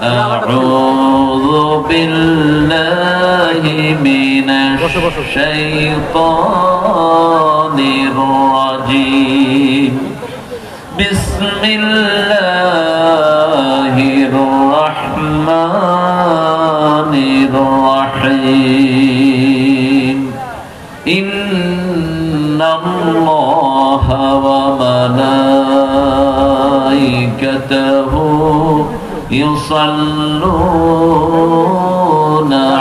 أعوذ بالله من الشيطان الرجيم بسم الله الرحمن الرحيم إن الله وملائكته يصلون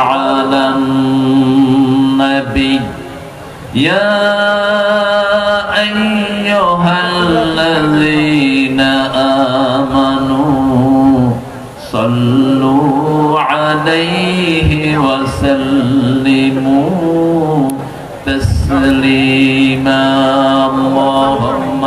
على النبي يا أيها الذين آمنوا صلوا عليه وسلموا تسليما اللهم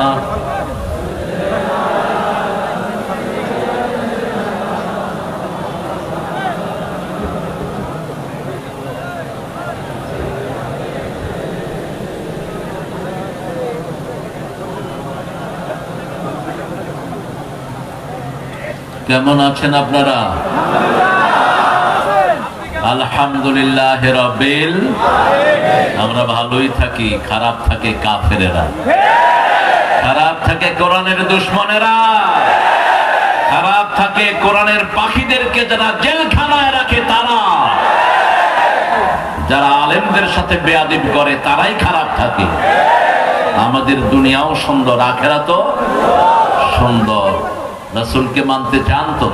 কেমন আছেন আপনারা? আলহামদুলিল্লাহ রাব্বিল আমরা ভালোই থাকি, খারাপ থাকে কাফেরেরা, খারাপ থাকে কোরআনের দুশমনেরা, খারাপ থাকে কোরআনের পাখীদেরকে যারা জেলখানায় রাখে তারা, যারা আলেমদের সাথে বেয়াদবি করে তারাই খারাপ থাকে। আমাদের দুনিয়াও সুন্দর, আখিরাতও সুন্দর। রাসূলকে মানতে চান তো?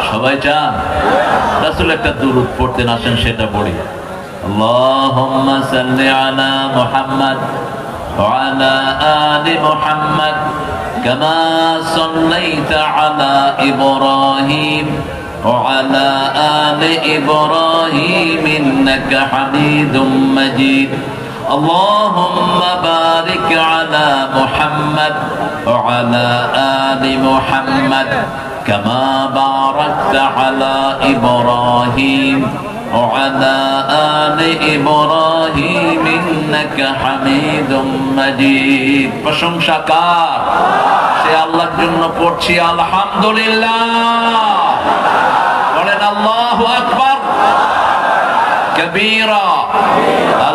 সবাই চান? রাসূল একটা দুরূদ পড়তেন, আসেন সেটা পড়ি। আল্লাহুম্মা সাল্লি আলা মুহাম্মাদ ওয়া আলা আলি মুহাম্মাদ কামা সাল্লাইতা আলা ইব্রাহিম ওয়া আলা আলি ইব্রাহিম ইন্নাকা হামিদুম মাজিদ اللهم بارك على محمد وعلى آل محمد كما باركت على إبراهيم وعلى آل إبراهيم إنك حميد مجيد প্রশংসা কার? সে আল্লাহর জন্য পড়ছি আলহামদুলিল্লাহ। বলেন আল্লাহু আকবার كبيرا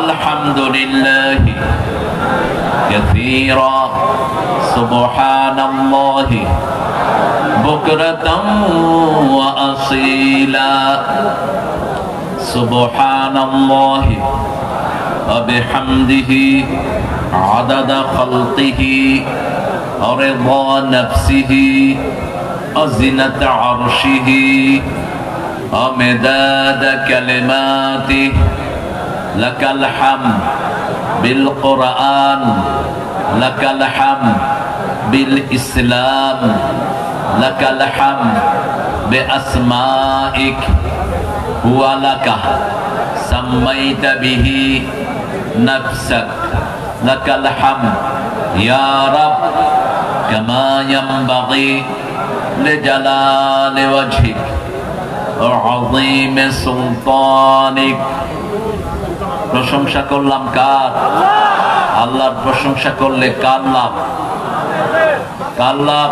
الحمد لله كثيرا سبحان الله بكرة وأصيلا سبحان الله وبحمده عدد خلقه ورضا نفسه وزنة عرشه ومداد كلماته لك الحمد بالقرآن لك الحمد بالإسلام لك الحمد بأسمائك هو لك سميت به نفسك لك الحمد يا رب كما ينبغي لجلال وجهك عظيم سلطانك প্রশংসা করলাম কার? আল্লাহর প্রশংসা করলে কার লাভ? কার লাভ?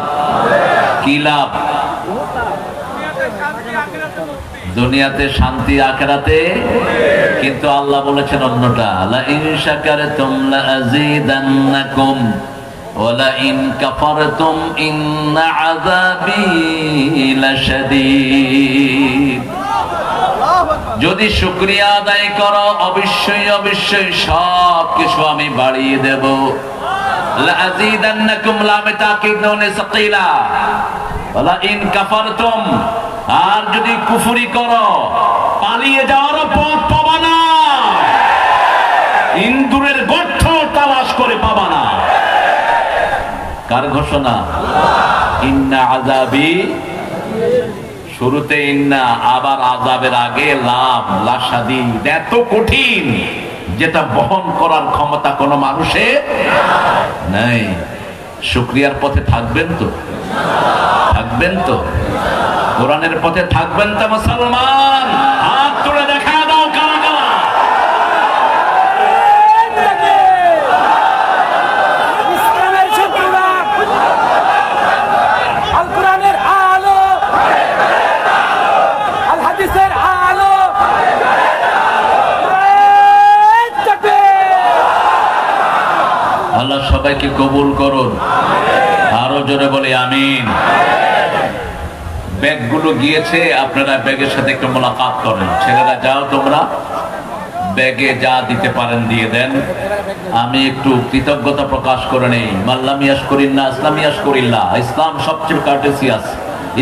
কি লাভ? দুনিয়াতে শান্তি, আখিরাতে কিন্তু আল্লাহ বলেছেন অন্যটা, লা ইন শাকারতুম লা আযীদান্নাকুম ওয়া লা ইন কাফারতুম ইন্না আযাবি লাশাদীদ। যদি শুকরিয়া আদায় করো অবশ্যই অবশ্যই সব কিছু আমি বাড়িয়ে দেব। লা আযীদান্নাকুম লামে তাকিদ নুনে সাকিলা ওয়া লা ইন কাফারতুম, আর যদি কুফরি করো পালিয়ে যাওয়ার পথ পাবা না, ইন্দুরের গর্ত তালাশ করে পাবা না। কার ঘোষণা? ইন্না আযাবি, শুরুতে ইন্না, আবার আযাবের আগে লাম, লাশাদীদ, এত কঠিন যেটা বহন করার ক্ষমতা কোনো মানুষের নাই। শুকরিয়ার পথে থাকবেন তো? থাকবেন তো? কোরআনের পথে থাকবেন তো মুসলমান? হাত তুলে দেখা দাও কারা কারা। ইসলামের শত্রুরা আল কোরআনের আলো জোরে বলে আমিন। ব্যাগগুলো গিয়েছে, আপনারা ব্যাগের সাথে একটু মোলাকাত করেন। ছেলেরা যাও, তোমরা ব্যাগে যা দিতে পারেন দিয়ে দেন। আমি একটু কৃতজ্ঞতা প্রকাশ করে নেই। মাল্লামিয়াস করিল্লা ইসলামিয়াস করিল্লা, ইসলাম সবচেয়ে কার্টেসিয়াস।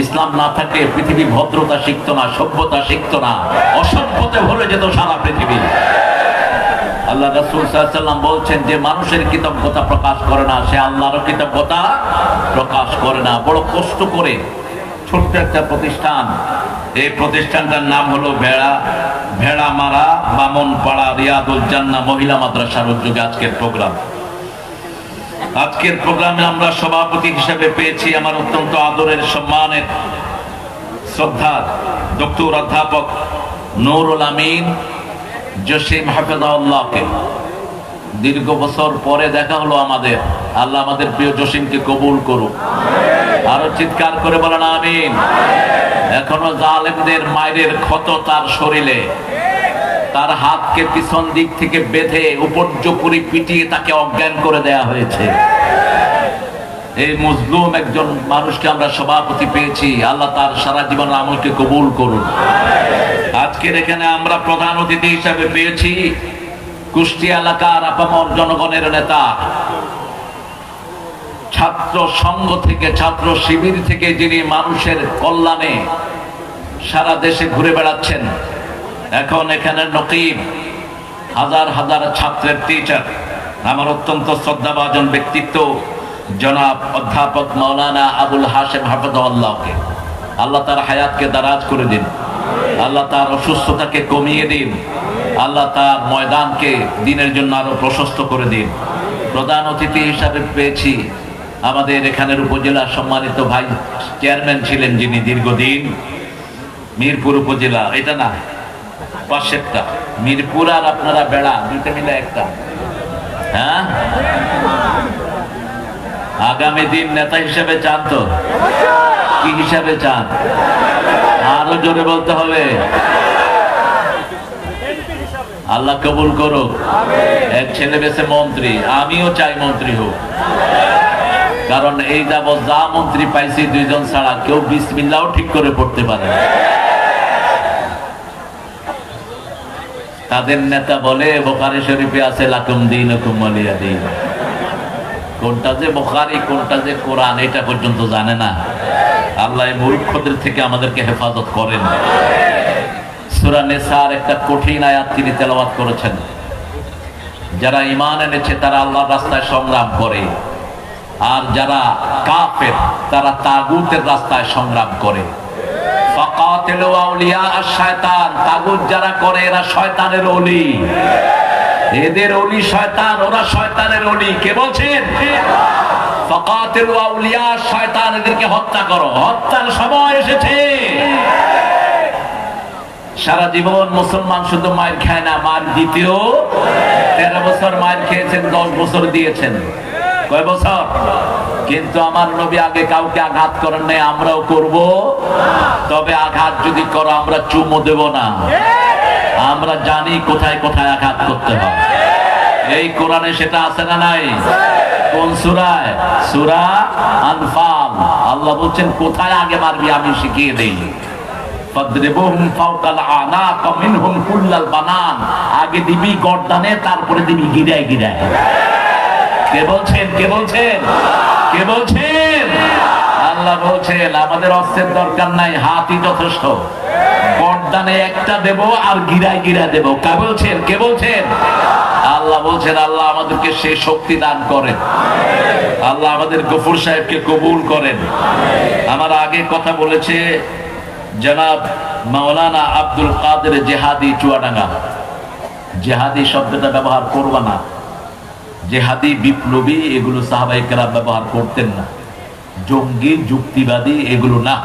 ইসলাম না থাকলে পৃথিবী ভদ্রতা শিখতো না, সভ্যতা শিখতো না, অসভ্যতে ভরে যেত সারা পৃথিবী। আল্লাহ রাসূল সাল্লাল্লাহু আলাইহি ওয়াসাল্লাম বলছেন, যে মানুষের কৃতজ্ঞতা প্রকাশ করে না সে আল্লাহর কৃতজ্ঞতা প্রকাশ করে না। বড় কষ্ট করে ছোট্ট একটা প্রতিষ্ঠান, এই প্রতিষ্ঠানটার নাম হলো ভেড়ামারা বামনপাড়া রিয়াদুল জান্নাহ মহিলা মাদ্রাসার উদ্যোগে আজকের প্রোগ্রাম। আজকের প্রোগ্রামে আমরা সভাপতি হিসেবে পেয়েছি আমার অত্যন্ত আদরের, সম্মানের, শ্রদ্ধার ডক্টর অধ্যাপক নুরুল আমিন জসিম হাফেজাহুল্লাহকে। দীর্ঘ বছর পরে দেখা হলো আমাদের। আল্লাহ আমাদের প্রিয় জসিমকে কবুল করুক। আরো চিৎকার করে বলেন আমিন। এখনো জালেমদের মায়ের ক্ষত তার শরীরে, তার হাতকে পিছন দিক থেকে বেঁধে উপর্যুপরি পিটিয়ে তাকে অজ্ঞান করে দেয়া হয়েছে। এই মজলুম একজন মানুষকে আমরা সভাপতি পেয়েছি। আল্লাহ তার সারা জীবন আমলকে কবুল করুন। আজকের এখানে আমরা প্রধান অতিথি হিসাবে পেয়েছি কুষ্টিয়া এলাকার আপামর জনগণের নেতা, ছাত্র সংঘ থেকে, ছাত্র শিবির থেকে যিনি মানুষের কল্যাণে সারা দেশে ঘুরে বেড়াচ্ছেন। এখন এখানে নকিব, হাজার হাজার ছাত্রের টিচার, আমার অত্যন্ত শ্রদ্ধাভাজন ব্যক্তিত্ব জনাব অধ্যাপক মাওলানা আবুল হাশেম হাফেজাহুল্লাহকে আল্লাহ তার হায়াতকে দারাজ করে দিন, আল্লাহ তার অসুস্থতাকে কমিয়ে দিন, আল্লাহ তার ময়দানকে দিনের জন্য আরো প্রশস্ত করে দিন। প্রধান অতিথি হিসাবে পেয়েছি আমাদের এখানের উপজেলা সম্মানিত ভাই চেয়ারম্যান ছিলেন যিনি দীর্ঘদিন, মিরপুর উপজেলা, এটা না পাশেরটা মিরপুর আর আপনারা বেড়া দুইটা মিলে একটা, হ্যাঁ আগামী দিন নেতা হিসেবে চান তো? কি হিসাবে চান? আরো জোরে বলতে হবে। আল্লাহ কবুল করুক। এক ছেলে বেছে মন্ত্রী, আমিও চাই মন্ত্রী হোক, কারণ এই যাবৎ যা মন্ত্রী পাইছি দুইজন ছাড়া কেউ বিসমিল্লাহও ঠিক করে পড়তে পারে না। তাদের নেতা বলে বুখারী শরীফে আছে লাকুম দীনুকুম ওয়ালিয়া দীন। কোনটা যে বুখারী কোনটা যে কোরআন এটা পর্যন্ত জানে না। আল্লাহ মূর্খদের থেকে আমাদেরকে হেফাজত করেন। সূরা নিসার একটা কঠিন আয়াত তিনি তেলাওয়াত করেছেন। যারা ঈমান এনেছে তারা আল্লাহর রাস্তায় সংগ্রাম করে, আর যারা কাফের তারা তাগুতের রাস্তায় সংগ্রাম করে। ফাকাতিলু আউলিয়া আশ-শায়তান, তাগুত যারা করে এরা শয়তানের ওলি। এদের ওলি শয়তান, ওরা শয়তানের ওলি। কে বলছেন? ফাকাতিলু আউলিয়া আশ-শায়তান, এদেরকে হত্যা করো। হত্যার সময় এসেছে। সারা জীবন মুসলমান শুধু মায়ের খায় না, মার দ্বিতীয় 13 বছর মায়ের খেয়েছেন, 10 বছর দিয়েছেন। কয় বছর? কিন্তু আমার নবী আগে কাউকে আঘাত করেন নাই, আমরাও করব। তবে আঘাত যদি করো আমরা চুমো দেব না, আমরা জানি কোথায় কোথায় আঘাত করতে হয়। এই কোরআনে সেটা আছে না নাই? কোন সূরায়? সূরা আনফাল। আল্লাহ বলছেন কোথায় আগে মারবি আমি শিখিয়ে দেই। ফাদরিবুহুম ফাওকাল আনাক মিনহুম কুল্লাল বানান, আগে দিবি গর্দানে, তারপরে দিবি গিরায় গিরায়। কে বলছেন? কে বলছেন? কে বলছেন? আল্লাহ বলছেন আমাদের অস্ত্রের দরকার নাই, হাতই যথেষ্ট। গর্দানে একটা দেব আর গিরায় গিরায় দেব। কে বলছেন? কে বলছেন? আল্লাহ বলছেন। আল্লাহ আমাদেরকে সেই শক্তি দান করেন। আল্লাহ আমাদের গফুর সাহেবকে কবুল করেন। আমার আগে কথা বলেছে জনাব মাওলানা আব্দুল কাদের জেহাদি চুয়াডাঙ্গা। জেহাদি শব্দটা ব্যবহার করবা না। জেহাদি, বিপ্লবী এগুলো সাহাবায়ে কেরাম ব্যবহার করতেন না। জঙ্গি, যুক্তিবাদী এগুলো না।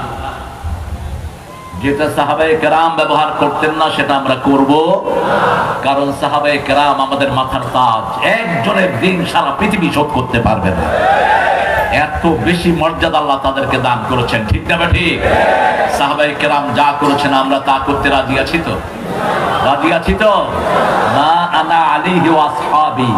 যেটা সাহাবায়ে কেরাম ব্যবহার করতেন না সেটা আমরা করব, কারণ সাহাবায়ে কেরাম আমাদের মাথার তাজ। একজনের দিন সারা পৃথিবী শোধ করতে পারবে না, এত বেশি মর্যাদা আল্লাহ তাদেরকে দান করেছেন। ঠিক না ঠিক? সাহাবায়ে কেরাম যা করেছেন আমরা তা করতে রাজি আছি তো? রাজি আছি তো? মা আনা আলাইহি ওয়া আসহাবি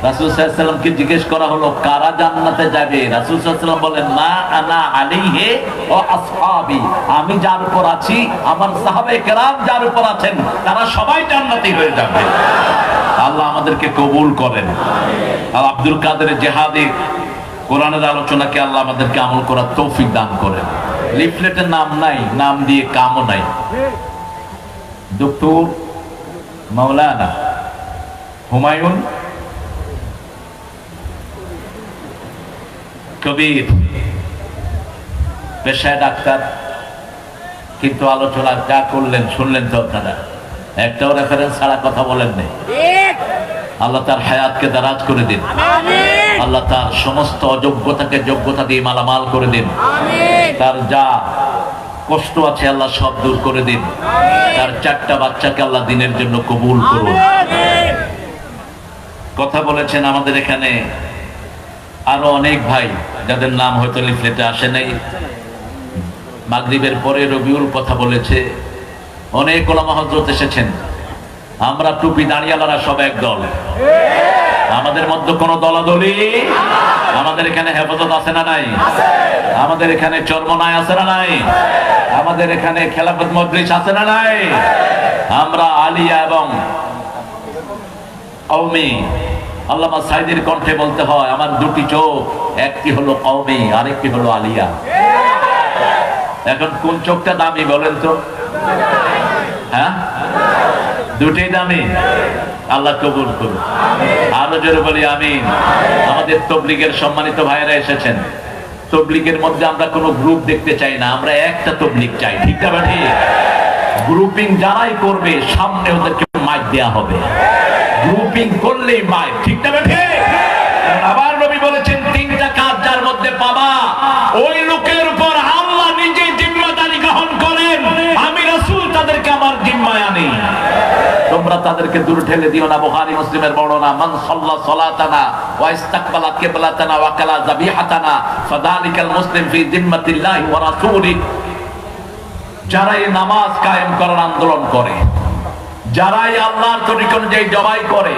রাসূল সাল্লাল্লাহু আলাইহি ওয়াসাল্লামকে জিজ্ঞেস করা হলো কারা জান্নাতে যাবে? রাসূল সাল্লাল্লাহু আলাইহি ওয়াসাল্লাম বলেন মা আনা আলাইহি ওয়া আসহাবি, আমি যার উপর আছি আমার সাহাবায়ে কেরাম যার উপর আছেন তারা সবাই জান্নাতি হয়ে যাবে। আল্লাহ আমাদেরকে কবুল করেন। আর আব্দুল কাদের জিহাদি কোরআনের আলোচনাকে আল্লাহ আমাদেরকে আমল করার তৌফিক দান করেন। লিফলেটের নাম নাই, নাম দিয়ে কামও নাই। ডক্টর মাওলানা হুমায়ুন কবির, পেশায় ডাক্তার, কিন্তু আলোচনা যা করলেন শুনলেন তো আপনারা, একটাও রেফারেন্স ছাড়া কথা বলেন নাই। আল্লাহ তার হায়াতকে দারাজ করে দিন, আল্লাহ তার সমস্ত অযোগ্যতাকে যোগ্যতা দিয়ে মালামাল করে দিন, তার যা কষ্ট আছে আল্লাহ সব দূর করে দিন, তার 4টা বাচ্চাকে আল্লাহ দিনের জন্য কবুল করুন। কথা বলেছেন আমাদের এখানে আরো অনেক ভাই যাদের নাম হয়তো লিফলেটে আসে নাই। মাগরিবের পরে রবিউল কথা বলেছে, অনেক ওলামা হযরত এসেছেন। আমরা টুপি দাঁড়িয়ালারা সব এক দল, আমাদের মধ্যে কোনো দলাদলি। আমাদের এখানে হেফাজত আছে না নাই? আমাদের এখানে চরমনায় আছে না নাই? আমাদের এখানে খেলাফত মজলিস আছে না নাই? আমরা আলিয়া এবং কওমি, আল্লামা সাইদির কণ্ঠে বলতে হয় আমার দুটি চোখ, একটি হলো কওমি আরেকটি হলো আলিয়া। এখন কোন চোখটা দামি বলেন তো? হ্যাঁ, দুটোই দামি। আল্লাহ কবুল করুন। আরো জোরে বলি আমিন। আমাদের তবলিগের সম্মানিত ভাইরা এসেছেন। তবলিগের মধ্যে আমরা কোনো গ্রুপ দেখতে চাই না, আমরা একটা তবলিগ চাই। ঠিক না ঠিক? গ্রুপিং যারাই করবে সামনে ওদেরকে মাইক দেয়া হবে, গ্রুপিং করলেই মাইক। ঠিক না ঠিক? আবার নবী বলেছেন 3টা কাজ যার মধ্যে পাবা ওই লোকের উপর আল্লাহ নিজে জিম্মাদারি গ্রহণ করেন, আমি রাসূল তাদেরকে আমার জিম্মায় আনি। তোমরা তাদেরকে দূর ঠেলে দিও না। বুখারী মুসলিমের বর্ণনা, মান সাল্লা সালাতানা ওয়া ইস্তাকবালা কিবলাতানা ওয়া কালা যাবিহাতানা ফাযালিকাল মুসলিম ফি জিম্মাতিল্লাহি ওয়া রাসূলিহি। যারা এই নামাজ কায়েম করার আন্দোলন করে, যারা এই আল্লাহর তরিকা অনুযায়ী জবাই করে,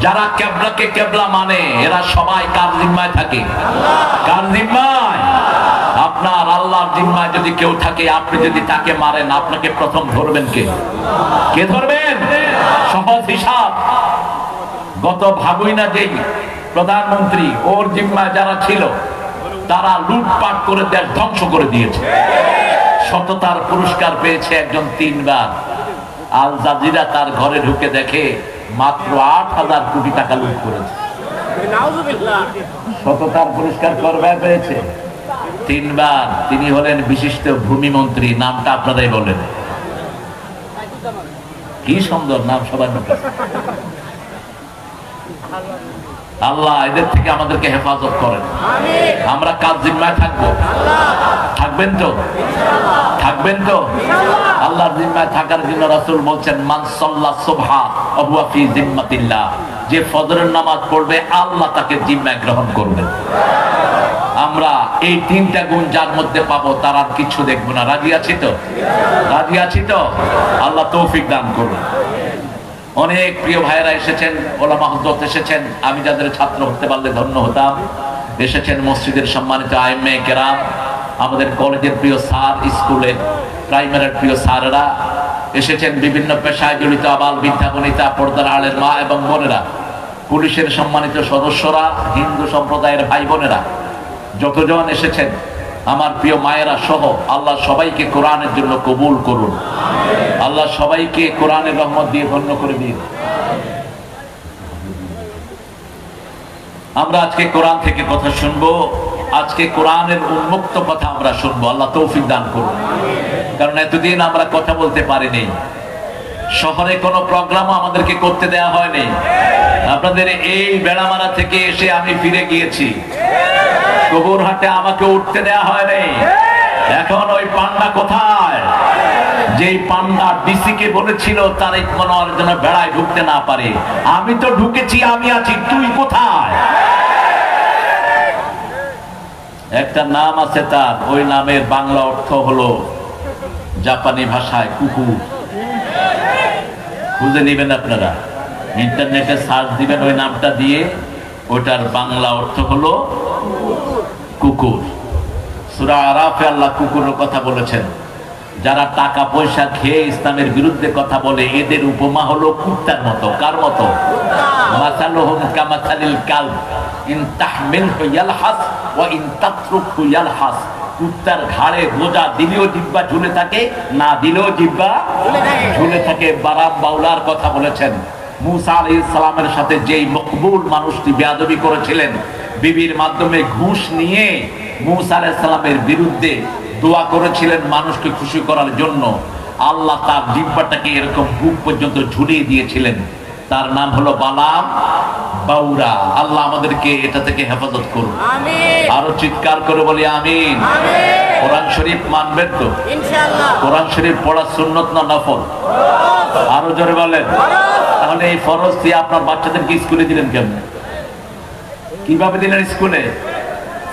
যারা কিবলাকে কিবলা মানে, এরা সবাই কার জিম্মায় থাকে? কার জিম্মায়? আপনার আল্লাহর জিম্মায় যদি কেউ থাকে, আপনি যদি তাকে মারেন, আপনাকে প্রথম ধরবেন কে? কে ধরবেন? সহজ হিসাব। গত ভাবুইনা যেই প্রধানমন্ত্রী, ওর জিম্মায় যারা ছিল তারা লুটপাট করে দেশ ধ্বংস করে দিয়েছে। সততার পুরস্কার পেয়েছে একজন 3 বার। আল জাজিরা তার ঘরে ঢুকে দেখে মাত্র 8,000 কোটি টাকা লুট করেছে। সততার পুরস্কার করবে পেয়েছে 3 বার। তিনি হলেন বিশিষ্ট ভূমিমন্ত্রী। নামটা আপনারাই বলেন। কি সুন্দর নাম সবার মুখে। আল্লাহ এদের থেকে আমাদেরকে হেফাজত করেন। আমরা কাজ জিম্মায় থাকবো। থাকবেন তো? থাকবেন তো? আল্লাহর জিম্মায় থাকার জন্য রাসূল বলছেন মান সাল্লা সুবহা ওয়া হুয়া ফি জিম্মাতিল্লাহ, যে ফজরের নামাজ পড়বে আল্লাহ তাকে জিম্মায় গ্রহণ করবেন। আমরা এই 3টা গুণ যার মধ্যে পাবো তার আর কিছু দেখবো না। রাজি আছি তো? রাজি আছি তো? আল্লাহ তৌফিক দান করুন। অনেক প্রিয় ভাইয়েরা এসেছেন, ওলামা হযরত এসেছেন। আমি যাদের ছাত্র হতে পারলে ধন্য হতাম। এসেছেন মসজিদের সম্মানিত আইম্মে কেরাম, আমাদের কলেজের প্রিয় স্যার, স্কুলের প্রাইমারির প্রিয় স্যাররা এসেছেন, বিভিন্ন পেশায় জড়িত আবাল বৃদ্ধা বনিতা, পর্দার আড়ের মা এবং বোনেরা, পুলিশের সম্মানিত সদস্যরা, হিন্দু সম্প্রদায়ের ভাই বোনেরা, যতজন এসেছেন, আমার প্রিয় মায়েরা সহ, আল্লাহ সবাইকে কোরআনের জন্য কবুল করুন। আল্লাহ সবাইকে কোরআনের রহমত দিয়ে ধন্য করে দিন। আমরা আজকে কোরআন থেকে কথা শুনবো। আজকে কোরআনের উন্মুক্ত কথা আমরা শুনবো। আল্লাহ তৌফিক দান করুন। কারণ এতদিন আমরা কথা বলতে পারিনি। শহরে কোনো প্রোগ্রামও আমাদেরকে করতে দেয়া হয়নি। আপনাদের এই বেড়ামারা থেকে এসে আমি ফিরে গিয়েছি। কবুরহাটে আমাকে উঠতে দেয়া হয়নি। এখন ওই পান্ডা কোথায়? যেই পান্ডা ডিসি কে বলেছিল তারেক মনোয়ারের জন্য বেড়ায় ঢুকতে না পারে, আমি তো ঢুকেছি, আমি আছি, তুই কোথায়? একটা নাম আছে তার, ওই নামের বাংলা অর্থ হলো জাপানি ভাষায় কুকুর। খুঁজে নেবেন আপনারা, ইন্টারনেটে সার্চ দিবেন, ওই নামটা দিয়ে ওটার বাংলা অর্থ হলো কুকুর। সূরা আরাফে আল্লাহ কুকুরের কথা বলেছেন। যারা টাকা পয়সা খেয়ে ইসলামের বিরুদ্ধে কথা বলে এদের উপমা হলো কুত্তার মতো। কার মতো? মাসালুহুম কামাসালিল কালব ইন তাহমিলহু ইয়ালহাস ওয়া ইন তাতরুকহু ইয়ালহাস। কুত্তার ঘাড়ে বোঝা দিলেও জিহ্বা ঝুলে থাকে, না দিলেও জিহ্বা ঝুলে থাকে। বারাম বাউলার কথা বলেছেন। মুসা আলাইহিস সালামের সাথে যেই মকবুল মানুষটি বেয়াদবি করেছিলেন, বিবির মাধ্যমে ঘুষ নিয়ে মুসা আলাইহিস সালামের বিরুদ্ধে দোয়া করেছিলেন মানুষকে খুশি করার জন্য, আল্লাহ তার জিহ্বাটাকে এরকম বুক পর্যন্ত ঝুলিয়ে দিয়েছিলেন। তার নাম হলো বালাম বাউরা। আল্লাহ আমাদেরকে এটা থেকে হেফাজত করুন, আমিন। আরো চিৎকার করে বলি আমিন। কোরআন শরীফ মানবেন তো ইনশাআল্লাহ? কোরআন শরীফ পড়া সুন্নত না নফল? আরো জোরে বলেন। তাহলে এই ফরজ দিয়ে আপনার বাচ্চাদেরকে স্কুলে দিলেন কেমন? কিভাবে দিলেন স্কুলে?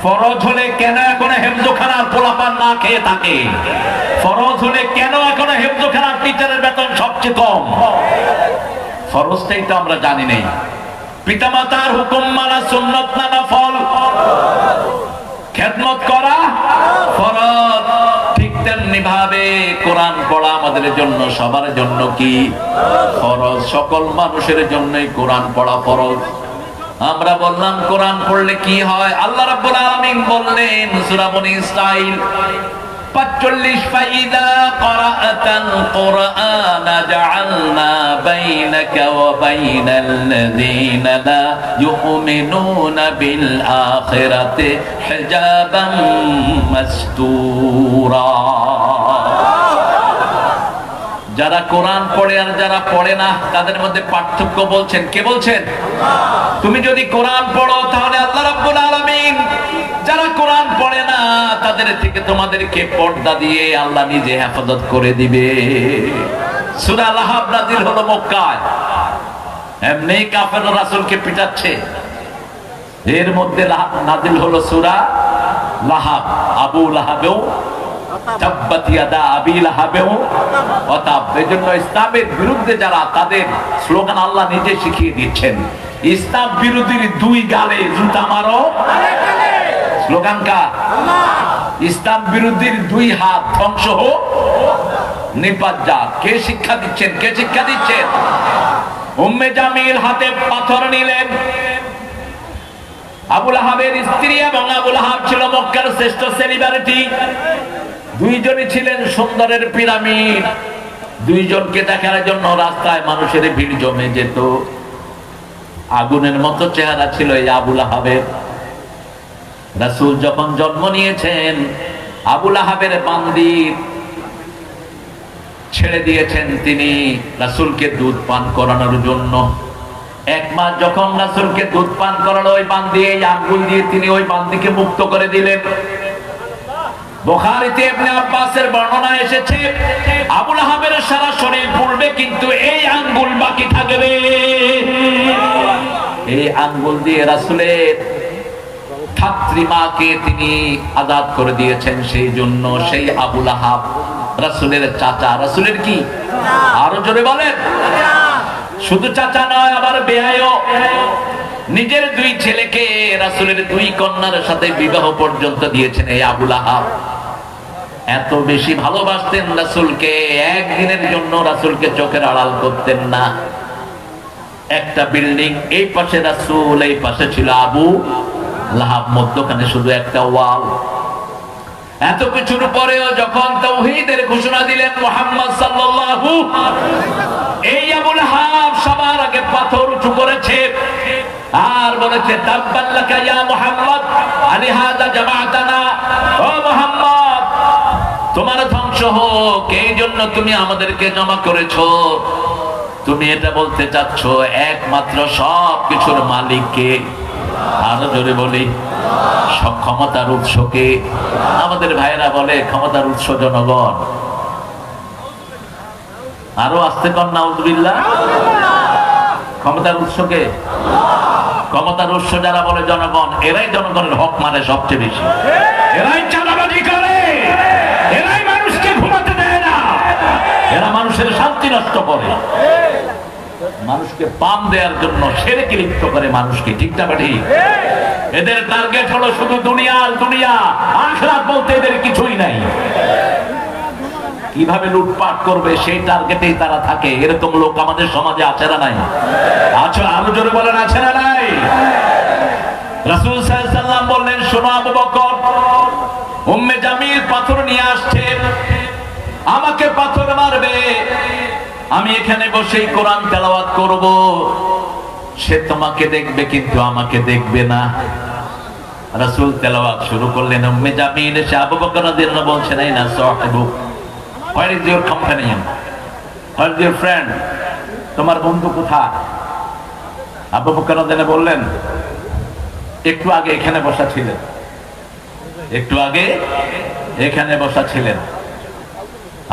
ফরজ হলে কেন এখনো হেফজখানার পোলাপান না খেয়ে থাকে? ফরজ হলে কেন এখনো হেফজখানার টিচারের বেতন সবচেয়ে কম? ফরজটাই তো আমরা জানি নাই। পিতামাতার হুকুম মানা সুন্নত না নফল? খেদমত করা ফরজ। ঠিক তেমনি ভাবে কোরআন পড়া আমাদের জন্য, সবার জন্য কি ফরজ? সকল মানুষের জন্যই কোরআন পড়া ফরজ। আমরা বললাম কোরআন পড়লে কি হয়? আল্লাহ রাব্বুল আলামিন বললেন সূরা বনী ইসরাঈল 45 ফাইদা ক্রাআতাল কুরআন জাআলনা বাইনাকা ওয়া বাইনাল্লাযীনা লা ইউমিনুনা বিল আখিরাতি হিজাবাম মাসতুরা। যারা কোরআন পড়ে আর যারা পড়ে না তাদের মধ্যে পার্থক্য বলছেন কে? বলছেন তুমি যদি কোরআন পড়ো তাহলে আল্লাহ রাব্বুল আলামিন যারা কোরআন পড়ে না তাদের থেকে তোমাদেরকে পর্দা দিয়ে আল্লাহ নিজে হেফাজত করে দিবে। সূরা লাহাব নাযিল হলো মক্কায়। এমনি কাফেররা রাসূলকে পিটাচ্ছে, এর মধ্যে নাযিল হলো সূরা লাহাব। আবু লাহাবেও তাব্বাত ইয়াদা আবি লাহাবেও ওয়া তাব। এজন্য ইসলামের বিরুদ্ধে যারা, তাদের স্লোগান আল্লাহ নিজে শিখিয়ে দিচ্ছেন, ইসলাম বিরোধীর দুই গালে জুতা মারো। স্লোগান কা? ইসলাম বিরোধীর দুই হাত ধ্বংস হোক নিপাত যাক। কে শিক্ষা দিচ্ছেন? কে শিক্ষা দিচ্ছেন? উম্মে জামিল হাতে পাথর নিলেন। আবু লাহাবের স্ত্রী এবং আবু লাহাব ছিল মক্কার শ্রেষ্ঠ সেলিব্রিটি। দুইজনই ছিলেন সুন্দরের পিরামিড। দুইজনকে দেখার জন্য রাস্তায় মানুষের ভিড় জমে যেত। আগুনের মতো চেহারা ছিল এই আবু লাহাবের। রাসূল যখন জন্ম নিয়েছেন, আবু লাহাবের বান্দি ছেড়ে দিয়েছেন তিনি রাসূলকে দুধ পান করানোর জন্য। এক মাস যখন রাসূলকে দুধ পান করালো, ওই বান্দি এই আঙ্গুল দিয়ে তিনি ওই বান্দিকে মুক্ত করে দিলেন। বুখারীতে ইবনে আব্বাসের বর্ণনা এসেছে, আবু লাহাবের সারা শরীর পুড়বে কিন্তু এই আঙ্গুল বাকি থাকবে। এই আঙ্গুল দিয়ে রাসূলের ছাত্রীমাকে তিনি আজাদ করে দিয়েছেন। সেই জন্য সেই আবু লাহাব রাসূলের চাচা। রাসূলের কি? আরো জোরে বলেন। শুধু চাচা নয়, আবার বেয়ায়ও। নিজের দুই ছেলেকে রাসূলের দুই কন্যার সাথে বিবাহ পর্যন্ত দিয়েছেন এই আবু লাহাব। এত বেশি ভালোবাসতেন রাসূলকে, একদিনের জন্য রাসূলকে চোখের আড়াল করতেন না। একটা বিল্ডিং, এই পাশে রাসূল, এই পাশে ছিল আবু লাহাব, মধ্যখানে শুধু একটা ওয়াল। এত কিছুর পরেও যখন তাওহীদের ঘোষণা দিলেন মুহাম্মদ সাল্লাল্লাহু, এই আবু লাহাব সবার আগে পাথর উঁচু করেছে আর বলেছে, তাব্বাল্লাকা ইয়া মুহাম্মদ আলিহাযা জামাআতানা। ও মুহাম্মদ, তোমার ধ্বংস হোক, এই জন্য তুমি আমাদেরকে জমা করেছো। তুমি এটা বলতে চাচ্ছ একমাত্র সব কিছুর মালিককে? আরো জোরে বলি, ক্ষমতার উৎসকে? আমাদের ভাইরা বলে ক্ষমতার উৎস জনগণ। আরো আসতে কর নাউযুবিল্লাহ। ক্ষমতার উৎসকে? ক্ষমতার উৎস যারা বলে জনগণ, এরাই জনগণের হক মানে সবচেয়ে বেশি। এরাই চাঁদাবাজি করে, এরাই মানুষকে ঘুমাতে দেয় না, এরা মানুষের শান্তি নষ্ট করে। মানুষকে পাম দেওয়ার জন্য শিরকে লিপ্ত করে মানুষকে, ঠিক না ঠিক? এদের টার্গেট হলো শুধু দুনিয়া আর দুনিয়া, আখিরাত বলতে এদের কিছুই নাই। কিভাবে লুটপাট করবে সেই টার্গেটেই তারা থাকে। এরকম লোক আমাদের সমাজে আছে না নাই? আচ্ছা, আরো জোরে বলেন, আছে না নাই? রাসূল সাল্লাল্লাহু আলাইহি ওয়াসাল্লাম বললেন, শোনো আবু বকর, উম্মে জামিল পাথর নিয়ে আসছে, আমাকে পাথর মারবে, আমি এখানে বসেই কোরআন তেলাওয়াত করব, সে তোমাকে দেখবে কিন্তু আমাকে দেখবে না। রাসূল তেলাওয়াত শুরু করলেন, উম্মে জামিল এসে আবু বকর রাদিয়াল্লাহু আনহু বলছেন, এই না সাহিবু, where is your companion, where is your friend, তোমার বন্ধু কোথায়? আবু বকর রাদিয়াল্লাহু আনহু বললেন, একটু আগে এখানে বসা ছিলেন, একটু আগে এখানে বসা ছিলেন।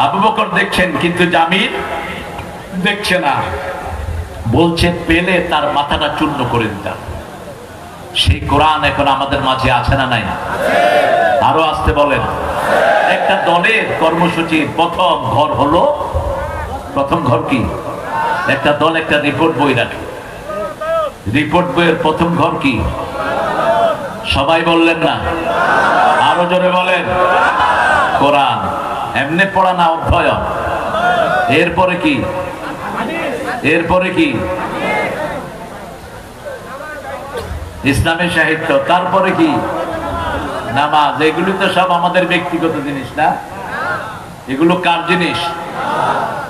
আবু বকর দেখছেন কিন্তু জামিল দেখছে না। বলছে, পেলে তার মাথাটা চূর্ণ করে দিতাম। সেই কোরআন এখন আমাদের মাঝে আছে না নাই? আরো আসতে বলেন। একটা দলের কর্মসূচির প্রথম ঘর হলো, প্রথম ঘর কি? একটা দল একটা রিপোর্ট বই রাখে, রিপোর্ট বইয়ের প্রথম ঘর কি? সবাই বললেন না, আরো জোরে বলেন, কোরআন। এমনি পড়া না, অধ্যয়ন। এরপরে কি? এরপরে কি? ইসলামের সাহিত্য। তারপরে কি? নামাজ। এগুলি তো সব আমাদের ব্যক্তিগত জিনিস না? এগুলো কার জিনিস?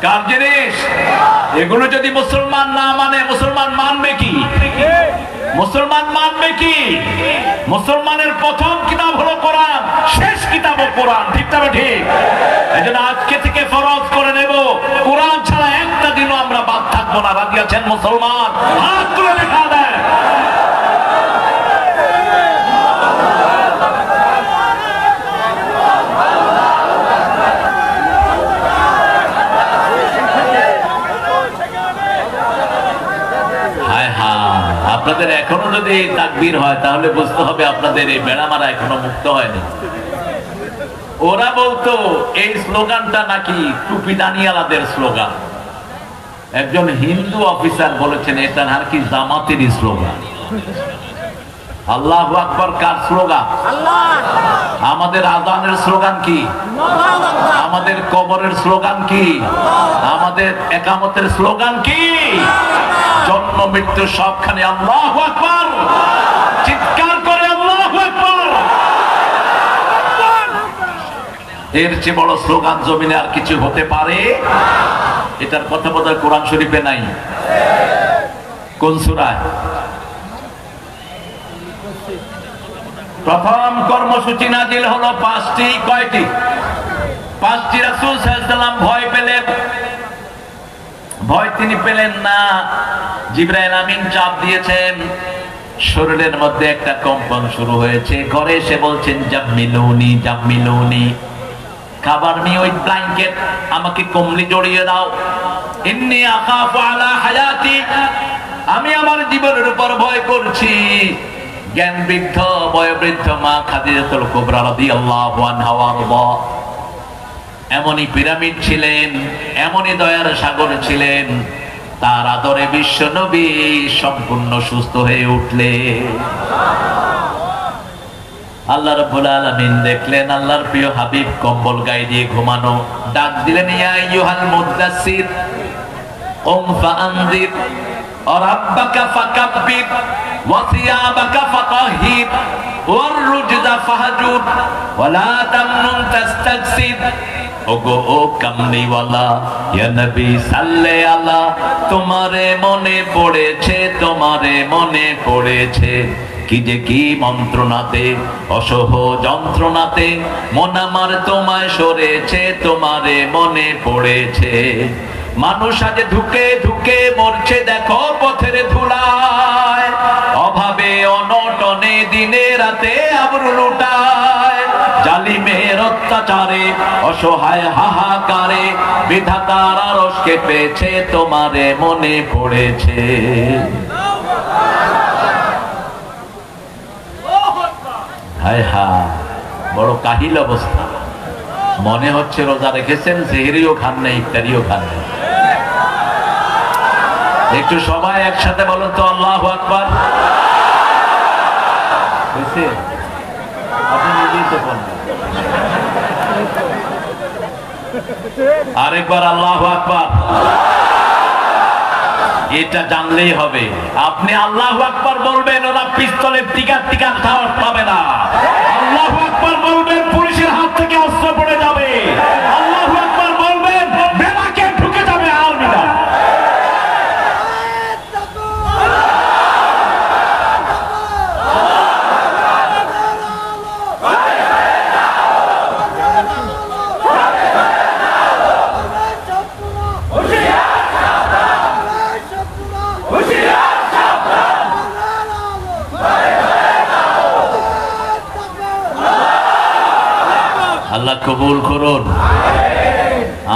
কার জিনিস? এগুলো যদি মুসলমান না মানে, মুসলমান মানবে কি? মুসলমান মানবে কি? মুসলমানের প্রথম কিতাব হলো কোরআন, শেষ কিতাব কোরআন, ঠিক না ঠিক? এজন্য আজকে থেকে ফরজ করে নেব, কোরআন ছাড়া একটা দিনও আমরা বাদ থাকবো না। রাজি আছেন মুসলমান? হাত তুলে দেখা দেয়। আপনাদের এখনো যদি তাকবীর হয় তাহলে বুঝতে হবে আপনাদের এই বেড়ামারা এখনো মুক্ত হয়নি। ওরা বলতো এই স্লোগানটা নাকি টুপি দানিয়ালাদের স্লোগান। একজন হিন্দু অফিসার বলেছেন এটা নাকি জামাতেরই স্লোগান। আল্লাহু আকবার কার স্লোগান? আমাদের আযানের স্লোগান কি? আমাদের কবরের স্লোগান কি? আমাদের একামতের স্লোগান কি? জন্ম মৃত্যু সবখানে আল্লাহু আকবার, চিৎকার করে আল্লাহু আকবার। এর চেয়ে বড় স্লোগান জমিনে আর কিছু হতে পারে? এটার কথা বোধহয় কোরআন শরীফে নাই। কোন সূরায়? প্রথম কর্মসূচি নাজিল হলো 5টি। কয়টি? 5টি। রাসূল সাল্লাল্লাহু আলাইহি ওয়াসাল্লাম ভয় পেলেন। ভয় তিনি পেলেন না, জিবরাইল আমিন চাপ দিয়েছেন, শরীরের মধ্যে একটা কম্পন শুরু হয়েছে। ঘরে এসে বলছেন, জাম্মিলুনি জাম্মিলুনি, খাবার নিয়ে ওই ব্ল্যাঙ্কেট, আমাকে কম্বলি জড়িয়ে দাও। ইন্নী আখাফু আলা হায়াতি, আমি আমার জীবনের উপর ভয় করছি। জ্ঞান বৃদ্ধ বয়োবৃদ্ধ মা খাদিজাতুল কুবরা রাদিয়াল্লাহু আনহা ওয়ারদা এমনই পিরামিড ছিলেন, এমনই দয়ার সাগর ছিলেন। তার আদরে বিশ্ব নবী সম্পূর্ণ সুস্থ হয়ে উঠলে আল্লাহ রাব্বুল আলামিন দেখলেন আল্লাহর প্রিয় হাবিব কম্বল গায়ে দিয়ে ঘুমানো। ডাক দিলেন, ইয়া আইয়ুহাল মুদাসসির কুম ফাআনযির ওয়া রাব্বাকা ফাকাব্বির ওয়া সিয়াবাকা ফাতাহহির ওয়ার রুজদা ফাহজুর ওয়া লা তামনুন তাস্তাকসির। ওগো ও কামলিওয়ালা, ইয়া নবী সাল্লে আলা, তোমারে মনে পড়েছে, তোমারে মনে পড়েছে। কি যে কি মন্ত্রণাতে, অসহ যন্ত্রণাতে মন আমার তোমায় সরেছে, তোমারে মনে পড়েছে। মানুষ আজ ধুকে ধুকে মরছে দেখো পথের ধুলায়, অভাবে অনটনে দিনে রাতে আবরু লুটায়। জালিমের অত্যাচারে অসহায় হাহাকারে বিধাতার আরশ কেঁপেছে, তোমারে মনে পড়েছে। হায় হায়, বড় কাহিল অবস্থা। মনে হচ্ছে রোজা রেখেছেন, সেহরিও খান নাই, ইফতারিও খান নাই। একটু সবাই একসাথে বলুন তো আল্লাহু আকবার। আপনি নিজেই তো বলবেন, আরেকবার আল্লাহু আকবার। এটা জানলেই হবে। আপনি আল্লাহু আকবার বলবেন, ওরা পিস্তলের টিকার সাহস পাবে না। আল্লাহু আকবার বলবেন, পুলিশের হাত থেকে অস্ত্র পড়ে যাবে। আল্লাহু আকবার বলবেন, বেলাকে ঢুকে যাবে আর্মিরা। আল্লাহ কবুল করুন।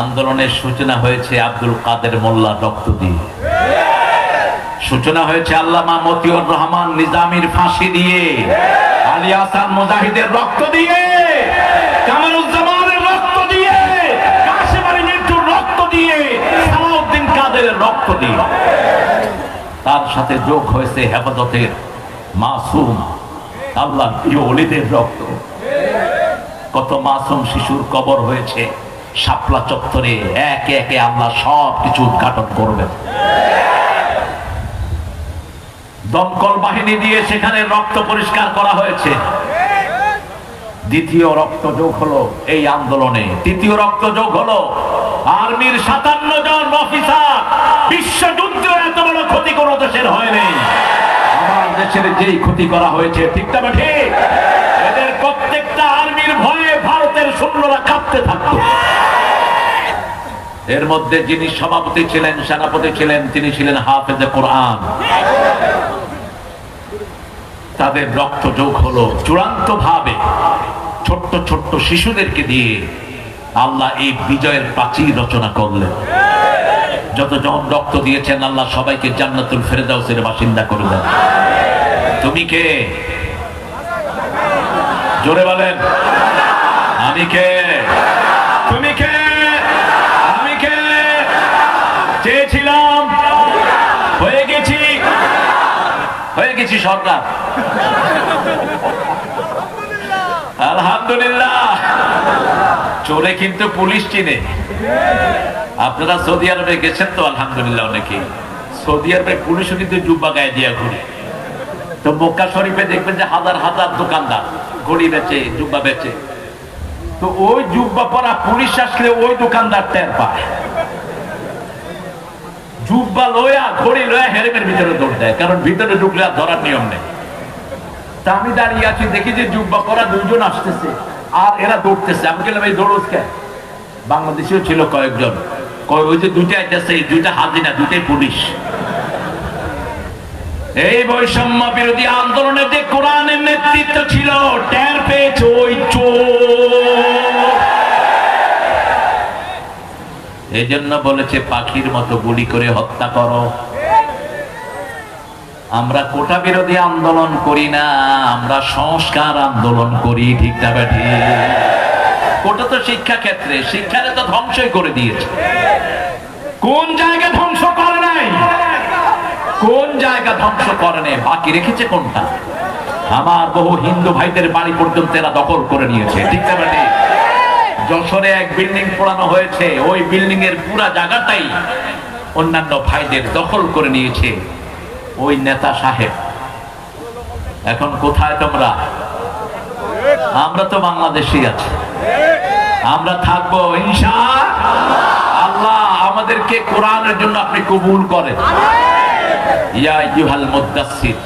আন্দোলনের সূচনা হয়েছে আব্দুল কাদের মোল্লার রক্ত দিয়ে, সূচনা হয়েছে আল্লামা মতিউর রহমান নিজামীর ফাঁসি দিয়ে, আলী হাসান মুজাহিদের রক্ত দিয়ে, কামারুজ্জামানের রক্ত দিয়ে, কাশেম আলী মিন্টুর রক্ত দিয়ে, সালাউদ্দিন কাদেরের রক্ত দিয়ে। তার সাথে যোগ হয়েছে হেফাজতের মাসুম আল্লাহর প্রিয় ওলিদের রক্ত। কত মাসুম শিশুর কবর হয়েছে শাপলা চত্বরে। একে একে আল্লাহ সব কিছু উদ্ঘাটন করবেন। দমকল বাহিনী দিয়ে সেখানে রক্ত পরিষ্কার করা হয়েছে। দ্বিতীয় রক্ত যোগ হলো এই আন্দোলনে, তৃতীয় রক্ত যোগ হলো আর্মির 57 জন অফিসার। বিশ্বযুদ্ধে এত বড় ক্ষতি কোনো দেশের হয়নি। আমার দেশের যেই ক্ষতি করা হয়েছে, ঠিক না ঠিক? এদের প্রত্যেকটা আর্মির ভয়ে ভারতের সৈন্যরা কাঁপতে থাকতো। এর মধ্যে যিনি সভাপতি ছিলেন, সেনাপতি ছিলেন, তিনি ছিলেন হাফেজে কোরআন। তাদের রক্ত যোগ হলো চূড়ান্ত ভাবে ছোট্ট ছোট্ট শিশুদেরকে দিয়ে আল্লাহ এই বিজয়ের প্রাচীর রচনা করলেন। যতজন রক্ত দিয়েছেন আল্লাহ সবাইকে জান্নাতুল ফেরদাউসের বাসিন্দা করে দেন। তুমি কে? জোরে বলেন, আমি কে? তুমি কে? আমি কে? চেয়েছিলাম, হয়ে গেছি সরকার, আলহামদুলিল্লাহ। চোরে কিন্তু পুলিশ চিনে। আপনারা সৌদি আরবে গেছেন তো আলহামদুলিল্লাহ অনেকে। সৌদি আরবে পুলিশও কিন্তু জুব্বা গায়ে দিয়া ঘুরে। তো মক্কা শরীফে দেখবেন যে হাজার হাজার দোকানদার ঘড়ি বেচে, জুব্বা বেচে। তো ওই জুব্বা পরা পুলিশ আসলে ওই দোকানদার টের পায়। জুব্বা লয়া ঘড়ি লয়া হেরেমের ভিতরে দৌড় দেয়, কারণ ভিতরে ঢুকলে আর ধরার নিয়ম নেই। তা আমি দাঁড়িয়ে আছি, দেখি যে জুব্বা পরা দুইজন আসতেছে আর এরা দৌড়তেছে। আমি গেলাম, এই দৌড়স কে? বাংলাদেশেও ছিল কয়েকজন। ওই যে দুইটা আইতেছে, এই দুইটা হাজিনা, দুইটাই পুলিশ। এই বৈষম্য বিরোধী আন্দোলনে যে কোরআনের নেতৃত্ব ছিল, টের পেয়েছে ওই চোর। এই জন্য বলেছে পাখির মতো গুলি করে হত্যা করো। আমরা কোটা বিরোধী আন্দোলন করি না, আমরা সংস্কার আন্দোলন করি, ঠিক না ঠিক? কোটা তো শিক্ষা ক্ষেত্রে, শিক্ষারে তো ধ্বংসই করে দিয়েছে। কোন জায়গা ধ্বংস করে নাই? কোন জায়গা ধ্বংস করে নেই? বাকি রেখেছে কোনটা? আমার বহু হিন্দু ভাইদের বাড়ি পর্যন্ত এরা দখল করে নিয়েছে, ঠিক না ঠিক? যশোরে এক বিল্ডিং পোড়ানো হয়েছে, ওই বিল্ডিং এর পুরা জায়গাটাই অন্যান্য ভাইদের দখল করে নিয়েছে ওই নেতা সাহেব। এখন কোথায় তোমরা? আমরা তো বাংলাদেশেই আছি, আমরা থাকবো ইনশাআল্লাহ। আমাদেরকে কোরআনের জন্য আপনি কবুল করেন। ইয়া আইয়ুহাল মুদ্দাসসির,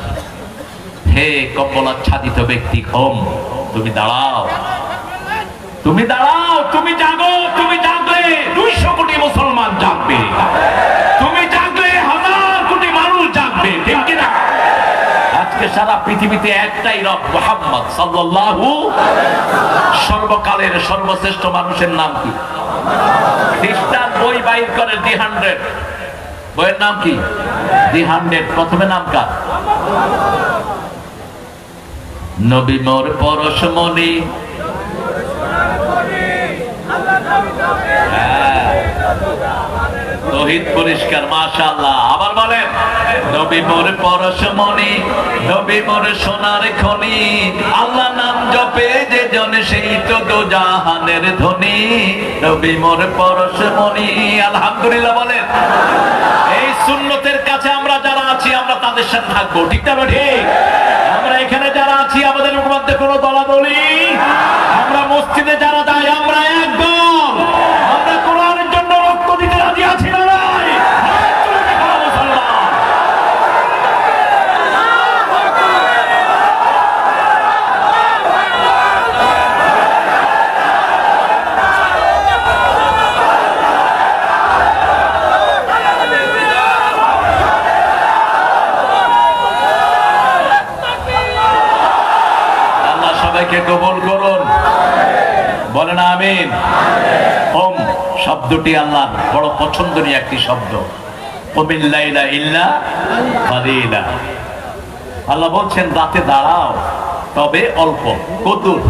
হে কম্বলাচ্ছাদিত ব্যক্তি, ঘুম, তুমি দাঁড়াও, তুমি দাঁড়াও, তুমি জাগো। তুমি জাগলে 200 কোটি মুসলমান জাগবে, তুমি জাগলে 1000 কোটি মানুষ জাগবে, ঠিক কিনা? আজকে সারা পৃথিবীতে একটাই রব, মুহাম্মদ সাল্লাল্লাহু। সর্বকালের সর্বশ্রেষ্ঠ মানুষের নাম কি? খ্রিস্টান বই বাইর করে দি 100, বইয়ের নাম কি? দি 100। প্রথমে নাম কার? নবী মোর পরশমণি, তৌহিদ পরিষ্কার, মাশাআল্লাহ। আবার বলেন, নবী মোর পরশমণি, নবী মোর সোনার খনি, আল্লাহ নাম জপে যে জন সেই তো দোজাহানের ধনী, নবী মোর পরশমণি। আলহামদুলিল্লাহ বলেন। এই সুন্নতের কাছে আমরা যারা আছি আমরা তাদের সাথে থাকবো, ঠিক না ঠিক? আমরা এখানে যারা আছি আমাদের মধ্যে কোনো দলাদলি, আমরা মসজিদে যারা যাই আমরা একদম, আমরা কোরআনের জন্য রক্ত দিতে রাজি আছি না নাই? সবাইকে কবুল করুন, বলেন আমিন। ওম শব্দটি আল্লাহর বড় পছন্দনীয় একটি শব্দ। কুমিল লাইলা ইল্লা কালিলা। আল্লাহ বলছেন রাতে দাঁড়াও তবে অল্প, কদুর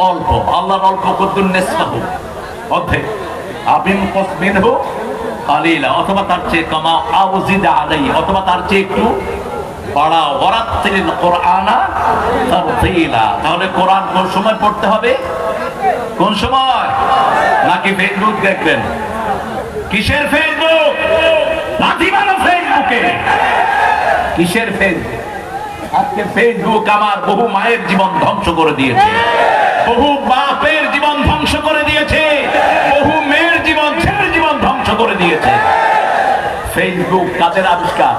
অল্প, আল্লাহর অল্প কদুর নিসফাহু অর্ধেক, আবিন কসমিনহু কালিলা, অথবা তার চেয়ে কমাও, আউজিদ আলাইহি, অথবা তার চেয়ে একটু পড়াও। ওয়ারাত্তিল কুরআনা তারতিলা। তাহলে কোরআন কোন সময় পড়তে হবে? কোন সময়? নাকি ফেসবুক দেখবেন? কিসের ফেসবুক? লাথি মারো ফেসবুকে। কিসের ফেসবুক? আজকে ফেসবুক আমার বহু মায়ের জীবন ধ্বংস করে দিয়েছে, বহু বাপের জীবন ধ্বংস করে দিয়েছে, বহু মেয়ের জীবন, ছেলের জীবন ধ্বংস করে দিয়েছে। ফেসবুক কাদের আবিষ্কার?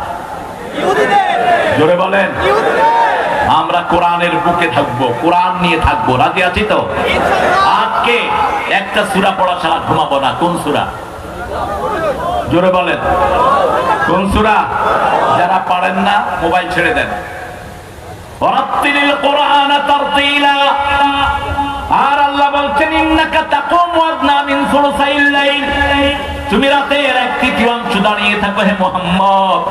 জোরে বলেন। আমরা কোরআনের বুকে থাকবো, কোরআন নিয়ে থাকবো, রাজি আছি তো? আজকে একটা সূরা পড়া ছাড়া ঘুমাবো না। কোন সূরা? জোরে বলেন, কোন সূরা? যারা পারেন না মোবাইল ছেড়ে দেন। ওয়ারাত্তিলিল কুরআনা তারতিলা। আর আল্লাহ বলছেন ইন্নাকা তাকুমু আদনা মিন সুলুসাইল লাইল, তুমি রাতের এক তৃতীয়াংশ দাঁড়িয়ে থাকো হে মুহাম্মদ।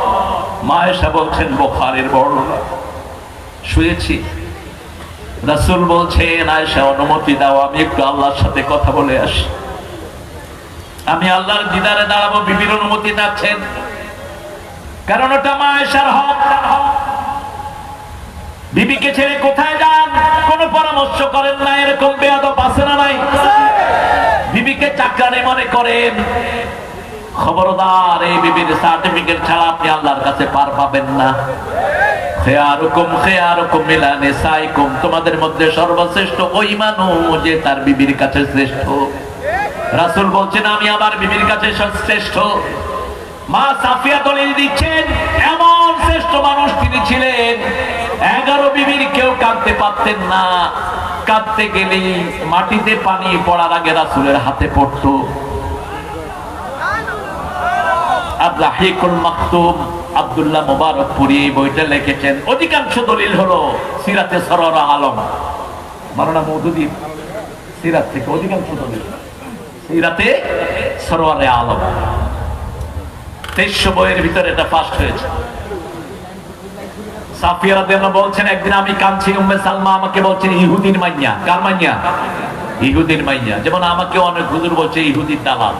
মা আয়েশা বলছেন, বুখারীর বর্ণনা, শুয়েছি, রাসূল বলছেন আয়েশা অনুমতি দাও আমি একটু আল্লাহর সাথে কথা বলে আসি, আমি আল্লাহর দিদারে দাঁড়াবো। বিবির অনুমতি চাচ্ছেন, কারণ ওটা মা আয়েশার হক। বিবিকে ছেড়ে কোথায় যান কোনো পরামর্শ করেন না, এরকম বেয়াদব আছে না নাই? বিবিকে চাকরানি মনে করেন। খবরদার, এই বিবির সার্টিফিকেট ছাড়া আপনি আল্লাহর কাছে পার পাবেন না। খেয়ারুকুম খেয়ারুকুম মিলা নিসাইকুম, তোমাদের মধ্যে সর্বশ্রেষ্ঠ ওই মানুষ যে তার বিবির কাছে শ্রেষ্ঠ। রাসূল বলছেন আমি আমার বিবির কাছে শ্রেষ্ঠ। মা সাফিয়া দলিল দিচ্ছেন এমন শ্রেষ্ঠ মানুষ তিনি ছিলেন, 11 বিবির কেউ কাঁদতে পারতেন না। কাঁদতে গেলে মাটিতে পানি পড়ার আগে রাসূলের হাতে পড়তো। আব্দুল মাকতুম আব্দুল্লাহ মুবারকপুরি বইটা লিখেছেন। অধিকাংশ দলিল হলো সিরাতে সরওয়ার আলম মাওলানা মওদুদী সিরাত থেকে, অধিকাংশ দলিল সিরাতে সরওয়ার আলম। 2300 বইয়ের ভিতরে এটা ফার্স্ট হয়েছে। সাফিয়া রাদিয়াল্লাহু বলছেন একদিন আমি কাঁদছি, উম্মে সালমা আমাকে বলছেন ইহুদির মাইয়া। কার মাইয়া? ইহুদির মাইয়া। যেমন আমাকে অনেক হুজুর বলছে ইহুদির দালাল।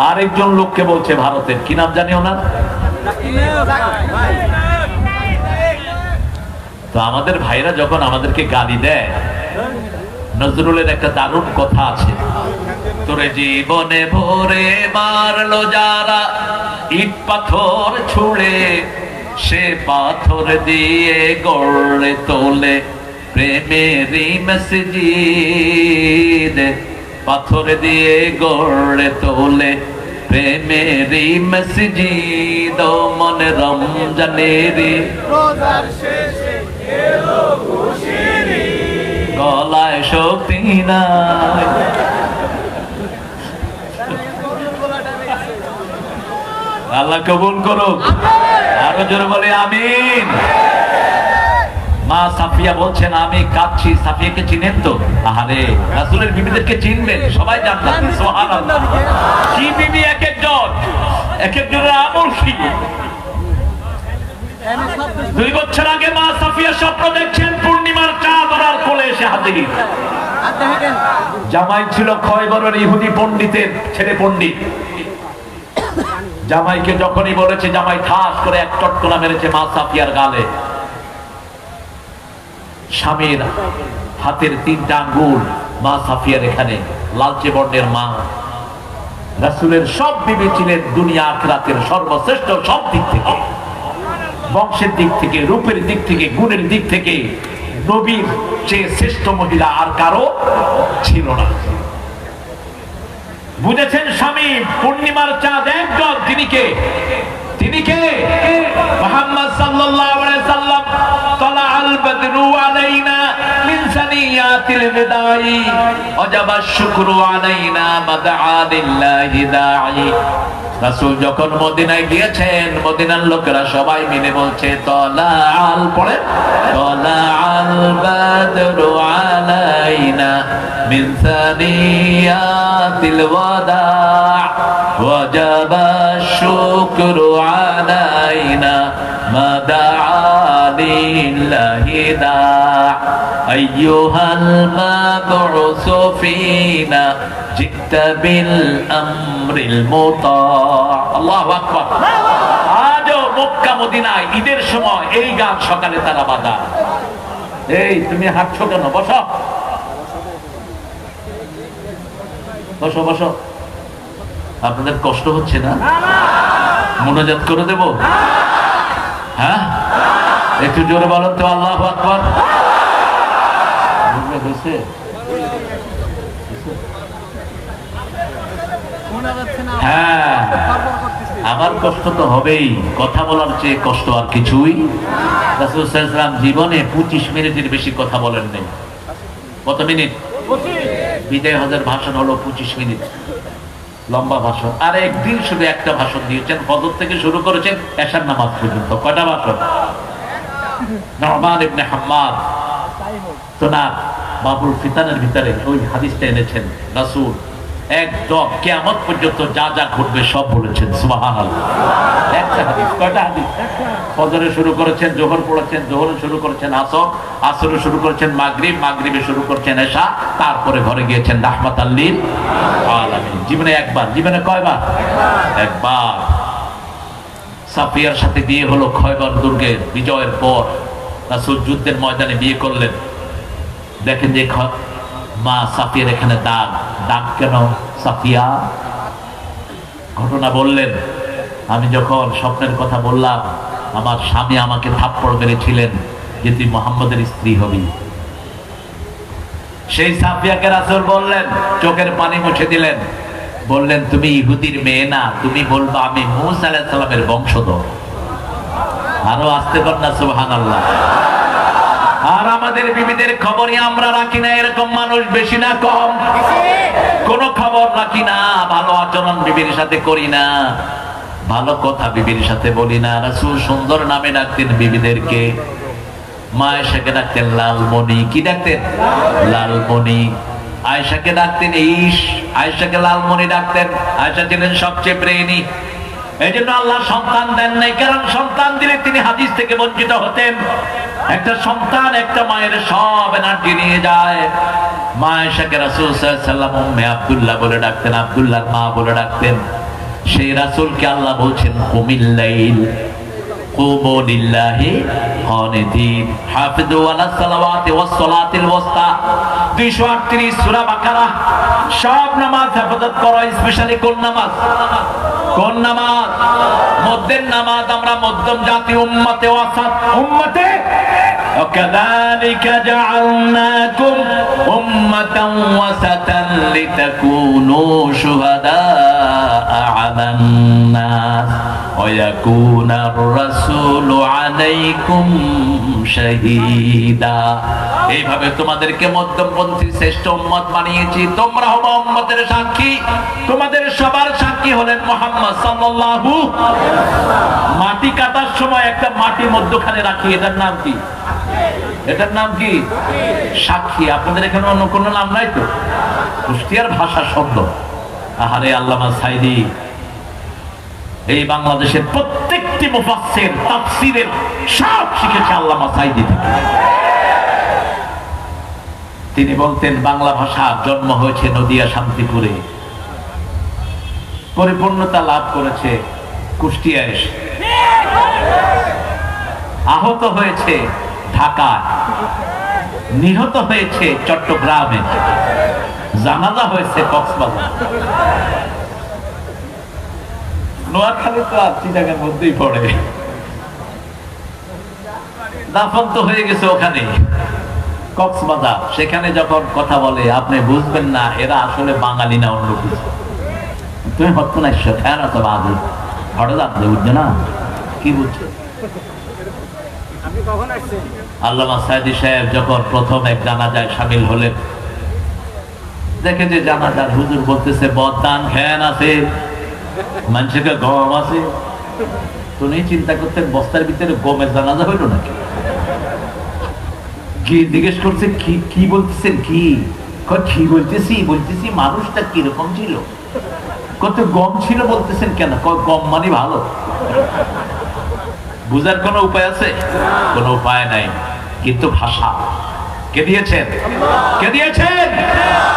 আরেকজন লোককে বলছে ভারতের, কি নাম জানি ওনার? তো আমাদের ভাইরা যখন আমাদেরকে গালি দেয়, নজরুলের একটা দারুণ কথা আছে, তোরে জীবনে ভরে মারলো যারা ইট পাথর ছুঁড়ে, সে পাথর দিয়ে গড়ে তোলে প্রেমেরই মসজিদ, পাথর দিয়ে গড়ে তোলে প্রেমেরই মসজিদ। মনে রমজানেরই রোজার শেষে এলো খুশির গলায় শক্তি নাই। আল্লাহ কবুল করুক। আরো জোরে বলে আমিন। মা সাফিয়া বলছেন আমি কাঁদছি। সাফিয়াকে চিনেন তো? আহারে, রাসূলের বিবিদেরকে চিনবেন, সবাই জানতেন। সুবহানাল্লাহ, কি বিবি এক একজন, এক একজনের আমল কি। 2 বছর আগে মা সাফিয়া স্বপ্ন দেখছেন পূর্ণিমার চাঁদ ওনার কোলে এসে হাজির। জামাই ছিল খয়বরের ইহুদি পণ্ডিতের ছেলে পণ্ডিত। জামাইকে যখনই বলেছে, জামাই ঠাস করে এক চটকনা মেরেছে মা সাফিয়ার গালে। স্বামীর হাতের 3টা আঙ্গুল মা সাফিয়ার এখানে, লালচে বর্ণের মা। রাসূলের সব বিবি ছিলেন দুনিয়া আখিরাতের সর্বশ্রেষ্ঠ, সব দিক থেকে, বংশের দিক থেকে, রূপের দিক থেকে, গুণের দিক থেকে নবীর চেয়ে শ্রেষ্ঠ মহিলা আর কারো ছিল না। বুঝেছেন স্বামী পূর্ণিমার চাঁদ একজন, তিনি কে? তিনি কে? মুহাম্মদ সাল্লাল্লাহু আলাইহি সাল্লাম। তালাআল বদরু আলাইনা মিন সানিয়াতিল বিদাই ওয়াজাবা শুকরু আলাইনা মাদআ লিল্লাহি দাঈ। রাসূল যখন মদিনায় গিয়েছেন, মদিনার লোকেরা সবাই মিলে বলছে তালাআল, পড়ে তালাআল বদরু আলাইনা মিন সানিয়াতিল ওয়াদা ওয়াজাবা শুকরু আলাইনা মাদআ লিল্লাহি দাঈ আইয়ুহাল মাবউসু ফিনা জিতা বিল আমরিল মুতা। আল্লাহু আকবার। আজও মক্কা মদিনায় ঈদের সময় এই গান সকালে তারা বাজা। এই তুমি হাঁটছো কেন? বসো বসো বসো। আপনাদের কষ্ট হচ্ছে না? মোনাজাত করে দেব? হ্যাঁ, একটু জোরে বলেন তো আল্লাহু আকবার। হয়েছে? হ্যাঁ, আমার কষ্ট তো হবেই, কথা বলার চেয়ে কষ্ট আর কিছুই। রাসূল সাল্লাল্লাহু আলাইহি ওয়াসাল্লাম জীবনে 25 মিনিটের বেশি কথা বলেন নাই। কত মিনিট? বিদায় হজের ভাষণ হলো 25 মিনিট, লম্বা ভাষণ। আর একদিন শুধু একটা ভাষণ দিয়েছেন, ফজর থেকে শুরু করেছেন এশার নামাজ পর্যন্ত। কয়টা ভাষণ? নুমান ইবনে হাম্মাদ সোনার বাবুল ফিতানের ভিতরে ওই হাদিসটা এনেছেন। রাসূল একদম কিয়ামত পর্যন্ত যা যা ঘটবে সব বলেছেন। সুবহানাল্লাহ। একটা হাদিস। কয়টা হাদিস? ফজরে শুরু করেছেন, যোহর পড়েছেন, যোহরে শুরু করেছেন আসর, আসরে শুরু করেছেন মাগরিব, মাগরিবে শুরু করেছেন এশা, তারপরে ঘরে গিয়েছেন রাহমাতাল লিল আলামিন। জীবনে একবার। জীবনে কয়বার? একবার। সাফিয়ার সাথে বিয়ে হলো খয়বর দুর্গের বিজয়ের পর। রাসূল যুদ্ধের ময়দানে বিয়ে করলেন। দেখেন যে মা সাফিয়ার এখানে দাগ। দাগ কেন? সাফিয়া ঘটনা বললেন, আমি যখন স্বপ্নের কথা বললাম, আমার স্বামী আমাকে থাপ্পড় মেরেছিলেন যে তুই মুহাম্মদের স্ত্রী হবি। সেই সাফিয়াকে রাসূল বললেন, চোখের পানি মুছে দিলেন, বললেন তুমি ইহুদির মেয়ে না, তুমি বলবা আমি মূসা আলাইহিস সালামের বংশধর। আরো আসতে পার না? সুবহানাল্লাহ। আর আমাদের বিবিদের খবরই আমরা রাখি না। এরকম মানুষ বেশি না কম? কোন খবর রাখি না, ভালো আচরণ বিবির সাথে করি না, ভালো কথা বিবির সাথে বলি না। রাসূল সুন্দর নামে ডাকতেন বিবিদেরকে। মা আয়েশাকে ডাকতেন লালমণি। কি ডাকতেন? লালমণি। আয়েশাকে ডাকতেন ঈশ। আয়েশাকে লালমণি ডাকতেন। আয়েশা ছিলেন সবচেয়ে ব্রেইনি। এই জন্য আল্লাহ সন্তান দেন নাই, কারণ সন্তান দিলে তিনি হাদিস থেকে বঞ্চিত হতেন। একটা সন্তান একটা মায়ের সব এনার্জি নিয়ে যায়। মা আয়েশাকে রাসূল সাল্লাল্লাহু আলাইহি ওয়াসাল্লাম উম্মে আব্দুল্লাহ বলে ডাকতেন, আব্দুল্লাহর মা বলে ডাকতেন। সেই রাসূলকে আল্লাহ বলছেন কুমিল লাইল কুমু লিল্লাহি কানিতিন হাফিজু আলাস সালাওয়াতি ওয়াস সালাতিল ওয়াসতা। 238 সূরা বাকারা। সব নামাজ হেফাজত করো, স্পেশালি কোন নামাজ? কোন নামাজ? মধ্যের নামাজ। আমরা মধ্যম জাতি, উম্মতে ওয়াসাত, উম্মতে وكذلك جعلناكم أمة وسطا لتكونوا شهداء على الناس ويكون الرسول عليكم شهيدا। এইভাবে তোমাদেরকে মধ্যমপন্থী শ্রেষ্ঠ উম্মত বানিয়েছি। তোমরা হবে উম্মতের সাক্ষী। তোমাদের সবার সাক্ষী হলেন মুহাম্মদ সাল্লাল্লাহু। মাটি কাটার সময় একটা মাটি মধ্যখানে রাখি, এটার নাম কি? এটার নাম কি? সাক্ষী। আপনাদের এখানে অন্য কোনো নাম নাই তো? কুষ্টিয়ার ভাষা শব্দ। আহারে আল্লামা সাইদি এই বাংলাদেশের প্রত্যেকটি মুফাসসির তাফসীরের সব শিখেছে আল্লামা সাইদি থেকে। তিনি বলতেন বাংলা ভাষার জন্ম হয়েছে নদিয়া শান্তিপুরে, পরিপূর্ণতা লাভ করেছে কুষ্টিয়ায় এসে, আহত হয়েছে ঢাকায়, নিহত হয়েছে চট্টগ্রামে, জানাজা হয়েছে কক্সবাজার। নোয়াখালী তো আর চিটাগাঙ্গের মধ্যেই পড়ে, দাফন তো হয়ে গেছে ওখানে কক্সবাজার। সেখানে যখন কথা বলে আপনি বুঝবেন না এরা আসলে বাঙালি না অন্য কিছু। তুমি হত না ফ্যান অত বাদে হঠাৎ আপনি বুঝছো না কি বুঝছো? আল্লামা সাইদি সাহেব যখন প্রথম এক জানাজায় শামিল হলেন, দেখে যে জানাজার হুজুর বলতেছে বদান ফ্যান আছে, মানুষের গম আছে। তুমি চিন্তা করতেন বস্তার ভিতরে গমের জানাজা হইল নাকি? কি জিজ্ঞেস করছে কি কি বলতেছেন? কি কি বলতেছি মানুষটা কিরকম ছিল? কত গম ছিল বলতেছেন কেন? গম মানে ভালো। বুঝার কোন উপায় আছে? কোন উপায় নাই, কিন্তু ভাষা কে দিয়েছেন? কে দিয়েছেন?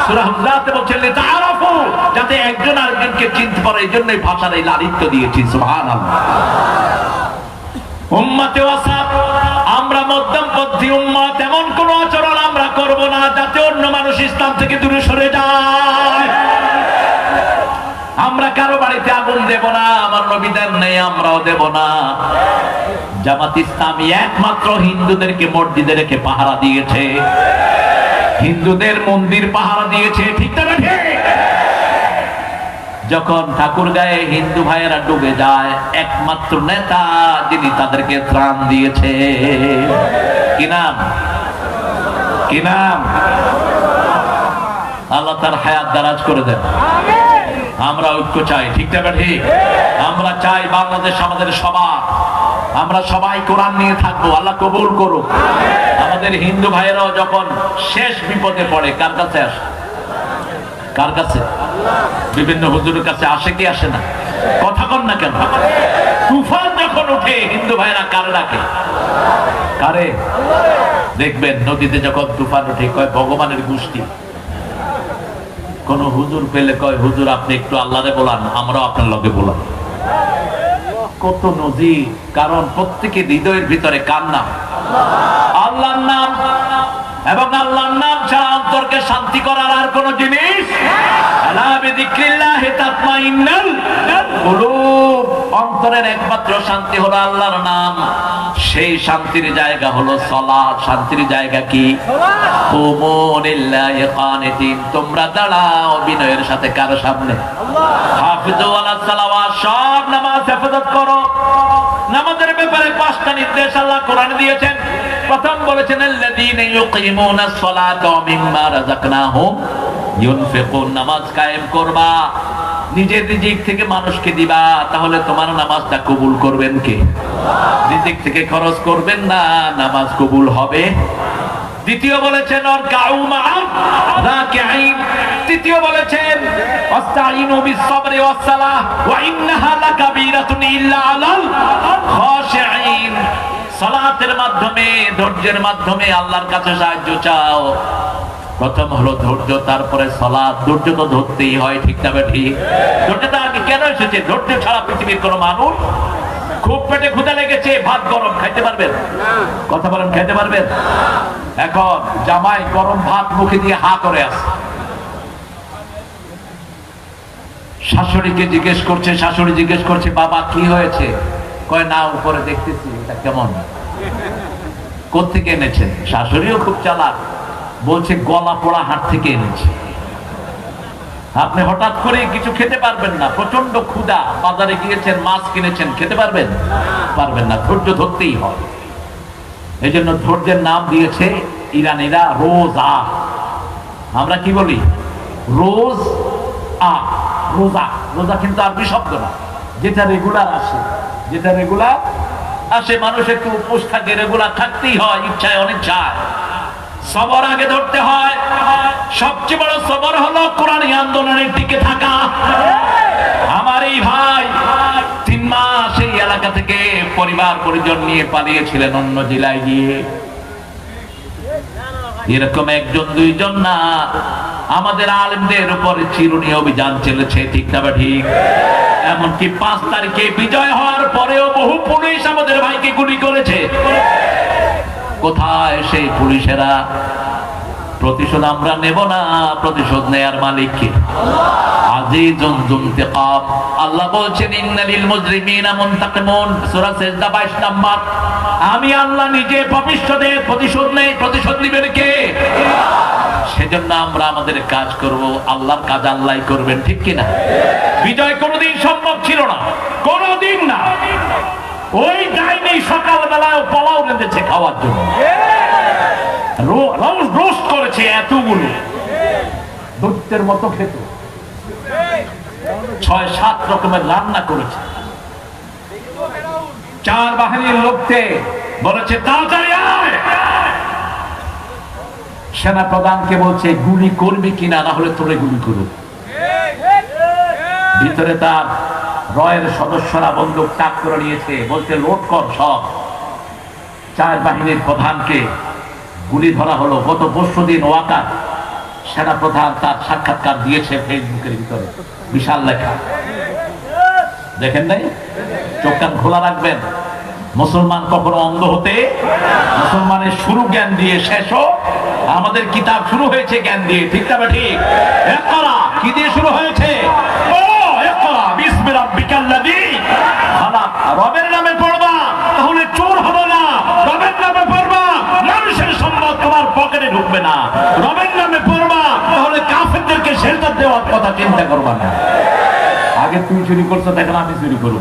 সূরা হুজরাতে বলছেন লিতাআরাফু, যাতে একজন আরেকজনকে চিনতে পারে, এইজন্যই ভাষার এই লালিত্য দিয়েছি। সুবহানাল্লাহ। উম্মতে ওয়াসাত, আমরা মধ্যমপন্থী উম্মত, এমন কোন আচরণ আমরা করব না যাতে অন্য মানুষ ইসলাম থেকে দূরে সরে যায়। আমরা কারো বাড়িতে আগুন দেব না, আমার নবী দেন নাই, আমরাও দেব না। জামাত ইসলামী একমাত্র হিন্দুদেরকে মসজিদে রেখে পাহারা দিয়েছে, হিন্দুদের মন্দির পাহারা দিয়েছে, ঠিক না ঠিক? যখন ঠাকুরগাঁয়ে হিন্দু ভাইয়েরা ডুবে যায়, একমাত্র নেতা যিনি তাদেরকে ত্রাণ দিয়েছে, কি নাম? কি নাম? আল্লাহ তার হায়াত দারাজ করে দেন। আমরা ঐক্য চাই, ঠিক না ঠিক? আমরা চাই বাংলাদেশ আমাদের সবার, আমরা সবাই কোরআন নিয়ে থাকবো, আল্লাহ কবুল করুক। আমাদের হিন্দু ভাইয়েরাও যখন শেষ বিপদে পড়ে কার কাছে আসে? কার কাছে? বিভিন্ন হুজুরের কাছে আসে কি আসে না? কথা কন না কেন? তুফান যখন উঠে হিন্দু ভাইয়েরা কারে ডাকে? কারে? দেখবেন নদীতে যখন তুফান উঠে কয় ভগবানের গোষ্ঠী। কোন হুজুর পেলে কয় হুজুর আপনি একটু আল্লাহরে বলান, আমরাও আপনার লগে বলান। কত নজির, কারণ প্রত্যেকের হৃদয়ের ভিতরে কার নাম? আল্লাহর নাম। এবং আল্লাহর নাম ছাড়া অন্তরকে শান্তি করার আর কোন জিনিস? আলা বিযিকরিল্লাহি তাতমাইন্নুল কুলুব। অন্তরের একমাত্র শান্তি হলো আল্লাহর নাম। সেই শান্তির জায়গা হলো সালাত। শান্তির জায়গা কি? কুমু লিল্লাহি কানিতিন। তোমরা দাঁড়াও বিনয়ের সাথে কার সামনে? হাফিজু আলাস সালাওয়াত। সব নামাজ হেফাজত করো। নামাজের ব্যাপারে 5টা নির্দেশ আল্লাহ কোরআনে দিয়েছেন। প্রথম বলেছেন আল্লাযীনা ইউকিমুনাস সালাতা ওয়া মিম্মা রাযাকনাহুম ইউনফিকুন। নামাজ কায়েম করবা, নিজের রিজিক থেকে মানুষকে দিবা, তাহলে তোমার নামাজটা কবুল করবেন কে? রিজিক থেকে খরচ করবেন না, নামাজ কবুল হবে। দ্বিতীয় বলেছেন ওয়ারকাউ মা'আর রাকিঈন। তৃতীয় বলেছেন ওয়াস্তাঈনু বিস-সাবরি ওয়াস-সালাহ ওয়া ইন্নাহা লাকাবীরাতুন ইল্লা আলাল খাশিঈন। সালাতের মাধ্যমে, ধৈর্যের মাধ্যমে আল্লাহর কাছে সাহায্য চাও। প্রথম হলো ধৈর্য, তারপরে সালাত। ধৈর্য তো ধরতেই হয়, ঠিক না ঠিক? ধৈর্যটা আগে কেন এসেছে? ধৈর্য ছাড়া পৃথিবীর কোন মানুষ, খুব পেটে ক্ষুধা লেগেছে, ভাত গরম, খাইতে পারবেন? কথা বলেন, খাইতে পারবেন? এখন জামাই গরম ভাত মুখে দিয়ে হা করে আসে, শাশুড়িকে জিজ্ঞেস করছে, শাশুড়ি জিজ্ঞেস করছে বাবা কি হয়েছে? কয় না উপরে দেখতেছি, এটা কেমন? কোত্থেকে এনেছেন? শাশুড়িও খুব চালাক, বলছে গলা পোড়া হাট থেকে এনেছে। আপনি হঠাৎ করে কিছু খেতে পারবেন না, প্রচন্ড ক্ষুধা, বাজারে গিয়েছেন, মাছ কিনেছেন, খেতে পারবেন? পারবেন না। ধৈর্য ধরতেই হয়। এই জন্য ধৈর্যের নাম দিয়েছে ইরানিরা রোজা। আমরা কি বলি? রোজ আ, রোজা। রোজা কিন্তু আরবি শব্দ না, যেটা রেগুলার আসে, যেটা রেগুলার আসে। মানুষ একটু উপোস থাকে, রেগুলার থাকতেই হয়, ইচ্ছায় অনিচ্ছায়। সবর আগে ধরতে হয়। সবচেয়ে বড় সবর হলো কোরআনী আন্দোলনের দিকে থাকা। আমার এই ভাই 3 মাস এই এলাকা থেকে পরিবার পরিজন নিয়ে পালিয়েছিলেন অন্য জেলায় গিয়ে। এরকম একজন দুইজন না, আমাদের আলেমদের উপরে চিরুনি অভিযান চলেছে, ঠিক না ঠিক? এমনকি 5 তারিখে বিজয় হওয়ার পরেও বহু পুলিশ আমাদের ভাইকে গুলি করেছে। কোথায় সেই পুলিশেরা? প্রতিশোধ আমরা নেব না, প্রতিশোধ নেয়ার মালিক কে? আজিজুন যুনতিকাম। আল্লাহ বলছেন ইন্নালিল মুজরিমিনা মুনতাকিমুন, সূরা সিজদা 22 নম্বর। আমি আল্লাহ নিজে পাপিষ্ঠদের প্রতিশোধ নেই। প্রতিশোধ নেবেন কে? সেজন্য আমরা আমাদের কাজ করব, আল্লাহর কাজ আল্লাহই করবেন, ঠিক কি না? বিজয় কোনোদিন সম্ভব ছিল না, কোনোদিন না। ওই ডাইনি সকালবেলায় পোলাও রেঁধেছে খাওয়ার জন্য, রোস্ট করেছে এতগুলো, দৈত্যের মতো খেত, 6-7 রকমের রান্না করেছে। 4 বাহিনীর লোককে বলেছে তাড়াতাড়ি আয়। সেনা প্রধানকে বলছে গুলি করবি কিনা, না হলে তোরে গুলি করব। ভিতরে তার রয়ের সদস্যরা বন্দুক তাক করে নিয়েছে, বলছে লোড কর সব। 4 বাহিনীর প্রধানকে গুলি ধরা হলো। গত 20 দিন ওয়াকার সেনা প্রধান তার সাক্ষাৎকার দিয়েছে ফেসবুকের ভিতরে, বিশাল লেখা, দেখেন নাই? চোখ কান খোলা রাখবেন। মুসলমান কখনো অন্ধ হতে, মুসলমানের শুরু জ্ঞান দিয়ে, শেষও আমাদের কিতাব শুরু হয়েছে জ্ঞান দিয়ে, ঠিক না ঠিক? ইকরা কি দিয়ে শুরু হয়েছে? ও ইকরা বিসমি রাব্বিকাল্লাযী খালাক। রবের নামে পড়বা, তাহলে চোর হবে না। রবের নামে পড়বা, মানুষের সম্পদ তোমার পকেটে ঢুকবে না। রবের নামে পড়বা, তাহলে কাফেরদেরকে শেল্টার দেওয়ার কথা চিন্তা করবা না। আগে তুই চুরি করছো, এখন আমি চুরি করব,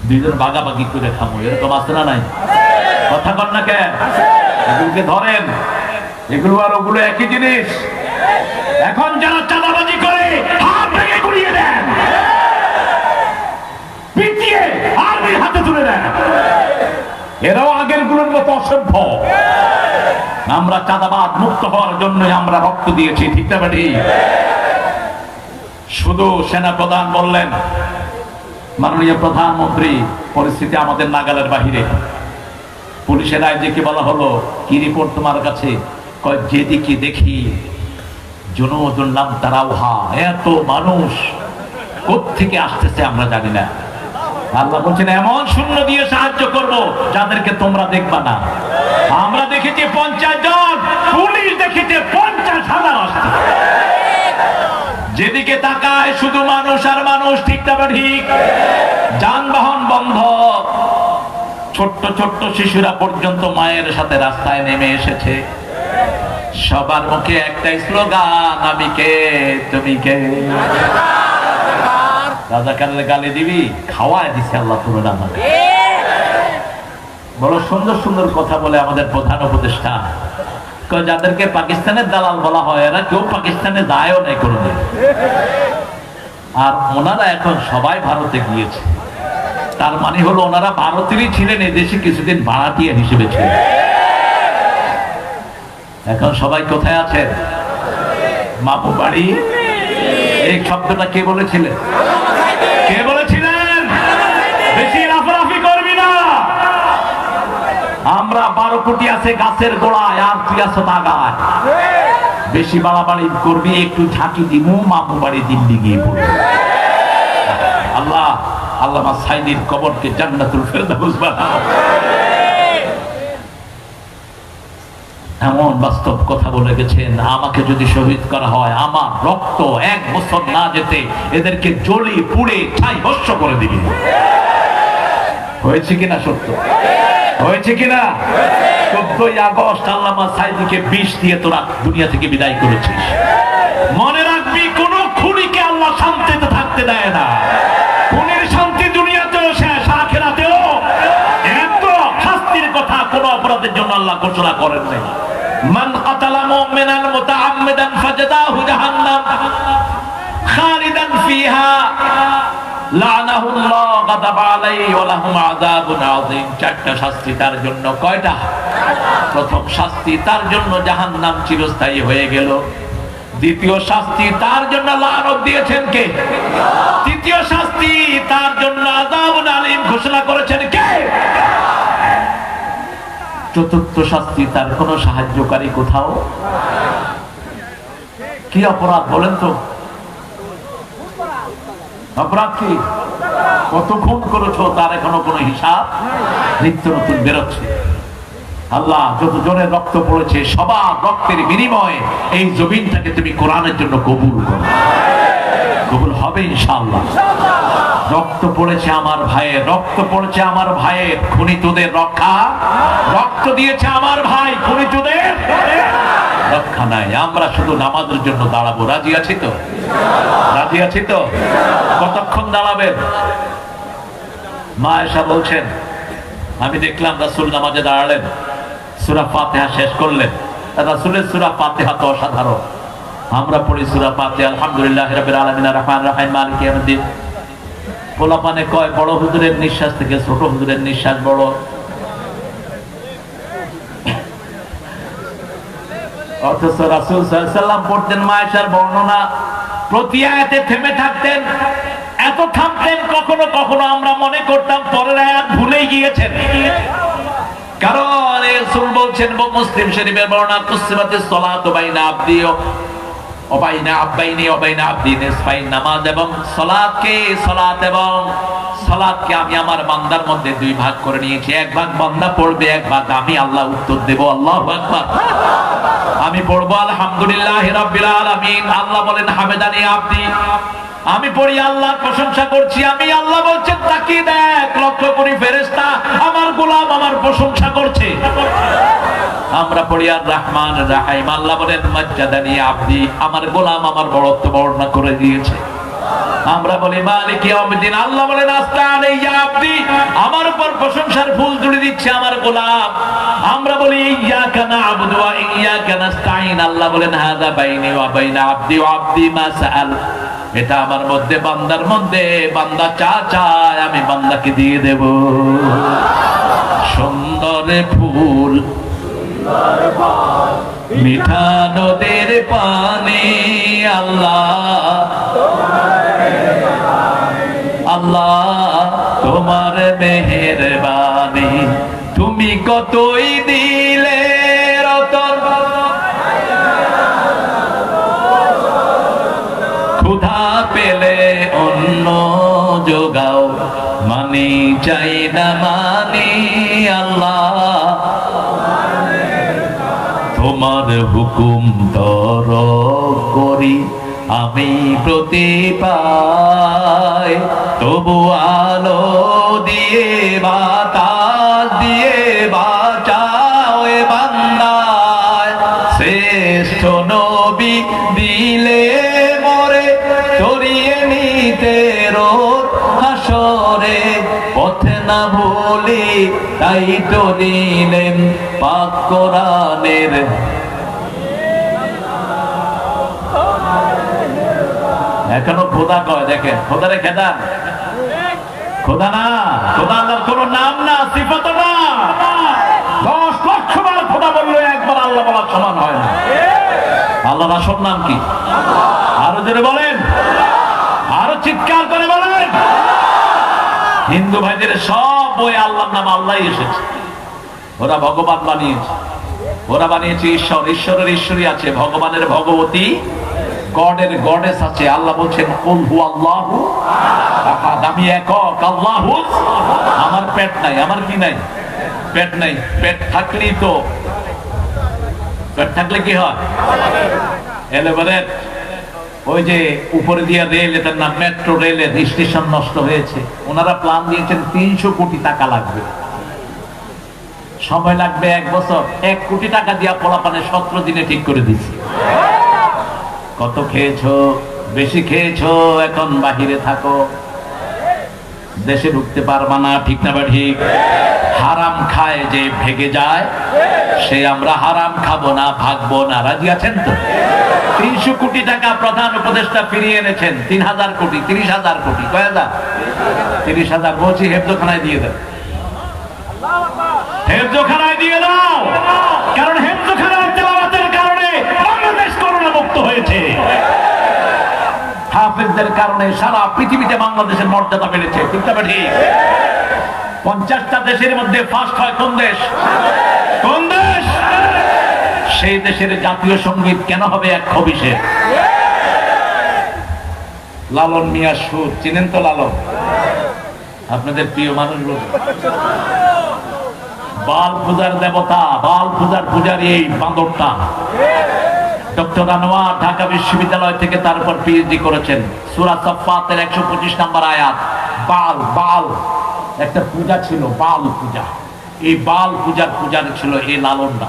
দুইজন ভাগাভাগি করে খাবো, এরকম আছে না নাই? কথা বল না কেন? এগুলোকে ধরেন, এগুলো আর ওগুলো একই জিনিস। এখন যারা চাঁদাবাজি করে হাত ভেঙে গুড়িয়ে দেন, পিটিয়ে আর্মির হাতে তুলে দেন, এরাও আগের গুলোর মতো অসভ্য। আমরা চাঁদাবাদ মুক্ত হওয়ার জন্য আমরা রক্ত দিয়েছি, ঠিক না ঠিক? শুধু সেনা প্রধান বললেন, মাননীয় প্রধানমন্ত্রী, পরিস্থিতি আমাদের নাগালের বাহিরে। পুলিশের আইজিকে বলা হলো, কি রিপোর্ট তোমার কাছে? কয় যেদিকে দেখি জুনুদুন লাম তারাউহা, এত মানুষ কোত্থেকে আসতেছে আমরা জানি না। আল্লাহ বলছেন এমন শূন্য দিয়ে সাহায্য করব যাদেরকে তোমরা দেখবা না। আমরা দেখেছি 50 জন, পুলিশ দেখেছে 50,000 আসছে। যেদিকে তাকায় শুধু মানুষ আর মানুষ, ঠিক না ঠিক? যানবাহন বন্ধ, ছোট্ট ছোট্ট শিশুরা পর্যন্ত মায়ের সাথে রাস্তায় নেমে এসেছে। সবার মুখে একটাই স্লোগান, আমি কে তুমি কে। রাজাকারের গালি দিবি, খাওয়ায় দিছে আল্লাহ তোমার আমাকে। বড় সুন্দর সুন্দর কথা বলে আমাদের প্রধান উপদেষ্টা, যাদেরকে পাকিস্তানের দালাল বলা হয়, এরা কেউ পাকিস্তানে যায়ও নাই কোনোদিন। আর ওনারা এখন সবাই ভারতে গিয়েছে, তার মানে হলো ওনারা ভারতেরই ছিলেন, এদেশে কিছুদিন ভাড়াটিয়া হিসেবে ছিলেন। এখন সবাই কোথায় আছেন? মামু বাড়ি। এই শব্দটা কে বলেছিলেন? কে বলেছিলেন? বেশি লাফালাফি করবি না। আমরা 12 কোটি আছে গাছের গোড়ায়, আর তুই আছো তাগায়। বেশি বাড়াবাড়ি করবি, একটু ঝাঁকি দিব, মামু বাড়ি দিল্লি গিয়ে পড়বে। আল্লাহ আল্লামা সাইদির কবরকে জান্নাতুল ফেরদাউস বানাও। এমন বাস্তব কথা বলে গেছেন, আমাকে যদি শহীদ করা হয়, আমার রক্ত 1 বছর না যেতে এদেরকে জ্বলি পুড়ে ছাই ভস্ম করে দিবি। হয়েছে কিনা? সত্য হয়েছে কিনা? 14ই আগস্ট আল্লামা সাইদিকে বিষ দিয়ে তোরা দুনিয়া থেকে বিদায় করেছিস। মনে রাখবি, কোন খুনিকে আল্লাহ শান্তিতে থাকতে দেয় না। খুনির শান্তি দুনিয়াতেও শেষ, আখিরাতেও। এত শাস্তির কথা কোন অপরাধের জন্য আল্লাহ ঘোষণা করেন নাই। মান কাতালা মুমিনান মুতাআম্মিদান ফাজাদাহু জাহান্নাম খালিদান ফিহা লানাহুল্লাহ গাদাবা আলাইহি ওয়া লাহুম আযাবুন আযীম। 4টা শাস্তি তার জন্য। কয়টা? প্রথম শাস্তি তার জন্য জাহান্নাম চিরস্থায়ী হয়ে গেল। দ্বিতীয় শাস্তি তার জন্য লানত দিয়েছেন কে? তৃতীয় শাস্তি তার জন্য আযাবুন আলীম ঘোষণা করেছেন কে? চতুর্থ শাস্তি তার কোনো সাহায্যকারী কোথাও। কি অপরাধ বলেন তো? অপরাধ কি? কত খুন করেছো তার এখনো কোনো হিসাব নিত্য নতুন বেরোচ্ছে। আল্লাহ যত জনের রক্ত পড়েছে সবার রক্তের বিনিময়ে এই জমিনটাকে তুমি কোরআনের জন্য কবুল করো। কবুল হবে ইনশাআল্লাহ। রক্ত পড়েছে আমার ভাইয়ের, রক্ত পড়েছে আমার ভাইয়ের, খুনিতদের রক্ষা, রক্ত দিয়েছে আমার ভাই, খুনিতদের রক্ষা নাই। আমরা শুধু নামাজের জন্য দাঁড়াবো। রাজি আছি তো? রাজি আছি তো? কতক্ষণ দাঁড়াবেন? মা আয়েশা বলছেন, আমি দেখলাম রাসূল নামাজে দাঁড়ালেন, সূরা ফাতিহা শেষ করলেন। রাসূলের সূরা ফাতিহা তো অসাধারণ। আমরা পড়ি সূরা ফাতিহা আলহামদুলিল্লাহি রাব্বিল আলামিন আর রহমানির রহিম মালিকি ইয়াউমিদ্দিন। পোলাপানে কয় বড় হুজুরের নিঃশ্বাস থেকে ছোট হুজুরের নিঃশ্বাস বড়। অথচ রাসূল সাল্লাল্লাহু আলাইহি ওয়াসাল্লাম পড়তেন মা আয়েশার বর্ণনা, প্রতি আয়াতে থেমে থাকতেন, এত থামতেন কখনো কখনো আমরা মনে করতাম পরের আয়াত ভুলেই গিয়েছেন। কারণ রাসূল বলছেন, মুসলিম শরীফের বর্ণনা, কুসিমাতিস সালাতু বাইনা আবদি ও বাইনা আব্বাইনি ও বাইনা আবদি নিসফাইন। নামাজ এবং সালাতকে, সালাত এবং সালাতকে আমি আমার বান্দার মধ্যে দুই ভাগ করে নিয়েছি। এক ভাগ বান্দা পড়বে, এক ভাগ আমি আল্লাহ উত্তর দেব। আল্লাহু আকবার। আমি পড়বো আলহামদুলিল্লাহি রাব্বিল আলামিন, আল্লাহ বলেন হামেদানি আবদি। আমি পড়ি আল্লাহর প্রশংসা করছি, আমি আল্লাহ বলছেন তাকিয়ে দেখ, লক্ষ্য করি ফেরেশতা আমার গোলাম আমার প্রশংসা করছে। আমরা পড়ি আর রহমান রাহিম, আল্লাহ বলেন মাজ্জাদানি আবদি, আমার গোলাম আমার বড়ত্ব বর্ণনা করে দিয়েছে। আমরা বলি মালিক ইয়াউমিদ্দিন, আল্লাহ বলেন আস্তানি ইয়া আবদি, আমার উপর প্রশংসার ফুল জুড়ে দিচ্ছে আমার গোলাম। আমরা বলি ইয়াকা না'বুদু ওয়া ইয়াকা নাস্তাইন, আল্লাহ বলেন হাযা বাইনি ওয়া বাইনা আবদি ওয়া আবদি মা সাআল, এটা আমার মধ্যে বান্দার মধ্যে, বান্দা চা চায় আমি বান্দাকে দিয়ে দেব। সুন্দর ফুল মিঠা নদের পানি, আল্লাহ আল্লাহ তোমার মেহেরবানি, তুমি কতই দিলে রতন, ক্ষুধা পেলে অন্ন যোগাও, মানি চাই না মানি আল্লাহ, তোমার হুকুম তর করি আমি প্রতি পাই, তবু আলো দিয়ে বাতাস দিয়ে বাঁচাও এ বান্দায়, শ্রেষ্ঠ নবী দিলে মরে সরিয়ে নিতে রোজ হাসরে, পথে না ভুলি তাই তো দিলেন পাক কোরআনের। এখনো খোদা কয়, দেখেন খোদারে খেদান, খোদা না, খোদা আল্লাহর কোন নাম না, সিফাত না। 10 লক্ষ বার খোদা বললো একবার আল্লাহ বলার সমান হয় না। আল্লাহর আসল নাম কি? আরো জোরে বলেন, আরো চিৎকার করে বলেন। হিন্দু ভাইদের সব বই আল্লাহর নাম আল্লাহই এসেছে। ওরা ভগবান বানিয়েছে, ওরা বানিয়েছে ঈশ্বর, ঈশ্বরের ঈশ্বরী আছে, ভগবানের ভগবতী, গডের গডেস আছে। আল্লাহ বলছেন কুল হুয়াল্লাহু আহাদ, আমি একক, আল্লাহু। আমার পেট নাই, আমার কি নাই? পেট নাই। পেট থাকলেই তো, পেট থাকলে কি হয়? এলেবারেট ওই যে উপরে দিয়ে রেল, এটার নাম মেট্রো রেলের স্টেশন নষ্ট হয়েছে। ওনারা প্ল্যান দিয়েছেন 300 কোটি টাকা লাগবে, সময় লাগবে 1 বছর। 1 কোটি টাকা দিয়া পোলাপানে 17 দিনে ঠিক করে দিচ্ছি। কত খেয়েছো? বেশি খেয়েছো, এখন বাহিরে থাকো, দেশে ঢুকতে পারবা না। ঠিক না বা ঠিক? হারাম খায় যে ভেগে যায়, সে আমরা হারাম খাবো না, ভাগবো না। রাজি আছেন তো? 300 কোটি টাকা প্রধান উপদেষ্টা ফিরিয়ে এনেছেন। 3000 কোটি, 30,000 কোটি, কয় হাজার? 30,000 বলছি হেফজোখানায় দিয়ে দেন, হেফজোখানায় দিয়ে দাও। কারণ হেফজোখানার তেলাওয়াতের কারণে বাংলাদেশ করোনা মুক্ত হয়েছে, হাফেজদের কারণে সারা পৃথিবীতে বাংলাদেশের মর্যাদা বেড়েছে। ঠিক না ঠিক? 50টা দেশের মধ্যে ফার্স্ট হয় কোন দেশ? কোন দেশ? সেই দেশের জাতীয় সঙ্গীত কেন হবে এক হবিষের? লালন মিয়া সুর, চিনেন তো লালন? আপনাদের প্রিয় মানুষগুলো বাল পূজার দেবতা, বাল পূজার পূজারী এই বাঁদরটা। ডক্টর আনোয়ার ঢাকা বিশ্ববিদ্যালয় থেকে তার উপর পিএইচডি করেছেন। সূরা সাফফাতের 125 নম্বর আয়াত। বাল, বাল একটা পূজা ছিল, বাল পূজা। এই বাল পূজার পূজার ছিল এই লালনটা।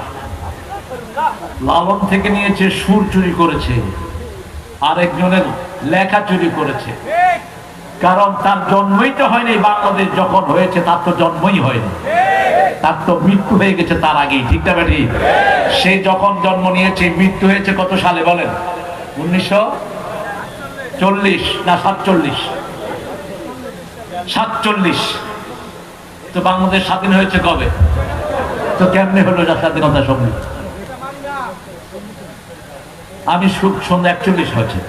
লালন থেকে নিয়েছে, সুর চুরি করেছে, আরেকজনের লেখা চুরি করেছে। কারণ তার জন্মই তো হয়নি, বাংলাদেশ যখন হয়েছে তার তো জন্মই হয়নি, তার তো মৃত্যু হয়ে গেছে তার আগেই। ঠিক না বেঠিক? সে যখন জন্ম নিয়েছে, মৃত্যু হয়েছে কত সালে বলেন? 1940 না 47? 47। তো বাংলাদেশ স্বাধীন হয়েছে কবে? তো কেমনে হলো স্বাধীনতা সঙ্গে? আমি সুখ সন্ধ্যা 41 হয়েছে,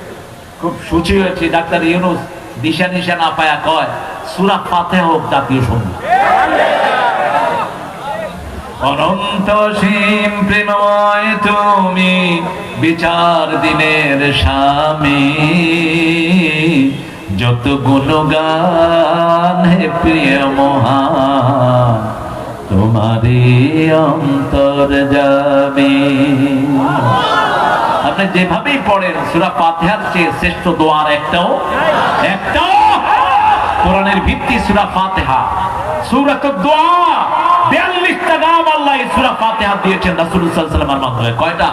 খুব সুচি হয়েছে। ডাক্তার ইউনূস দিশা নিশা না পায়া কয় সূরা ফাতিহা হোক জাতীয় সঙ্গীত। অনন্ত সীম প্রেমময় তুমি, বিচার দিনের স্বামী, যত গুণগান হে প্রিয় মহান, তোমারই অন্তর যাবে। আপনি যেভাবেই পড়েন, সূরা ফাতিহার চেয়ে শ্রেষ্ঠ দোয়ার একটাও কোরআনের ভিত্তি সূরা ফাতিহা। সূরাতুদ দোয়া 42টা নাম আল্লাহ এই সূরা ফাতিহা দিয়েছেন রাসূলুল্লাহ সাল্লাল্লাহু আলাইহি ওয়াসাল্লামের মাধ্যমে। কয়টা?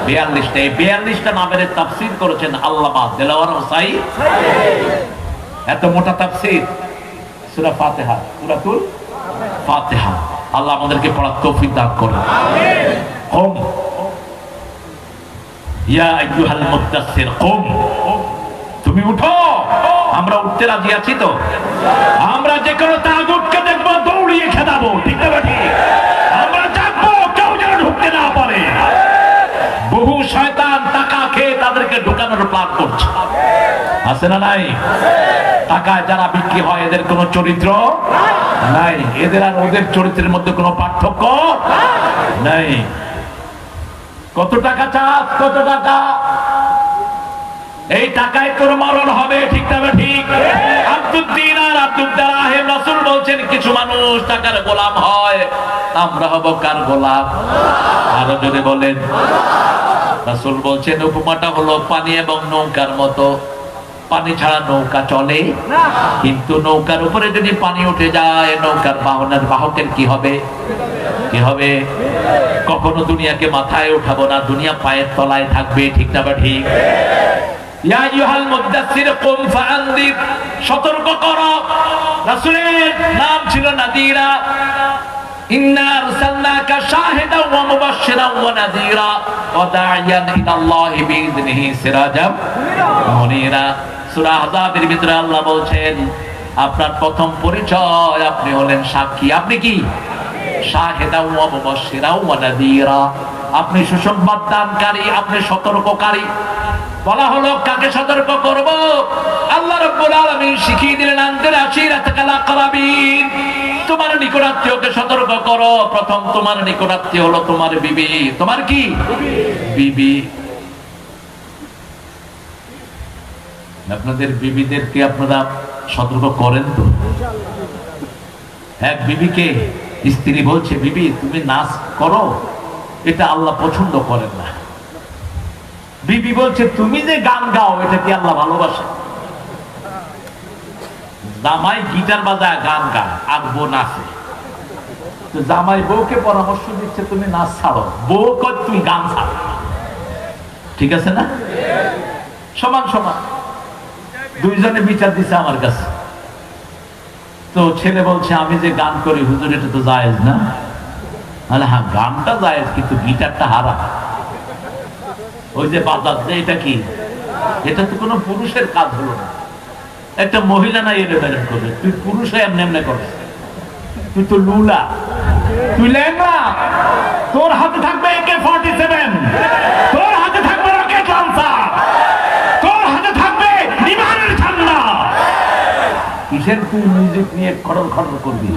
42টা। এই 42টা নামের তাফসীর করেছেন আল্লামা দেলাওয়ার হোসাইন। এত মোটা তাফসীর সূরা ফাতিহা, সূরাতুল ফাতিহা। আল্লাহ আমাদেরকে পড়ার তৌফিক দান করুন। আমিন। কুম ইয়া আইয়ুহাল মুদ্দাসসির কুম, তুমি উঠো। আমরা উঠতে রাজি আছি তো? আমরা যে কোনো তাগুতকে দেখবো দৌড়িয়ে খেদাবো। ঠিক না ঠিক? আমরা জাগবো, কেউ যেন ঢুকতে না পারে। বহু শয়তান টাকা খেয়ে তাদেরকে ঢুকানোর প্ল্যান করছে, আছে না নাই? টাকায় যারা বিক্রি হয় এদের কোনো চরিত্র নাই, এদের আর ওদের চরিত্রের মধ্যে কোনো পার্থক্য নাই। কত টাকা চাস? কত টাকা? এই টাকায় তোর মরণ হবে। ঠিক না ঠিক? আব্দুদ দিনার আব্দুদ দিরহাম, রাসূল বলছেন কিছু মানুষ টাকার গোলাম হয়, আমরা হব কার গোলাম? আরো জোরে বলেন। রাসূল বলছেন উপমাটা হলো পানি এবং নৌকার মতো। পানি ছাড়া নৌকা চলে না, কিন্তু নৌকার উপরে যদি পানি উঠে যায়, নৌকার বাহকের কি হবে? কি হবে? কখনো দুনিয়াকে মাথায় উঠাবো না, দুনিয়া পায়ের তলায় থাকবে। ঠিক না ঠিক? ইয়া আইয়ুহাল মুদ্দাসসির কুম ফাআনদির, সতর্ক করো। রাসূলের নাম ছিল নাদিরা। ইন্না আরসালনাকা শাহিদান ওয়া মুবাশশিরান ওয়া নাদিরা ওয়া দা'iয়ান ইলাল্লাহি বিইذনিহি সিরাজাম মুনীরা। সূরা আহজাবের ভিতরে আল্লাহ বলছেন আপনার প্রথম পরিচয় আপনি হলেন সাক্ষী। আপনি কি? শাহিদান ওয়া মুবাশশিরান ওয়া নাদিরা, আপনি সুসংবাদ দানকারী, আপনি সতর্ককারী। বলা হলো কাকে সতর্ক করব? আল্লাহ রাব্বুল আলামিন শিখিয়ে দিলেন আনদির আশিরাতাকাল আকরাবিন, তোমার নিকটাত্মীয়কে সতর্ক করো। প্রথম তোমার নিকটাত্মীয় হলো তোমার বিবি। তোমার কি? বিবি। আপনাদের বিবিদেরকে আপনারা সতর্ক করেন তো? এক বিবিকে স্ত্রী বলছে বিবি তুমি নাচ করো, এটা আল্লাহ পছন্দ করেন না। বিবি বলছে তুমি যে গান গাও এটা কি আল্লাহ ভালোবাসে? জামাই গিটার বাজায় গান গায় আর বউ নাচে, তো জামাই বউকে পরামর্শ দিচ্ছে তুমি নাচ ছাড়ো, বউ কয় তুমি গান ছাড়ো। ঠিক আছে না? সমান সমান দুইজনে বিচার দিচ্ছে আমার কাছে। তো ছেলে বলছে আমি যে গান করি হুজুর এটা তো জায়েজ না। হ্যাঁ গানটা জায়েজ, কিন্তু গিটারটা হারাম। ওই যে বাজাচ্ছে এটা কি? এটা তো কোনো পুরুষের কাজ হলো না, একটা মহিলা না এটা ম্যানেজ করবে। তুই পুরুষ হয়ে এমনি এমনি করবে, তুই তো লুলা, তুই ল্যাংড়া। তোর হাতে থাকবে AK-47, তোর হাতে থাকবে রকেট লঞ্চার, তোর হাতে থাকবে বিমানের ঠান্ডা। কিসের তুই মিউজিক নিয়ে খড়র খড়র করবি?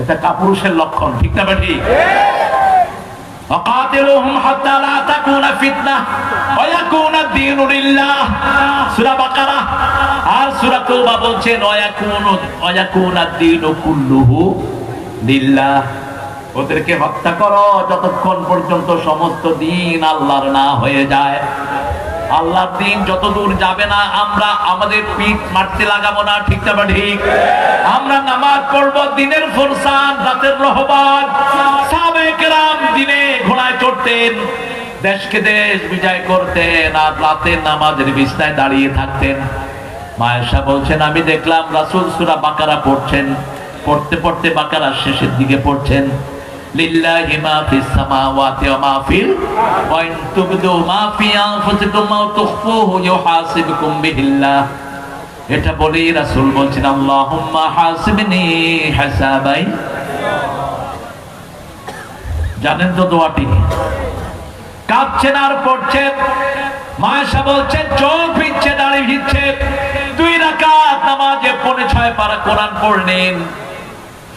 এটা কাপুরুষের লক্ষণ, ঠিক না ঠিক? وقاتلوهم حتى لا تكون فتنة ويكون الدين لله সূরা বাকারা আর সূরা তাওবা বলছেন ويكون الدين كله لله। ওদেরকে হত্যা করো যতক্ষণ পর্যন্ত সমস্ত দিন আল্লাহর না হয়ে যায়। আল্লাহর দিন যতদূর যাবে না আমরা আমাদের পিঠ মারতে লাগাবো না, ঠিক না ঠিক? আমরা নামাজ পড়বো দিনের ফরসান, রাতের রহবান। সাহাবায়ে কেরাম দিনে ঘোড়ায় চড়তেন, দেশকে দেশ বিজয় করতেন, আর রাতের নামাজের বিছানায় দাঁড়িয়ে থাকতেন। মা আয়েশা বলছেন আমি দেখলাম রাসূল সূরা বাকারা পড়ছেন, পড়তে পড়তে বাকারার শেষের দিকে পড়ছেন লিল্লাহি মা ফিস সামাওয়াতি ওয়া মা ফিল ওয়া ইন তুবদু মা ফি আনফুসিকুম আও তুখফুহু ইউহাসিবুকুম বিহিল্লাহ। এটা বলেই রাসূল বলছেন আল্লাহুম্মা হাসিবনি হিসাবাই। জানেন তো দোয়াটি? কাঁদছেন আর পড়ছেন। মা আয়েশা বলছেন চোখ ভিজছে, দাড়ি ভিজছে। 2 রাকাত নামাজে 6.5 পারা কোরআন পড়লেন।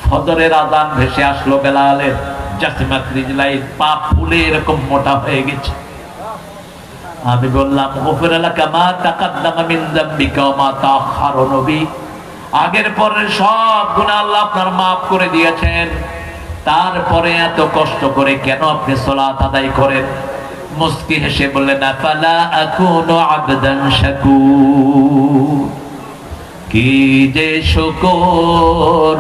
ফজরের আযান ভেসে আসলো বেলালের। জাসিমাত রিজলাই পা ফুলে এরকম মোটা হয়ে গেছে। আমি বললাম গফিরা লাকা মা তাকাদ্দামা মিন যামবিকা ওয়া মা তাআখারা। নবী আগের পরের সব গুনাহ আল্লাহ আপনার maaf করে দিয়েছেন, তারপরে এত কষ্ট করে কেন আপনি সালাত আদায় করেন? মুস্কি হেসে বললেন আফালা আকুনু আবদান শাকুর। কি যে শুকর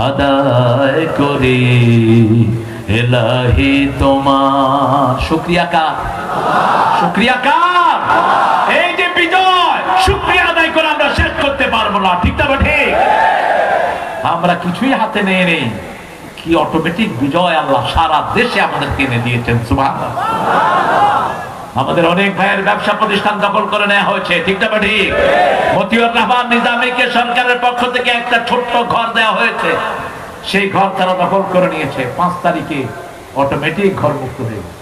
আদায় করি ইলাহি তোমার। শুকরিয়া কার? শুকরিয়া কার? এই যে বিজয়, শুকরিয়া আদায় করে আমরা শেষ করতে পারবো না, ঠিক না ঠিক? আমরা কিছুই হাতে নেই, কি অটোমেটিক বিজয় আল্লাহ সারা দেশে আমাদেরকে এনে দিয়েছেন। সুবহানাল্লাহ। আমাদের অনেক ভাইয়ের ব্যবসা প্রতিষ্ঠান দখল করে নেওয়া হয়েছে, ঠিক না ঠিক? মতিউর রহমান নিজামীকে সরকারের পক্ষ থেকে একটা ছোট্ট ঘর দেওয়া হয়েছে, সেই ঘর তারা দখল করে নিয়েছে। 5 তারিখে অটোমেটিক ঘর মুক্ত হয়ে গেছে।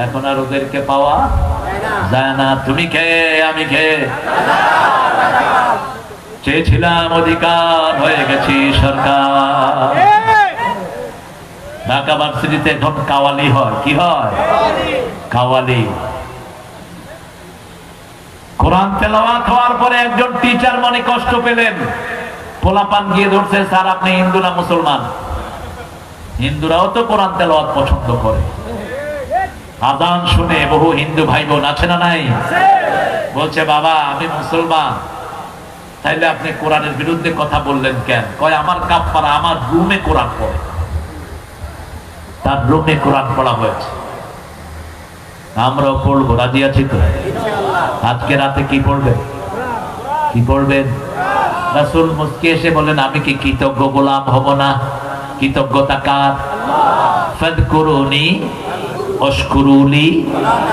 এখন আর ওদেরকে পাওয়া যায় না। তুমি কে আমি কে? চেয়েছিলাম অধিকার, হয়ে গেছি সরকার। ঢাকা ভার্সিটিতে এখন কাওয়ালি হয়। কি হয়? কাওয়ালি। কোরআন তেলাওয়াত হওয়ার পরে একজন টিচার মনে কষ্ট পেলেন। পোলাপান গিয়ে ধরছে, স্যার আপনি হিন্দু না মুসলমান? হিন্দুরাও তো কোরআন তেলাওয়াত পছন্দ করে। আযান শুনে বহু হিন্দু ভাই বোন আছে না নাই? বলছে বাবা আমি মুসলমান। তাইলে আপনি কোরআনের বিরুদ্ধে কথা বললেন কেন? কয় আমার কাফফারা, আমার রুমে কোরআন পড়ে, তার রুমে কোরআন পড়া হয়েছে, আমরাও পড়বো। রাজি আছি তো? আজকে রাতে কি পড়বেন? কি পড়বেন? রাসূল মুস্কি এসে বলেন আমি কি কৃতজ্ঞ গোলাম হব না? কৃতজ্ঞতা কার? ফাদকুরুনি আশকুরুলি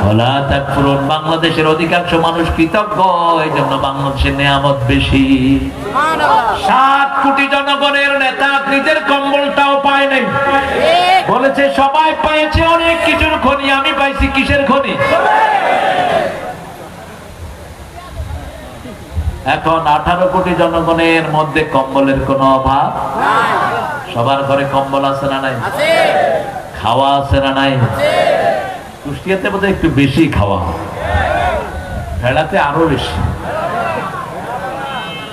ওয়ালা তাকফুরুন। বাংলাদেশের অধিকাংশ মানুষ কৃতজ্ঞ, এই জন্য বাংলাদেশের নিয়ামত বেশি। 7 কোটি জনগণের নেতা নিজের কম্বলটাও পায় নাই। বলেছে সবাই পেয়েছে অনেক কিছুর খনি, আমি পাইছি কিসের খনি? এখন 18 কোটি জনগণের মধ্যে কম্বলের কোনো অভাব সবার ঘরে কম্বল আছে না নাই? খাওয়া আছে না নাই? কুষ্টিয়াতে বোধহয় একটু বেশি খাওয়া, ভেড়াতে আরো বেশি।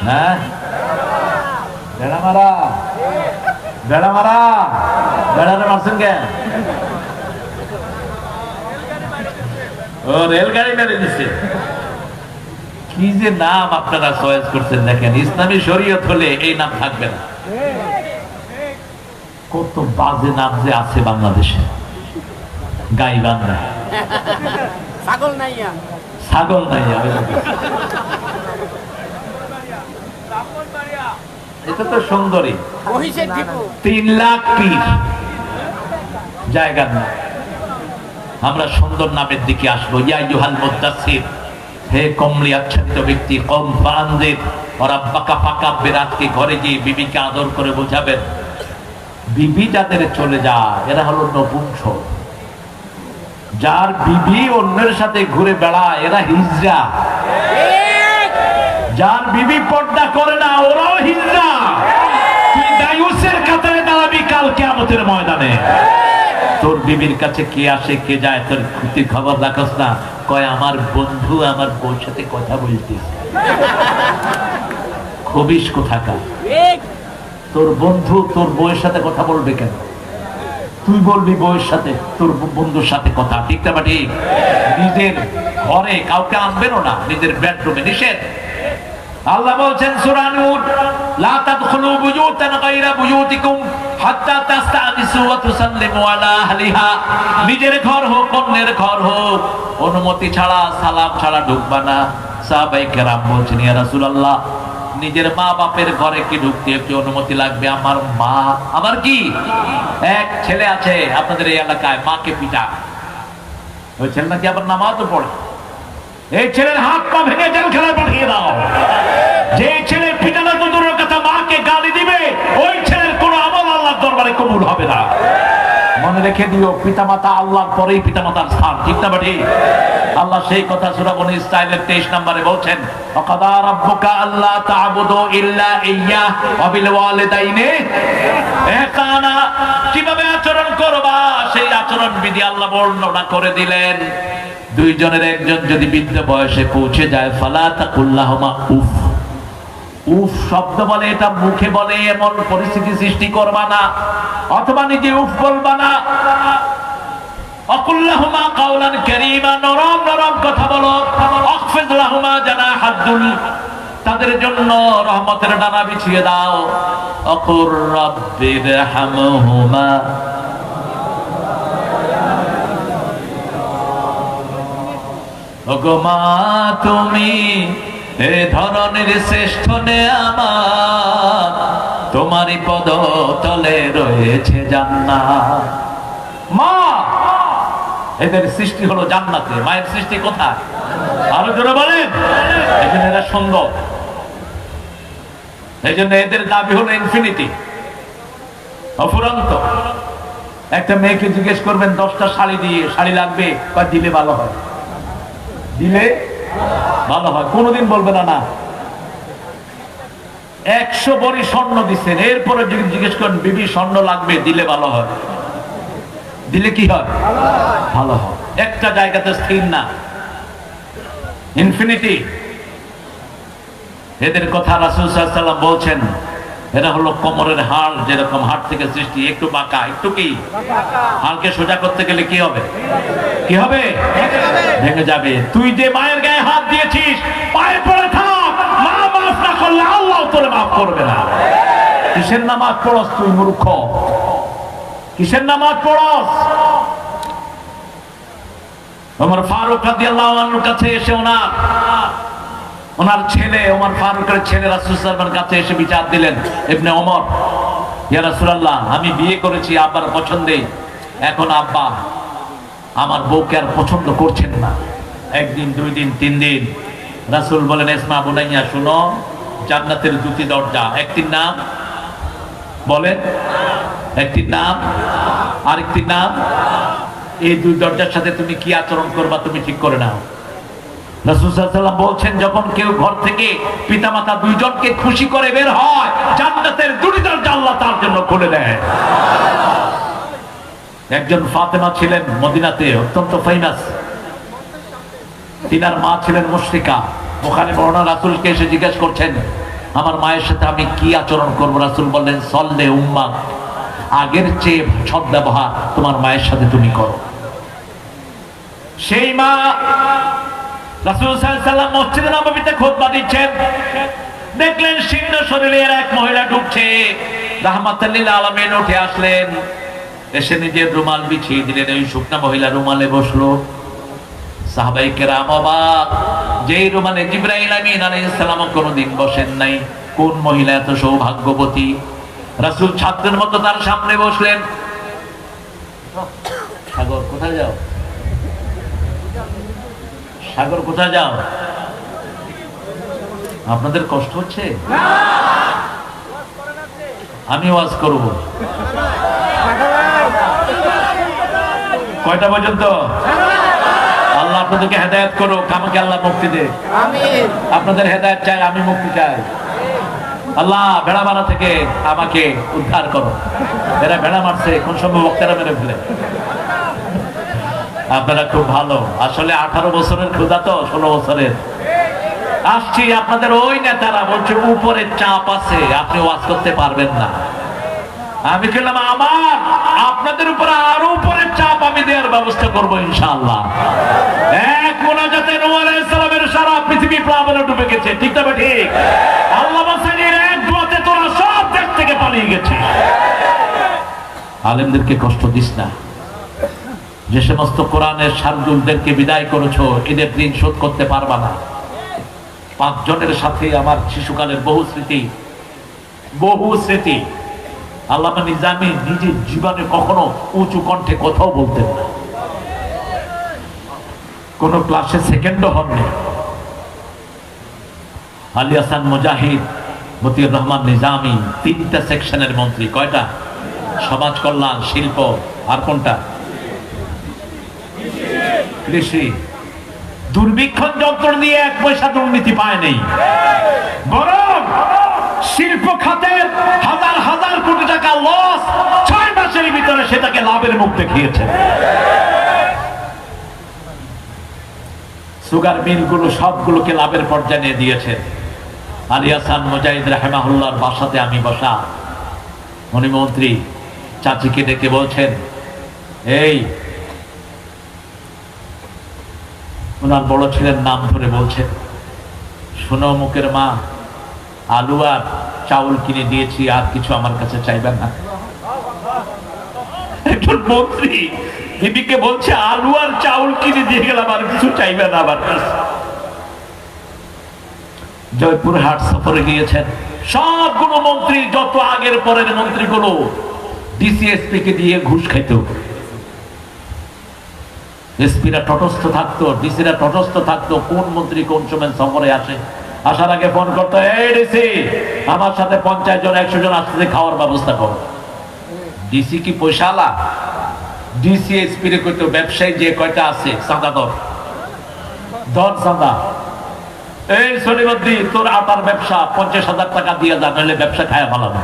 হ্যাঁ, ভেড়া মারা, ভেড়া মারা, ভেড়ারে মারছেন কেন? ও রেলগাড়ি মেরে দিচ্ছে। কি যে নাম আপনারা চয়েস করছেন দেখেন। ইসলামী শরীয়ত হলে এই নাম থাকবে না। কত বাজে নাম যে আছে বাংলাদেশে। গাইবান্ধা, ছাগল নাইয়া, ছাগল নাইয়া, এটা তো সুন্দরী। 3 লাখ পীর জায়গার নাম। আমরা সুন্দর নামের দিকে আসবো। ইয়া আইয়ুহাল মুদ্দাসসির, হে কমলি আচ্ছাদিত ব্যক্তি, কম ফারানজির ওরা পাকা পাকা বেরাতকে ঘরে গিয়ে বিবিকে আদর করে বোঝাবেন। বিবি যাদের চলে যায় এরা হলো নপুংসক। যার বিবি অন্যের সাথে ঘুরে বেড়ায় এরা হিজড়া। যার বিবি পর্দা করে না ওরাও হিজড়া। তুই কিয়ামতের ময়দানে। তোর বিবির কাছে কে আসে কে যায় তোর ক্ষতির খবর রাখস না, কয় আমার বন্ধু আমার বউর সাথে কথা বলতে। খবিস কোথাকার, তোর বন্ধু তোর বউয়ের সাথে কথা বলবে কেন? তুই বলবি বউয়ের সাথে তোর বন্ধুর সাথে কথা, ঠিক না ঠিক? নিজের ঘরে কাউকে আনবেনও না, নিজের বেডরুমে নিষেধ। আল্লাহ বলছেন সূরা নূর, লা তাদখুলু বুয়ুতান গায়রা বুয়ুতিকুম হাত্তা তাস্তানিসু ওয়া তুসাল্লিমু আলা আহলিহা। নিজের ঘর হোক অন্যের ঘর হোক, অনুমতি ছাড়া সালাম ছাড়া ঢুকবা না। সাহাবায়ে কেরাম বলছেন, ইয়া রাসূলুল্লাহ, নিজের মা বাপের ঘরে কি ঢুকতে একটু অনুমতি লাগবে? আমার মা, আমার কি এক ছেলে আছে আপনাদের এই এলাকায়, মাকে পিটা, ওই ছেলে নাকি আবার নামাজও পড়ে। এই ছেলের হাত পা ভেঙে জেল খেলায় পাঠিয়ে দাও। যে ছেলে পিটানো তো দূরের কথা, মাকে গালি দিবে, ওই ছেলের কোনো আমল আল্লাহর দরবারে কবুল হবে না। মনে রেখে দিও, পিতামাতা আল্লাহর পরেই পিতামাতার স্থান, ঠিক না ঠিক? আল্লাহ সেই কথা সূরা বনী ইসরাঈলের 23 নম্বরে বলছেন, ওয়াকাদা রাব্বুকা আল্লা তা'বুদু ইল্লা ইয়্যাহ ওয়া বিল ওয়ালিদাইনি ইহসানা। কিভাবে আচরণ করবা সেই আচরণ বিধি আল্লাহ বর্ণনা করে দিলেন। দুইজনের একজন যদি বৃদ্ধ বয়সে পৌঁছে যায়, ফালা তাকুল লাহুমা উফ। উফ শব্দ বলে, এটা মুখে বলে এমন পরিস্থিতি সৃষ্টি করবা না, অথবা নিজে উফ বলবা না। আকুল লাহুমা কাওলান কারীমা, নরম নরম কথা বলো। আখফিজ লাহুমা জানাহাদ-দুল, তাদের জন্য রহমতের ডানা বিছিয়ে দাও। আকুর রাব্বিরহামহুমা, ওগো মা তুমি এ ধরনের শ্রেষ্ঠ নেয়ামত, তোমারই পদতলে রয়েছে জান্নাত। মা, এদের সৃষ্টি হলো জান্নাতে, মায়ের সৃষ্টি কোথায়? আরো জোরে বলেন। এই জন্য এরা সুন্দর, এই জন্য এদের দাবি হলো ইনফিনিটি, অফুরন্ত। একটা মেয়েকে জিজ্ঞেস করবেন 10টা শাড়ি লাগবে, কয় দিলে ভালো হয়, দিলে ভালো হয়। কোনদিন বলবে না না। 100 ভরি স্বর্ণ দিচ্ছেন, এরপরে যদি জিজ্ঞেস করেন বিবি স্বর্ণ লাগবে, দিলে ভালো হয়, দিলে কি হয়? ভালো হয়। একটা জায়গাতে স্থির না, ইনফিনিটি। এদের কথা রাসূল সাল্লাল্লাহু আলাইহি ওয়াসাল্লাম বলছেন, এরা হলো কোমরের হাড়, যেরকম হাড় থেকে সৃষ্টি, একটু বাঁকা, একটু কি, হাড়কে সোজা করতে গেলে কি হবে? কি হবে? ভেঙে যাবে। তুই যে মায়ের গায়ে হাত দিয়েছিস, পায়ে পড়ে থাক, মা মাফ না করলে আল্লাহ তোরে মাফ করবে না। কিসের নামাজ পড়স তুই মূর্খ? কিসের নামাজ পড়স? ওমর ফারুক রাদিয়াল্লাহু আনহুর কাছে এসে ওনার ছেলে, ওমর ফারুকের ছেলে রাসূল সাল্লাল্লাহু আলাইহি ওয়াসাল্লামের কাছে এসে বিচার দিলেন, ইবনে ওমর, ইয়া রাসূলুল্লাহ, আমি বিয়ে করেছি আব্বার পছন্দে, এখন আব্বা আমার বউকে আর পছন্দ করছেন না। একদিন, 2 দিন, 3 দিন। রাসূল বলেন, ইসমা বুনাইয়া, শুনো, জান্নাতের 2টি দরজা, একটির নাম বলেন, একটির নাম, আরেকটির নাম। এই 2 দরজার সাথে তুমি কি আচরণ করবা তুমি ঠিক করে নাও। রাসূল সাল্লাল্লাহু আলাইহি ওয়াসাল্লাম বলছেন, যখন কেউ ঘর থেকে পিতামাতা 2 জনকে খুশি করে বের হয়, জান্নাতের 2টি দরজা আল্লাহ তার জন্য খুলে দেয়। একজন ফাতেমা ছিলেন মদিনাতে, অত্যন্ত ফেমাস। তিনার মা ছিলেন মুশরিকা। বুখারী বর্ণনা, রাসূলকে এসে জিজ্ঞেস করছেন, আমার মায়ের সাথে আমি কি আচরণ করব? রাসূল বললেন, সল্লে উম্মা, আগের চেয়ে সৎ ব্যবহার তোমার মায়ের সাথে তুমি করো। সেই মা রাসূল সাল্লাল্লাহু আলাইহি ওয়াসাল্লাম মসজিদে নববীতে খুতবা দিচ্ছেন, দেখলেন শীর্ণ শরীরের এক মহিলা ঢুকছে। রাহমাতুল লিল আলামিন উঠে আসলেন, এসে নিজের রুমাল বিছিয়ে দিলেন, ওই শুকনা মহিলা রুমালে বসলো। সাহাবায়ে কেরাম অবাক, যেই রুমালে জিবরাইল আমিন আলাইহিস সালাম কোনদিন বসেন নাই। কোন মহিলা এত সৌভাগ্যবতী? রাসূল ছাত্রের মতো তার সামনে বসলেন। সাগর কোথায় যাও? সাগর কোথায় যাও? আপনাদের কষ্ট হচ্ছে? আমি ওয়াজ করব। কয়টা পর্যন্ত? আল্লাহ আপনাদেরকে হেদায়েত করুক, আমাকে আল্লাহ মুক্তি দে। আমিন। আপনাদের হেদায়েত চাই, আমি মুক্তি চাই। আল্লাহ ভেড়া মারা থেকে আমাকে উদ্ধার করো। এরা ভেড়া মারছে, কোন সময় বক্তারা মেরে ফেলে। আপনারা খুব ভালো, আসলে 18 বছরের ক্ষুধা তো 16 বছরের। আসছি আপনাদের ওই নেতারা বলছে উপরে চাপ আছে, আপনি ওয়াজ করতে পারবেন না। আমি বললাম আমার আপনাদের উপরে আরো উপরে চাপ আমি দেওয়ার ব্যবস্থা করবো ইনশাআল্লাহ। এক মোনাজাতে নূহ আলাইহিস সালামের সারা পৃথিবী প্লাবনে ডুবে গেছে, ঠিক না ঠিক? আল্লাহ বাসানির এক দোয়াতে তোরা সব দেশ থেকে পালিয়ে গেছে। আলেমদেরকে কষ্ট দিস না। যে সমস্ত কোরআনের শারদুলদেরকে বিদায় করেছো, এদের ঋণ শোধ করতে পারবা না। 5 জনের সাথে আমার শিশুকালের বহু স্মৃতি। আল্লামা নিজামী নিজের জীবনে কখনো উঁচু কণ্ঠে কথাও বলতেন না, কোন ক্লাসে সেকেন্ডও হননি। আলী হাসান মুজাহিদ, মতিউর রহমান নিজামী 3টা সেকশনের মন্ত্রী। কয়টা? সমাজ কল্যাণ, শিল্প, আর কোনটা? কৃষি। দুর্ভিক্ষণ যন্ত্র নিয়ে 1 পয়সা দুর্নীতি পায় নেই, বরং শিল্প খাতের হাজার হাজার কোটি টাকা লস 6 মাসের ভিতরে সেটাকে লাভের মুখ দেখিয়েছে। সুগার মিলগুলো সবগুলোকে লাভের পর্যায়ে নিয়ে দিয়েছে। আলী হাসান মুজাহিদ রাহিমাহুল্লাহর বাসাতে আমি বসা, উনি মন্ত্রী চাচিকে ডেকে বলছেন, এই ওনার বড় ছেলের নাম ধরে বলছেন, শোনো মুখের মা, আলু আর চাউল কিনে দিয়েছি, আর কিছু আমার কাছে চাইবেন না। একজন মন্ত্রী বিবিকে বলছে আলু আর চাউল কিনে দিয়ে গেলাম, আর কিছু চাইবেন না আমার কাছে। জয়পুরহাট সফরে গিয়েছেন, সবগুলো মন্ত্রী, যত আগের পরের মন্ত্রীগুলো ডিসিএসপি কে দিয়ে ঘুষ খাইত। এসপিরা তটস্থ থাকতো, ডিসিরা তটস্থ থাকতো, কোন মন্ত্রী কোন সময় সফরে আসে। আসার আগে ফোন করতো, এই ডিসি আমার সাথে 50 জন 100 জন আসতে, খাওয়ার ব্যবস্থা করো। ডিসি কি পয়সালা? ডিসি এসপি রে কইতো, ব্যবসায়ী যে কয়টা আছে চাঁদা দর চাঁদা। এই শনিবদ্দি তোর আটার ব্যবসা 50,000 টাকা দিয়ে যা, নইলে ব্যবসা খায়া ফেলাবো।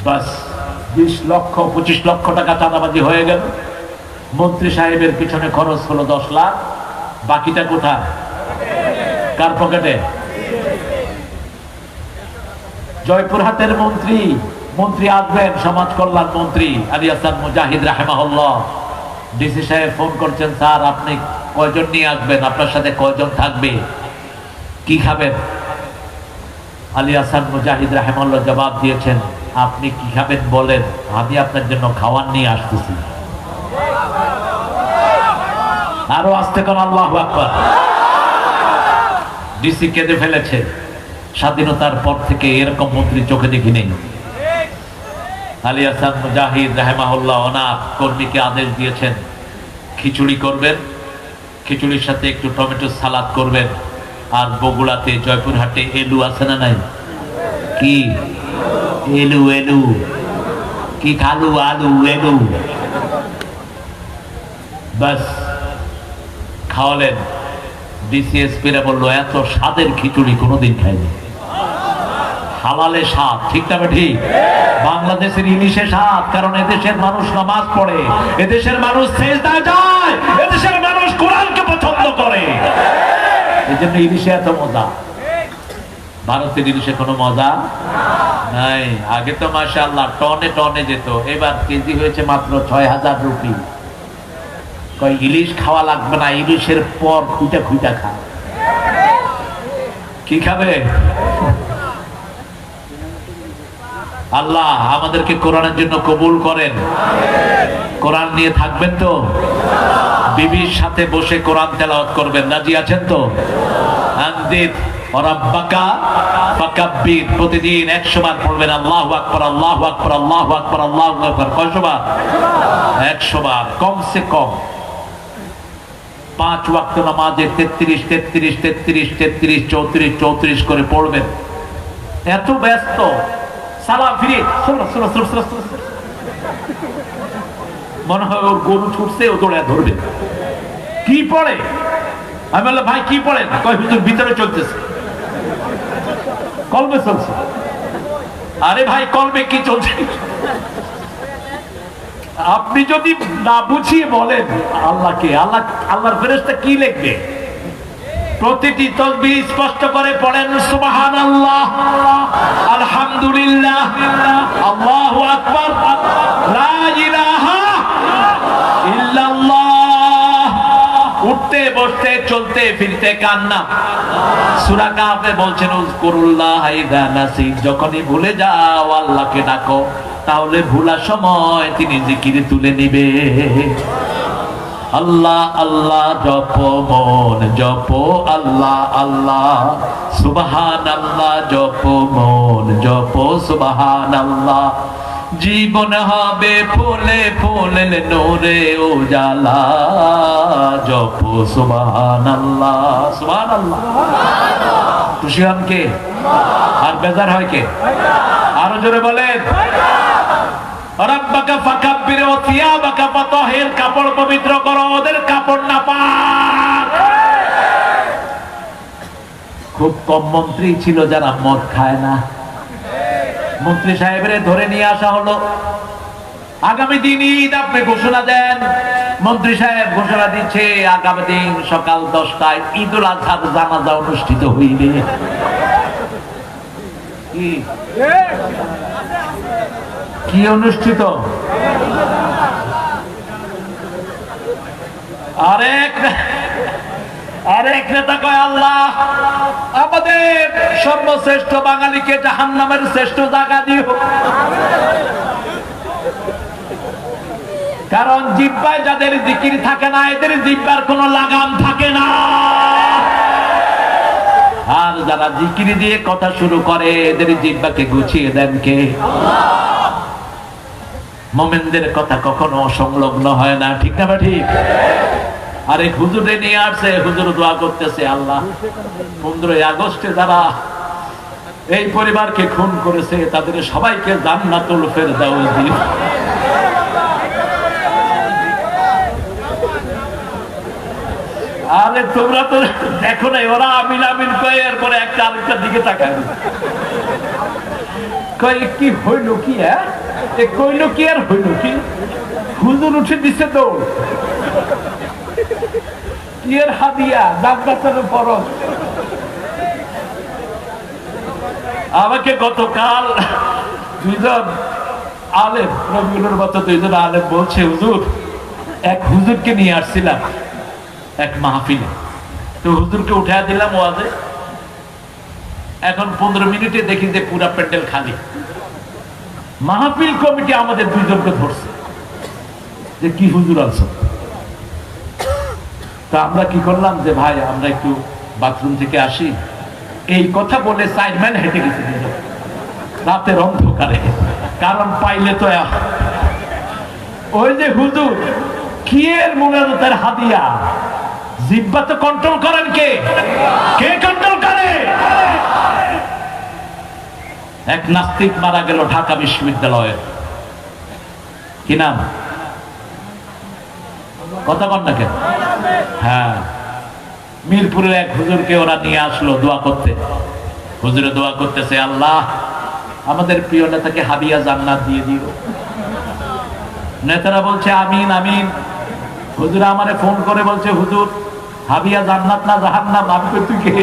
বাস 20 লক্ষ 25 লক্ষ টাকা চাঁদাবাজি হয়ে গেল। মন্ত্রী সাহেবের পিছনে খরচ হলো 10 লাখ। বাকিটা কোথায়? কার পকেটে? জয়পুরহাটের মন্ত্রী আসবেন, সমাজ কল্যাণ মন্ত্রী আলী হাসান মুজাহিদ রাহিমাহুল্লাহ। ডিসি সাহেব ফোন করছেন, স্যার আপনি কয়জন নিয়ে আসবেন, আপনার সাথে কয়জন থাকবে, কি খাবেন? আলী হাসান মুজাহিদ রাহিমাহুল্লাহ জবাব দিয়েছেন, আপনি কি খাবেন বলেন, আমি আপনার জন্য খাওয়ার নিয়ে আসতেছি। আরো আসতে কোন আল্লাহু আকবার। ডিসি কেঁদে ফেলেছে, স্বাধীনতার পর থেকে এরকম মন্ত্রী চোখে দেখি নেই। আলী হাসান মুজাহিদ রাহিমাহুল্লাহ ওনার কর্মীকে আদেশ দিয়েছেন, খিচুড়ি করবেন, খিচুড়ির সাথে একটু টমেটো সালাদ করবেন, আর বগুড়াতে জয়পুরহাটে এলু আছে না নাই? কি এলু? এলু কি? খালু আলু এলু। বাস খাওয়ালেন। ডিসিএসপিরা বললো, এত স্বাদের খিচুড়ি কোনোদিন খাইনি। হালালে স্বাদ, ঠিক না ঠিক? বাংলাদেশের ইলিশে স্বাদ, কারণ এদেশের মানুষ নামাজ পড়ে, এদেশের মানুষ সিজদায় যায়, এদেশের মানুষ কোরআনকে পছন্দ করে, এই জন্য ইলিশে এত মজা। ভারতের ইলিশে কোনো মজা নাই। আগে তো মাশাআল্লাহ টনে টনে যেত, এবার কেজি হয়েছে মাত্র 6,000 রুপি। কই ইলিশ খাওয়া লাগবে না, ইলিশের পর খুঁটা খুঁটা খায়। কি খাবে? আল্লাহ আমাদেরকে কোরআনের জন্য কবুল করেন। কোরআন নিয়ে থাকবেন তো? বিবির সাথে বসে কোরআন তেলাওয়াত করবেন, রাজি আছেন তো? আনদির রাব্বাকা ফাকাব্বির, প্রতিদিন 100 বার পড়বেন আল্লাহু আকবার, আল্লাহু আকবার, আল্লাহু আকবার, আল্লাহু আকবার। কয়শো বার? 100 বার কমসে কম। 5 ওয়াক্ত নামাজে 33 33 33 33 34 34 করে পড়বেন। এত ব্যস্ত, সালাম ফিরে মনে হয় ওর গরু ছুটছে, ও দৌড়ে ধরবে। কি পড়ে? আমি বললাম ভাই কি পড়েন? কয় হুজুর ভিতরে চলতেছে। কলবে চলছে। আরে ভাই কলবে কি চলছে? আপনি যদি না বুঝিয়ে বলেন আল্লাহকে, আল্লাহর ফেরেশতা কি লিখবে? প্রতিটি তাসবিহ স্পষ্ট করে পড়েন সুবহানাল্লাহ, আলহামদুলিল্লাহ, আল্লাহু আকবার, লা ইলাহা ইল্লাল্লাহ। উঠতে বসতে চলতে ফিরতে কান্না। সূরা কাফে বলছেন উযকুরুল্লাহ ইযা নাসিত, যখনই ভুলে যাও আল্লাহকে ডাকো, তাহলে ভুলার সময় তিনি জিকিরে তুলে নিবে। আল্লাহ আল্লাহ জপো মন জপো, আল্লাহ আল্লাহ, সুবহানাল্লাহ জপো মন জপো, সুবহানাল্লাহ। জীবন হবে ফুলে ফুলে নূরে উজালা, জপো সুবহানাল্লাহ। সুবহানাল্লাহ। খুশি হন কে? আর বেজার হয় কে? আরো জোরে বলেন। রাব্বাকা ফাকাব্বির ওয়া থিয়াবাকা ফাতাহির, কাপড় পবিত্র করো, ওদের কাপড় নাপাক। খুব কম মন্ত্রী ছিল যারা মদ খায় না। মন্ত্রী সাহেবরে ধরে নিয়ে আসা হলো, আগামী দিন ঈদ আপনি ঘোষণা দেন। মন্ত্রী সাহেব ঘোষণা দিচ্ছে আগামী দিন সকাল 10টায় ঈদুল আজহার জানাজা অনুষ্ঠিত হইবে। কি অনুষ্ঠিত? আরেক নেতা কয় আল্লাহ আমাদের সর্বশ্রেষ্ঠ বাঙালিকে জাহান্নামের শ্রেষ্ঠ জায়গা দিও, কারণ জিহ্বায় যাদের জিকির থাকে না এদের জিহ্বার কোনো লাগাম থাকে না। আর যারা জিকির দিয়ে কথা শুরু করে এদের জিহ্বাকে গুছিয়ে দেন কে? মোমেনদের কথা কখনো সংলগ্ন হয় না, ঠিক না বা ঠিক? আরে হুজুরে নিয়ে আসছে, হুজুর দোয়া করতেছে আল্লাহ 15 আগস্টে যারা এই পরিবারকে খুন করেছে তাদের সবাইকে জান্নাতুল ফেরদাউস দিন। আরে তোমরা তো দেখো না, ওরা আমিন আমিন কয়ে এরপরে একটা আরেকটার দিকে তাকায়, কয় কি হইল কি? হ্যাঁ কইল কি আর হইল কি? হুজুর উঠে দিছে দৌড়, কি এর হাদিয়া জান্নাতের ফরজ। আমাকে গতকাল দুইজন আলেম, রবিউলের মতো দুইজন আলেম বলছে হুজুর এক হুজুরকে নিয়ে আসছিলাম এক মাহফিলে, তো হুজুরকে উঠে দিলাম ওয়াজে। এখন 15 মিনিটে দেখি যে পুরা প্যান্ডেল খালি। মাহফিল কমিটি আমাদের দুইজনকে ধরছে যে কি হুজুর আনছো। তা আমরা কি করলাম যে ভাই আমরা একটু বাথরুম থেকে আসি, এই কথা বলে সাইডম্যান হেঁটে গেছে রাতের অন্ধকারে, কারণ পাইলে তো ওই যে হুজুর কি এর মুনাজাতের হাদিয়া। জিহ্বা তো কন্ট্রোল করেন কে? কে কন্ট্রোল করে? এক নাস্তিক মারা গেল ঢাকা বিশ্ববিদ্যালয়ে, কি নাম? কথা কন না কেন? হ্যাঁ, মিরপুরের এক হুজুরকে ওরা নিয়ে আসলো দোয়া করতে। হুজুরে দোয়া করতেছে আল্লাহ আমাদের প্রিয় নেতাকে হাদিয়া জান্নাত দিয়ে দিও। নেতারা বলছে আমিন আমিন। হুজুর আমারে ফোন করে বলছে হুজুর হাদিয়া জান্নাত না জাহান্নাম। আমি কই তুই কে?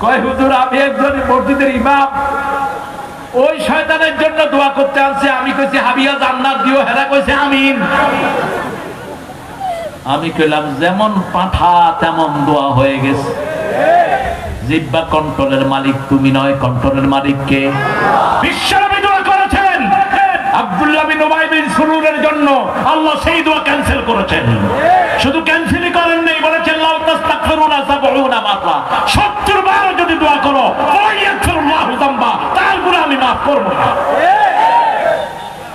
কয় হুজুর আমি একজন মসজিদের ইমাম, ওই শয়তানের জন্য দোয়া করতে আসছে। আমি কইছি হাদিয়া জান্নাত দিও, হেরা কইছে আমিন। আমি কইলাম যেমন পাঠা তেমন দোয়া হয়ে গেছে। জিহ্বা কন্ট্রোলের মালিক তুমি নয়, কন্ট্রোলের মালিক কে? বিশ্বনবী দোয়া করেছেন আব্দুল্লাহ বিন উবাই বিন সুলুলের জন্য, আল্লাহ সেই দোয়া ক্যান্সেল করেছেন। শুধু ক্যান্সেলই করেন নাই, বলেছেন লাউ তাস্তাগফিরুনা 70 মাররা, 70 বার যদি দোয়া করো ওয়াইয়াগফিরুল্লাহু যামবা, তার গুনাহ আমি maaf করব না।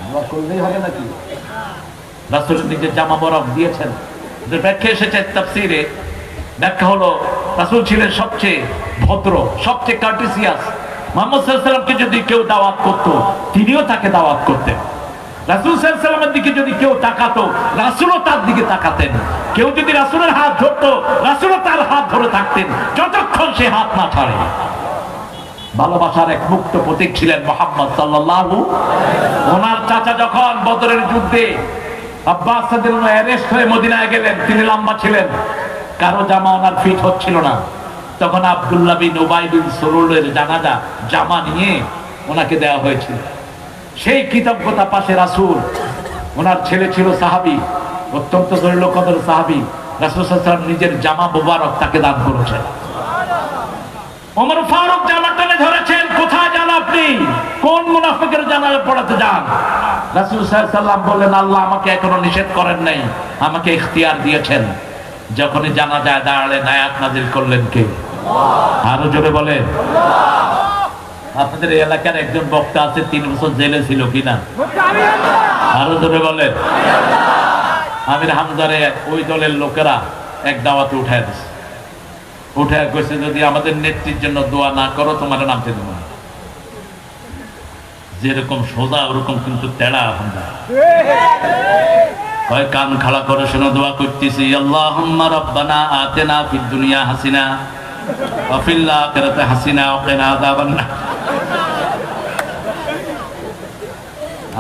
দোয়া করলেই হবে নাকি? রাসূল নিজে জামা বরফ দিয়েছেন। যে ব্যাখ্যা এসেছে তাফসীরে, ব্যাখ্যা হলো রাসূল ছিলেন সবচেয়ে ভদ্র, সবচেয়ে কার্টিসিয়াস। মুহাম্মদ সাল্লাল্লাহু আলাইহি ওয়াসাল্লামকে যদি কেউ দাওয়াত করত তিনিও তাকে দাওয়াত করতেন। রাসূল সাল্লাল্লাহু আলাইহি ওয়াসাল্লামের দিকে যদি কেউ তাকাতো রাসূলও তার দিকে তাকাতেন। কেউ যদি রাসূলের হাত ধরতো রাসূলও তার হাত ধরে থাকতেন যতক্ষণ সে হাত না ছাড়ে। ভালোবাসার এক মুক্ত প্রতীক ছিলেন মুহাম্মদ সাল্লাল্লাহু। ওনার চাচা যখন বদরের যুদ্ধে আব্বাস রাদিয়াল্লাহু আনহু অ্যারেস্ট হয়ে মদিনায় গেলেন, তিনি লম্বা ছিলেন, কারো জামা ওনার ফিট হচ্ছিল না, তখন আব্দুল্লাহ বিন উবাই বিন সুলুলের জানাজা জামা নিয়ে ওনাকে দেওয়া হয়েছিল। সেই কৃতজ্ঞতা পাশে রাসূল, ওনার ছেলে ছিল সাহাবী, অত্যন্ত জলিল কদর সাহাবী, রাসূল সাল্লাল্লাহু আলাইহি ওয়াসাল্লাম নিজের জামা মোবারক তাকে দান করেছেন। ওমর ফারুক জামা টেনে ধরেছেন, কোথায় যান আপনি, কোন মুনাফিকের জানাজা পড়াতে যান? রাসূল সাল্লাল্লাহু আলাইহি ওয়াসাল্লাম বললেন, আল্লাহ আমাকে এখনো নিষেধ করেন নাই, আমাকে ইখতিয়ার দিয়েছেন। যখনই জানাজায় দাঁড়ালেন আয়াত নাযিল করলেন কে? আরো জোরে বলেন। আপনাদের এই এলাকার একজন বক্তা আছে, 3 বছর জেলে ছিল কিনা? আরো জোরে বলেন। আমির হামজারে ওই দলের লোকেরা এক দাওয়াতে উঠায় দিচ্ছে, উঠায় কইছে যদি আমাদের নেত্রীর জন্য দোয়া না করো তোমার নামতে দেবো না। যেরকম সোজা ওরকম কিন্তু তেড়া হামজা। কয় কান খাড়া করে শোনো, দোয়া করতেছি, আল্লাহুম্মা রাব্বানা আতিনা ফিদ দুনিয়া হাসিনা ওয়া ফিল আখিরাতি হাসিনা ওয়া কিনা আযাবান নার।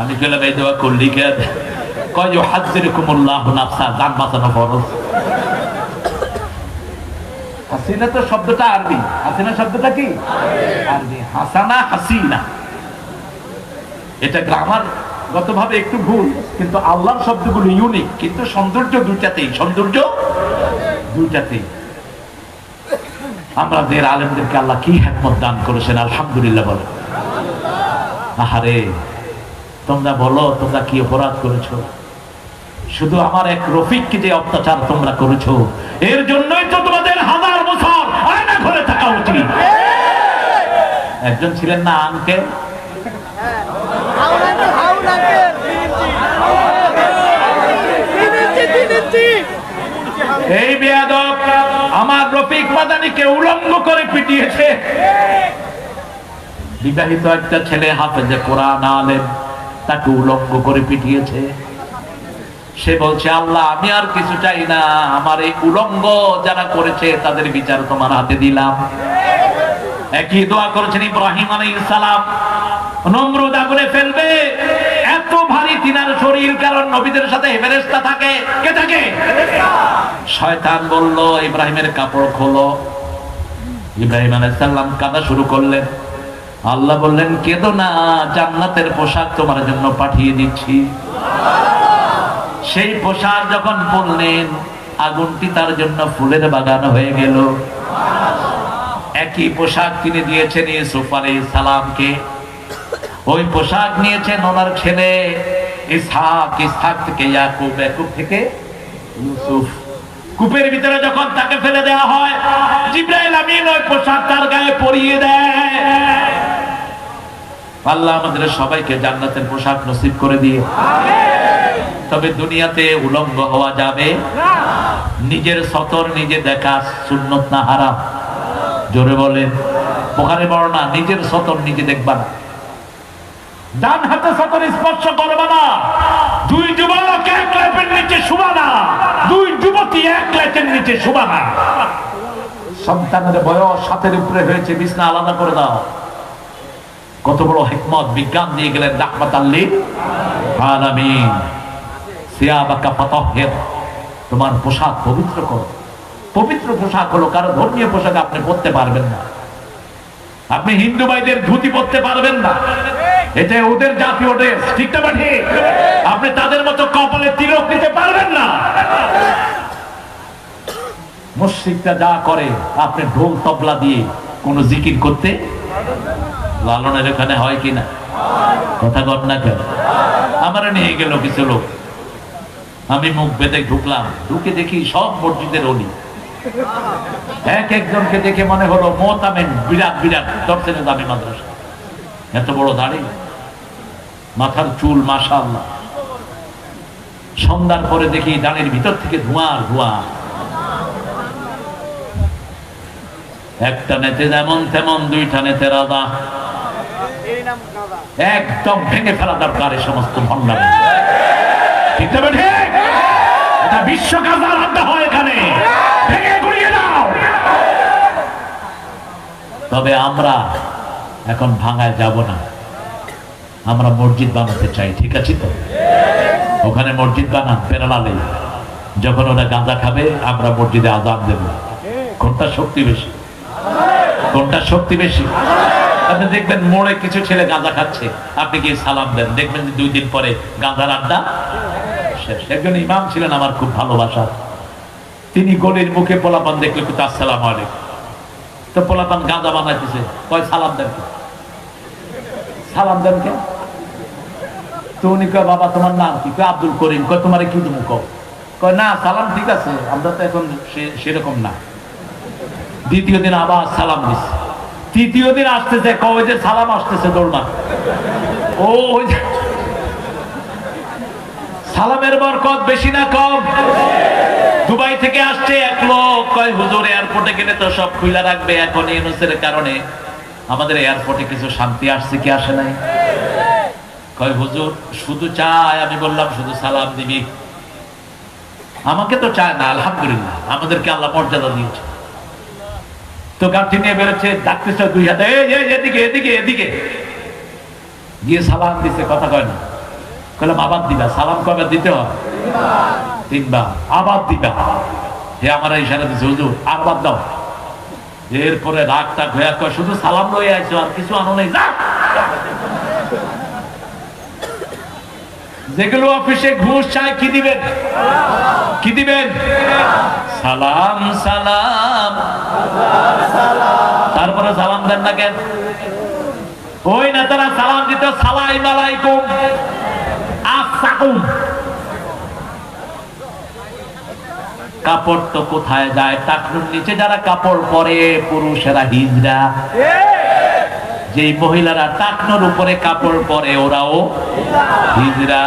আমি কইলাম এই দোয়া করলি কে? কয় ইউহাজ্জিরুকুমুল্লাহু নাফসা, জান বাঁচানো ফরজ। হাসিনা তো শব্দটা আরবি, হাসিনা শব্দটা কি আরবি, হাসানা হাসিনা, এটা গ্রামার গতভাবে একটু ভুল, কিন্তু আল্লাহর শব্দগুলো ইউনিক, কিন্তু সৌন্দর্য দুইটাতেই, সৌন্দর্য দুইটাতেই। আমাদের আলেমদেরকে আল্লাহ কি হিকমত দান করেছেন, আলহামদুলিল্লাহ বলো। আহারে তোমরা বলো তোমরা কি অপরাধ করেছো? শুধু আমার এক রফিককে যে অত্যাচার তোমরা করেছো, এর জন্যই তো তোমাদের 1000 বছর আয়না ঘরে থাকা উচিত। একজন ছিলেন না আঙ্কেল, এই বেয়াদব আমার রফিক মাদানিকে উলঙ্গ করে পিটিয়েছে। বিবাহিত একটা ছেলে হাফেজে কোরআন আলেম, তাকে উলঙ্গ করে পিটিয়েছে। সে বলছে আল্লাহ আমি আর কিছু চাই না, আমার এই উলঙ্গ যারা করেছে তাদের বিচার তোমার হাতে দিলাম। একই দোয়া করেছেন ইব্রাহিম আলাইহিস সালাম, নমরুদ আগুনে ফেলবে, এত ভারী তিনার শরীর, কারণ নবীদের সাথে ফেরেশতা থাকে। কে থাকে? শয়তান বলল ইব্রাহিমের কাপড় খোলো। ইব্রাহিম আলাইহিস সালাম কাঁদা শুরু করলেন। আল্লাহ বললেন কেঁদো না, জান্নাতের পোশাক তোমার জন্য পাঠিয়ে দিচ্ছি। সেই পোশাক যখন পরলেন, আগুনটি তার জন্য ফুলের বাগান হয়ে গেল। একই পোশাক তিনি দিয়েছেন ইউসুফ আলাইহিস সালামকে, ওই পোশাক নিয়েছেন ওনার ছেলে ইসহাক, ইসহাক থেকে ইয়াকুব, ইয়াকুব থেকে ইউসুফ। কূপের ভিতরে যখন তাকে ফেলে দেওয়া হয়, জিবরাইল আমিন ওই পোশাক তার গায়ে পরিয়ে দেয়। আল্লাহ আমাদের সবাইকে জান্নাতের পোশাক নসিব করে দিয়ে। তবে দুনিয়াতে উলঙ্গ হওয়া যাবে না। নিজের সতর নিজে দেখা সুন্নত না হারাম? জোরে বলেন। বুখারী বর্ণনা, নিজের সতর নিজে দেখবা না, ডান হাতে সতর স্পর্শ করবা না, 2 যুবক এক লেপের নিচে শুবা না, 2 যুবতী এক লেপের নিচে শুবা না। সন্তানের বয়স 7-এর উপরে হয়েছে, বিছনা আলাদা করে দাও। কত বড় হিকমত বিজ্ঞান দিয়ে গেলেন রাহমাতাল লিল আলামিন। সিয়াবাকা ফাতাহহির, তোমার পোশাক পবিত্র করো। পবিত্র পোশাক হলো, কারো ধর্মীয় পোশাক আপনি পরতে পারবেন না। আপনি হিন্দু ভাইদের ধুতি পরতে পারবেন না, এটা ওদের জাতীয় ড্রেস, ঠিক না ঠিক? আপনি তাদের মতো কপালে তিলক দিতে পারবেন না। মুশরিকরা যা করে, আপনি ঢোল তবলা দিয়ে কোন জিকির করতে, লালনের এখানে হয় কিনা? কথা কর না কেন? আমার নিয়ে গেল কিছু লোক, আমি মুখ বেঁধে ঢুকলাম, ঢুকে দেখি সব মসজিদের অলি। একজনকে দেখে মনে হলো মোতামেন, বিরাট বিরাট দর্শনে দামি মাদ্রাসা, এত বড় দাড়ি, মাথার চুল মাশাআল্লাহ। সন্ধ্যার পরে দেখি দাঁড়ির ভিতর থেকে ধোঁয়া ধোঁয়া। একটা নেতে যেমন তেমন, 2টা নেতে রাজা। একদম ভেঙে ফেলা দরকার এই সমস্ত ভণ্ডামি, ঠিক না ঠিক? এটা বিশ্ব গাজার আড্ডা হয় এখানে, ভেঙে গুড়িয়ে দাও। তবে আমরা এখন ভাঙায় যাব না, আমরা মসজিদ বানাতে চাই, ঠিক আছে তো? ওখানে মসজিদ বানান পেরালালে, যখন ওরা গাঁজা খাবে আমরা মসজিদে আজান দেব। কোনটা শক্তি বেশি? কোনটা শক্তি বেশি? আপনি দেখবেন মোড়ে কিছু ছেলে গাঁজা খাচ্ছে, আপনি গিয়ে সালাম দেন, দেখবেন যে 2 দিন পরে গাঁজার আড্ডা শেষ। একজন ইমাম ছিলেন আমার খুব ভালোবাসা, তিনি গলির মুখে পোলাপান দেখলে কিন্তু আসসালামু আলাইকুম, তো পোলাপান গাঁজা বানাইতেছে, কয় সালাম দেন কে? সালাম দেন কে? তো উনি কয় বাবা তোমার নাম কি? কয় আব্দুল করিম। কয় তোমার কি তুমি কয় না সালাম ঠিক আছে, আমরা তো এখন সেরকম না। দ্বিতীয় দিন আবার সালাম দিচ্ছে, তৃতীয় দিন আসতেছে, কয় যে সালাম আসতেছে দৌড়মা। ও সালামের বরকত বেশি না কম? দুবাই থেকে আসছে এক লোক, কয় হুজুর এয়ারপোর্টে গেলে তো সব খুলে রাখবে, এখন ইউনুসের কারণে আমাদের এয়ারপোর্টে কিছু শান্তি আসছে কি আসে নাই? কয় হুজুর শুধু চায়, আমি বললাম শুধু সালাম দিবি? আমাকে তো চায় না, আলহামদুলিল্লাহ আমাদেরকে আল্লাহ মর্যাদা দিয়েছে। তো গাড়ি নিয়ে বেরোচ্ছে, ডাকতেছে 2 হাতে, এদিকে এদিকে এদিকে, গিয়ে সালাম দিচ্ছে, কথা কয় না। কইলাম আবার দিবা? সালাম কবে দিতে হয়? 3 বার। আবার দিবা? হে আমার ইশারা দিচ্ছে হুজুর আবার দাও। এরপরে রাগ টাগ হয়ে কয় শুধু সালাম লয়ে আইছো আর কিছু আনো নাই, যা। যেগুলো অফিসে ঘুষ চায় কি দিবেন? কি দিবেন? সালাম সালাম। তারপরে সালাম দেন না কেন? ওই নেতারা সালাম দিত সালাম আলাইকুম আসসালাম। কাপড় তো কোথায় যায়? টাকনুর নিচে যারা কাপড় পরে পুরুষেরা হিজড়া, যেই মহিলারা টাকনুর উপরে কাপড় পরে ওরাও হিজড়া।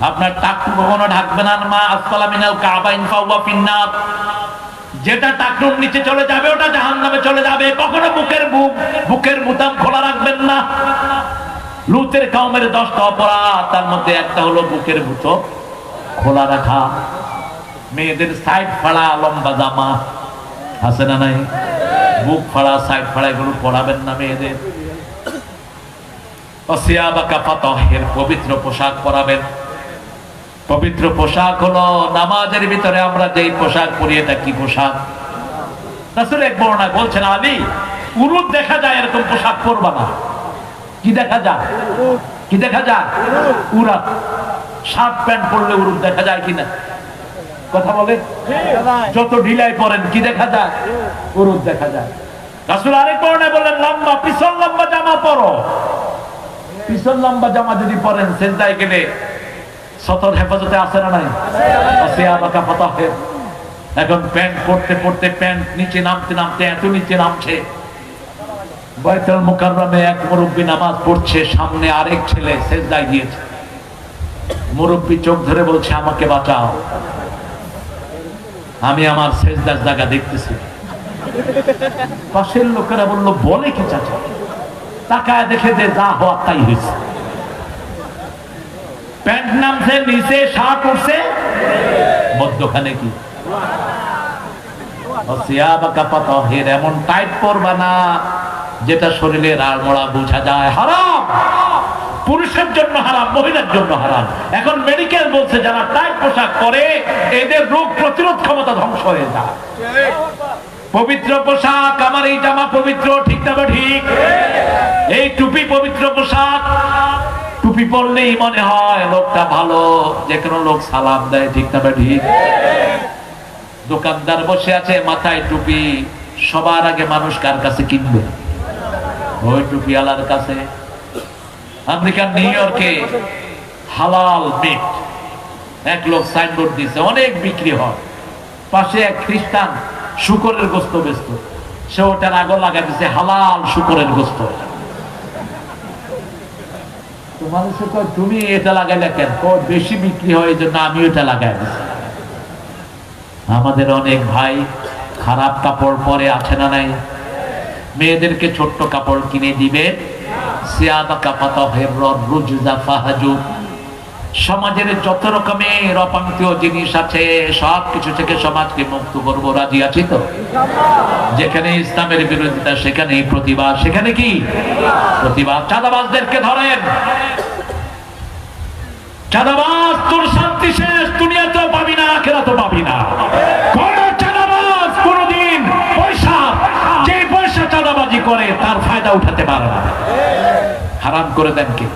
আপনার টাকনু কখনো ঢাকবে না, মা আসফালা মিনাল কাবাইন ফাওয়া ফিন্নার। যেটা টাকনুর নিচে চলে যাবে ওটা জাহান্নামে চলে যাবে। কখনো বুকের বুতাম খোলা রাখবেন না। লুতের কওমের 10টা অপরাধ, তার মধ্যে একটা হলো বুকের বুতো খোলা রাখা। মেয়েদের সাইড ফাড়া লম্বা জামা আছে না নাই? বুক ফাড়া সাইড ফাড়া এগুলো পরাবেন না মেয়েদের। পবিত্র পোশাক পরাবেন। পবিত্র পোশাক হলো নামাজের ভিতরে আমরা যেই পোশাক পরি, এটা কি পোশাক? রাসূল এক বর্ণনায় বলছেন আলী উরুদ দেখা যায় এরকম পোশাক পরবা না। কি দেখা যায়? কি দেখা যায়? উরা। শার্ট প্যান্ট পরলে উরুদ দেখা যায় কিনা? কথা বলেন। যত ঢিলাই পরেন কি দেখা যায়? উরুদ দেখা যায়। রাসূল আরেক বর্ণনায় বললেন লম্বা পিছন লম্বা জামা পরো। পিছন লম্বা জামা যদি পরেন সেজদায় গেলে সতর হেফাজতে আছে না নাই? এখন প্যান্ট পড়তে পড়তে প্যান্ট নিচে নামতে নামতে এত নিচে নামছে, বাইতুল মুকাররমে এক মুরব্বী নামাজ পড়ছে, সামনে আরেক ছেলে সেজদায় গিয়েছে। মুরব্বী চোখ ধরে বলছে আমাকে বাঁচাও, আমি আমার সেজদার জায়গা দেখতেছি। পাশের লোকেরা বলল বলে কি চাচা? তাকায় দেখে যে যা হওয়ার তাই হয়েছে। প্যান্ট নামছে নিচে, শার্ট উঠছে মধ্যখানে কি? এমন টাইট পরবা না যেটা শরীরের আড়মোড়া বোঝা যায়। হারাম, পুরুষের জন্য হারাম, মহিলার জন্য হারাম। এখন মেডিকেল বলছে যারা টাইট পোশাক পরে এদের রোগ প্রতিরোধ ক্ষমতা ধ্বংস হয়ে যায়। পবিত্র পোশাক, আমার এই জামা পবিত্র, ঠিক না ঠিক? এই টুপি পবিত্র পোশাক। টুপি পরলেই মনে হয় লোকটা ভালো, যে কোনো লোক সালাম দেয়, ঠিক না ঠিক? দোকানদার বসে আছে মাথায় টুপি, সবার আগে মানুষ কার কাছে কিনবে? ওই টুপিওয়ালার কাছে। আমেরিকার নিউ ইয়র্কে হালাল মিট এক লোক সাইনবোর্ড দিয়েছে, অনেক বিক্রি হয়। পাশে এক খ্রিস্টান শুকরের গোস্ত বেচত, সে ওটার আগল লাগাই দিচ্ছে হালাল শুকরের গোস্ত। মানুষে কয় তুমি এটা লাগাইলে কেন? বেশি বিক্রি হয় এই জন্য আমি ওটা লাগাই দিচ্ছি। আমাদের অনেক ভাই খারাপ কাপড় পরে, আছে না নাই? মেয়েদেরকে ছোট্ট কাপড় কিনে দিবে, সমাজের যত রকমের অপাঙ্ক্তীয় জিনিস আছে সব কিছু থেকে সমাজকে মুক্ত করবো, রাজি আছি তো? যেখানে ইসলামের বিরোধিতা সেখানে প্রতিবাদ, সেখানে কি প্রতিবাদ। চাঁদাবাজদেরকে ধরেন, চাঁদাবাজ তোর শান্তি শেষ, দুনিয়াতেও পাবি না, আখিরাতেও পাবি না। কোন চাঁদাবাজ কোনদিন পয়সা, যে পয়সা চাঁদাবাজি করে তার ফায়দা উঠাতে পারে না। হারাম করে দেন কে?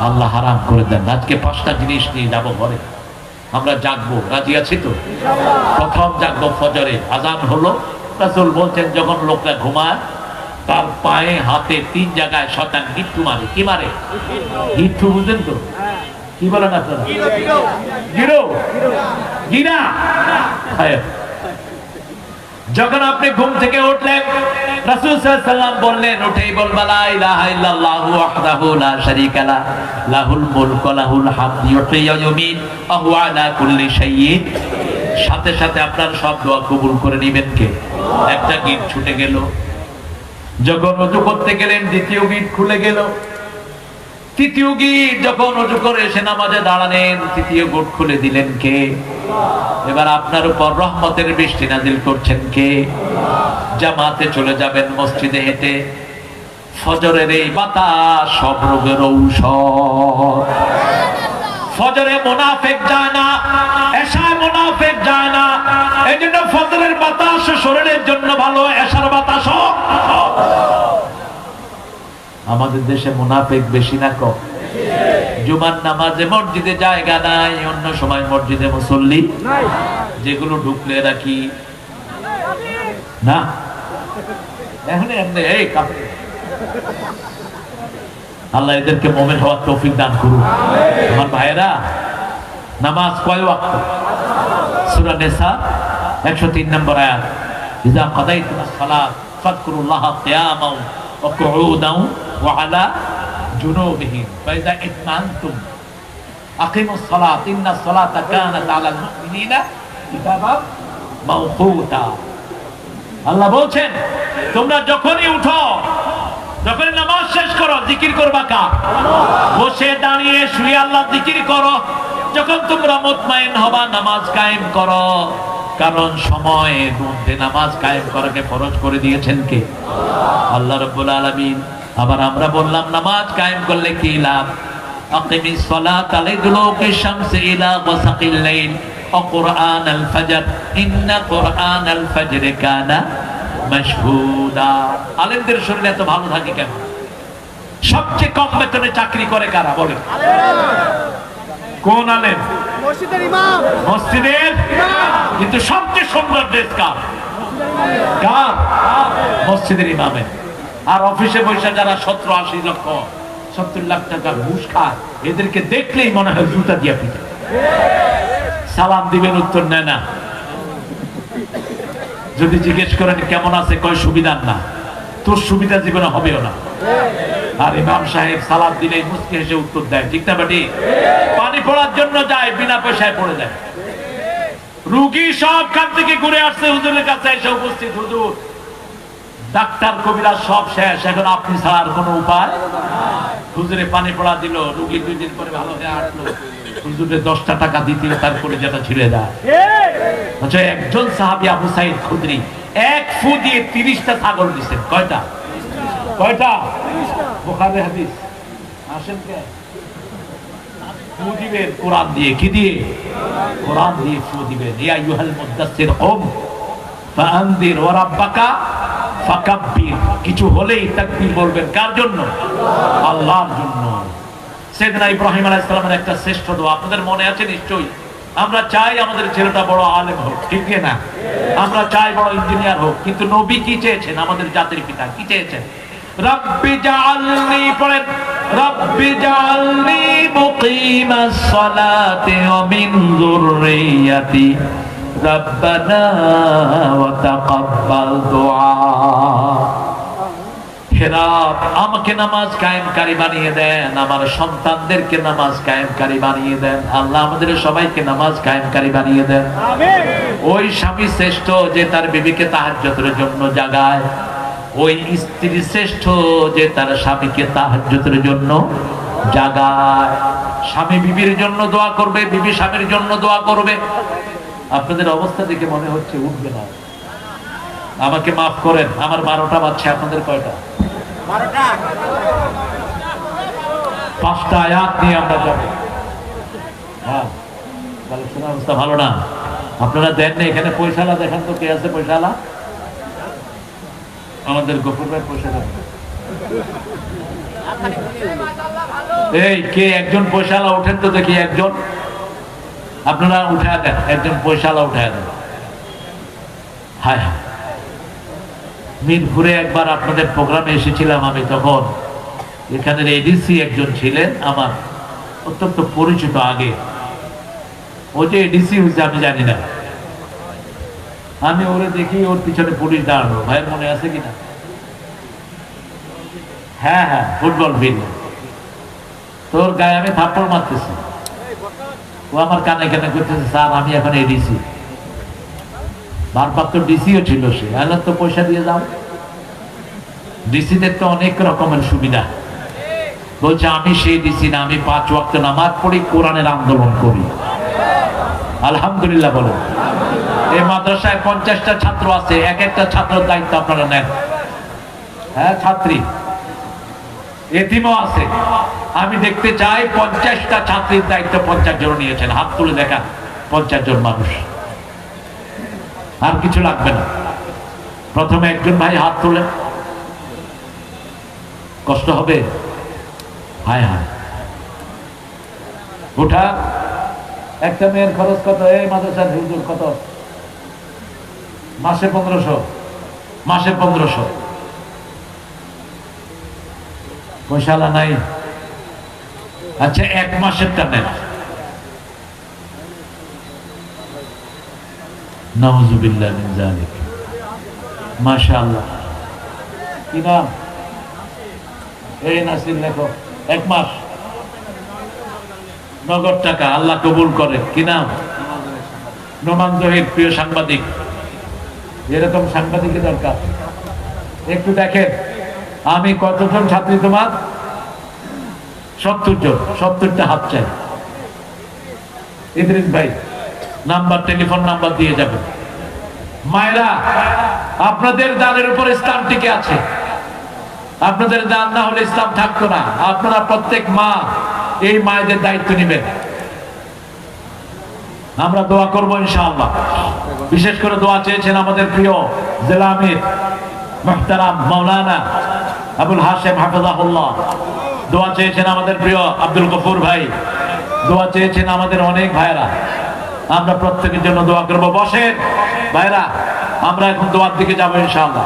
আল্লাহ হারাম করে দেন। আজকে 5টা জিনিস নিয়ে যাব ঘরে, আমরা জাগবো, রাজি আছি তো? প্রথম জাগবো ফজরে, আজান হলো, রাসূল বলছেন যখন লোকরা ঘুমায় তার পায়ে হাতে 3 জায়গায় শয়তান গিট্টু মারে। কি মারে? গিট্টু, বুঝেন তো? কি বলেন আপনারা? গিরো, গিরা। যখন আপনি ঘুম থেকে উঠলেন রাসূল সাল্লাল্লাহু আলাইহি ওয়াসাল্লাম বললেন, উঠেই বলবা লা ইলাহা ইল্লাল্লাহু ওয়াহদাহু লা শারীকা লা, লাহুল মুলকু ওয়া লাহুল হামদু ইউহয়ি ওয়া ইউমীত ওয়া হুয়া আলা কুল্লি শাইইন। সাথে সাথে আপনার সব দোয়া কবুল করে নেবেন কে? একটা গিট ছুটে গেল। যখন ওযু করতে গেলেন দ্বিতীয় গিট খুলে গেল। তৃতীয় গিট যখন ওযু করে এসে নামাজে দাঁড়ালেন তৃতীয় গিট খুলে দিলেন কে? এবার আপনার উপর রহমতের বৃষ্টি নাজিল করছেন কে? জামাতে চলে যাবেন মসজিদে হেঁটে। ফজরের এই বাতাস সব রোগের ঔষধ। ফজরে মুনাফিক যায় না, এশায় মুনাফিক যায় না। এই জন্য ফজরের বাতাস শরীরের জন্য ভালো, এশার বাতাসও। আমাদের দেশে মুনাফিক বেশি না কম? জুমার নামাজে মসজিদে জায়গা নাই, অন্য সময় মসজিদে মুসল্লি নাই। যেগুলো ঢুকলে রাখি না, এখন এমনি এই কাপড়। আল্লাহ এদেরকে মুমিন হওয়ার তৌফিক দান করুন। আমার ভাইয়েরা, নামাজ কয় ওয়াক্ত? সূরা নিসা 103 নম্বর আয়াত, ইযা কাদাইতুমুস সালাত ফাযকুরুল্লাহা কিয়ামান ওয়া কুউদান ওয়া আলা জুনুবিহিম ফাইযা ইতমানতুম আকিমুস সালাত ইন্নাস সালাতা কানাত আলাল মুমিনিনা কিতাবাম মাওকুতা। আল্লাহ বলছেন তোমরা যখনই উঠো, যখন নামাজ শেষ করো, জিকির করবা কা? বসে দাঁড়িয়ে শুয়ে আল্লাহ জিকির করো। যখন তোমরা মুতমাইন হবা নামাজ কায়েম করো, কারণ সময়ের মধ্যে নামাজ কায়েম করাকে ফরজ করে দিয়েছেন কে? আল্লাহ রাব্বুল আলামিন। আবার আমরা বললাম নামাজ কায়েম করলে কি লাভ? আকিমিস সালাতা লিদুলুকিশ শামসি ইলা গাসাকিল লাইল ওয়া কুরআনাল ফাজর ইন্না কুরআনাল ফাজরি কানা মাশহুদা। আলেমদের শরীরে এত ভালো থাকে কেন? সবচেয়ে কম বেতনে চাকরি করে কারা বলেন? কোন আলেম? মসজিদের ইমাম। মসজিদের ইমাম। কিন্তু সবচেয়ে সুন্দর ড্রেস কার? কার? মসজিদের ইমামের। আর অফিসে বসে যারা 70-80 লক্ষ 70 লাখ টাকা ঘুষ খায়, এদেরকে দেখলেই মনে হয় জুতা দিয়ে পিটে। সালাম দিবেন, উত্তর নেয় না। যদি জিজ্ঞেস করেন কেমন আছে, কয় সুবিধার না। তোর সুবিধা জীবনে হবেও না। আর ইমাম সাহেব সালাম দিলেই মুস্কি হেসে উত্তর দেয়, ঠিক না বেটি? পানি পড়ার জন্য যায়, বিনা পয়সায় পড়ে যায়। রুগী সব খান থেকে ঘুরে আসছে হুজুরের কাছে এসে উপস্থিত, হুজুর ডাক্তার কবিরাজ সব শেষ, এখন আপনি ছাড়ার কোনো উপায়? হুজুরে পানি পড়া দিল, রুগী 2 দিন পরে ভালো হয়ে আসলো। হুজুরে 10টা টাকা দিতে, তারপরে যেটা ছিঁড়ে যায়। আচ্ছা, একজন সাহাবী আবু সাঈদ খুদরি 1 ফু দিয়ে 30টা ছাগল দিচ্ছেন। কয়টা? কয়টা? বুখারী হাদিস। আসেন কে? ফু দিবেন কোরআন দিয়ে। কি দিয়ে? কোরআন দিয়ে ফু দিবেন। ইয়া আইয়ুহাল মুদাসসির কুম ফাআনদির ওয়া রাব্বাকা ফাকাব্বির। কিছু হলেই তাকবীর বলবেন। কার জন্য? আল্লাহর জন্য। সাইয়েদনা ইব্রাহিম আলাইহিস সালামের একটা শ্রেষ্ঠ দোয়া আপনাদের মনে আছে নিশ্চয়ই। আমরা চাই আমাদের ছেলেটা বড় আলেম হোক, ঠিক না? আমরা চাই বড় ইঞ্জিনিয়ার হোক, কিন্তু নবী কি চেয়েছেন? আমাদের জাতির পিতা কি চেয়েছেন? রব্বি জাআলনি, পড়েন, রব্বি জাআলনি মুকিমাস সালাতি ওয়া মিন যুররিয়াতি রব্বানা ওয়া তাকাব্বাল দুআ। হে রব, আমাকে নামাজ কায়েমকারী বানিয়ে দেন, আমার সন্তানদেরকে নামাজ কায়েমকারী বানিয়ে দেন। আল্লাহ আমাদের সবাইকে নামাজ কায়েমকারী বানিয়ে দেন। আমিন। ওই স্বামী শ্রেষ্ঠ যে তার বিবিকে তাহাজ্জুদের জন্য জাগায়, ওই স্ত্রী শ্রেষ্ঠ যে তার স্বামীকে তাহাজ্জুদের জন্য জাগায়। স্বামী বিবির জন্য দোয়া করবে, বিবি স্বামীর জন্য দোয়া করবে। আপনাদের অবস্থা দেখে মনে হচ্ছে উঠবে না। আমাকে মাফ করেন, আমার 12টা বাজছে, আপনাদের কয়টা? 5টা আয়াত নিয়ে আমরা যাবো। হ্যাঁ, কালেকশনের অবস্থা ভালো না। আপনারা দেন না, এখানে পয়সালা দেখান তো, কে আছে পয়সালা? আমাদের গফুর ভাই পয়সা দেন। এই কে একজন পয়সালা ওঠেন তো দেখি, একজন আপনারা উঠায় দেন, একজন পয়সালা উঠায় দেন। হায় হায়, মিরপুরে একবার আপনাদের প্রোগ্রামে এসেছিলাম আমি, তখন এখানের এডিসি একজন ছিলেন আমার অত্যন্ত পরিচিত আগে। ও যে এডিসি হয়েছে আমি জানি না, আমি ওরে দেখি ওর পিছনে পুলিশ দাঁড়ানো। ভাইয়ের মনে আছে কিনা? হ্যাঁ হ্যাঁ, ফুটবল ফিল্ড। তোর গায়ে আমি থাপ্পড় মারতেছি, ও আমার কানে কানে করতেছে, স্যার আমি এখন এডিসি। ভারপ্রাপ্ত ডিসিও ছিল সে। আল্লাহ তো পয়সা দিয়ে যাও। ডিসিদের তো অনেক রকমের সুবিধা। বলছে আমি সেই ডিসি না, আমি 5 ওয়াক্ত নামাজ পড়ি, কোরআনের আন্দোলন করি। আলহামদুলিল্লাহ বলো। এই মাদ্রাসায় 50টা ছাত্র আছে, এক একটা ছাত্রের দায়িত্ব আপনারা নেন। হ্যাঁ, ছাত্রী এতিমও আছে। আমি দেখতে চাই 50টা ছাত্রীর দায়িত্ব 50 জন নিয়েছেন। হাত তুলে দেখান 50 জন মানুষ। আর কিছু লাগবে না। প্রথমে একজন ভাই হাত তুলে। কষ্ট হবে? হায় হায়, উঠা। একটা মেয়ের খরচ কত? এই মাদ্রাসার হুজুর কত? মাসে 1500। মাসে 1500। পয়সালা নাই? আচ্ছা, 1 মাসেরটা নেন। নাউযুবিল্লাহ মিন যালিক। মাশাআল্লাহ। কি নাম? এই নাসির লেখো। 1 মাস নগদ টাকা, আল্লাহ কবুল করে। কি নাম? নোমান জহির। প্রিয় সাংবাদিক, এরকম সাংবাদিকের দরকার। একটু দেখেন আমি কতজন ছাত্রী তোমার? 70 জন। 70টা হাত চাই। ইদ্রিস ভাই নাম্বার, টেলিফোন নাম্বার দিয়ে যাবে। মায়েরা, আপনাদের দানের উপর ইসলাম টিকে আছে। আপনাদের দান না হলে ইসলাম থাকতো না। আপনারা প্রত্যেক মা এই মায়েদের দায়িত্ব নেবেন। আমরা দোয়া করবো ইনশাআল্লাহ। বিশেষ করে দোয়া চেয়েছেন আমাদের প্রিয় জেলা আমির মুহতারাম মাওলানা আবুল হাশেম হাফেজাহুল্লাহ। দোয়া চেয়েছেন আমাদের প্রিয় আব্দুল গফুর ভাই। দোয়া চেয়েছেন আমাদের অনেক ভাইরা। আমরা প্রত্যেকের জন্য দোয়া করবো। বসেন ভাইরা, আমরা এখন দোয়ার দিকে যাবো ইনশাআল্লাহ।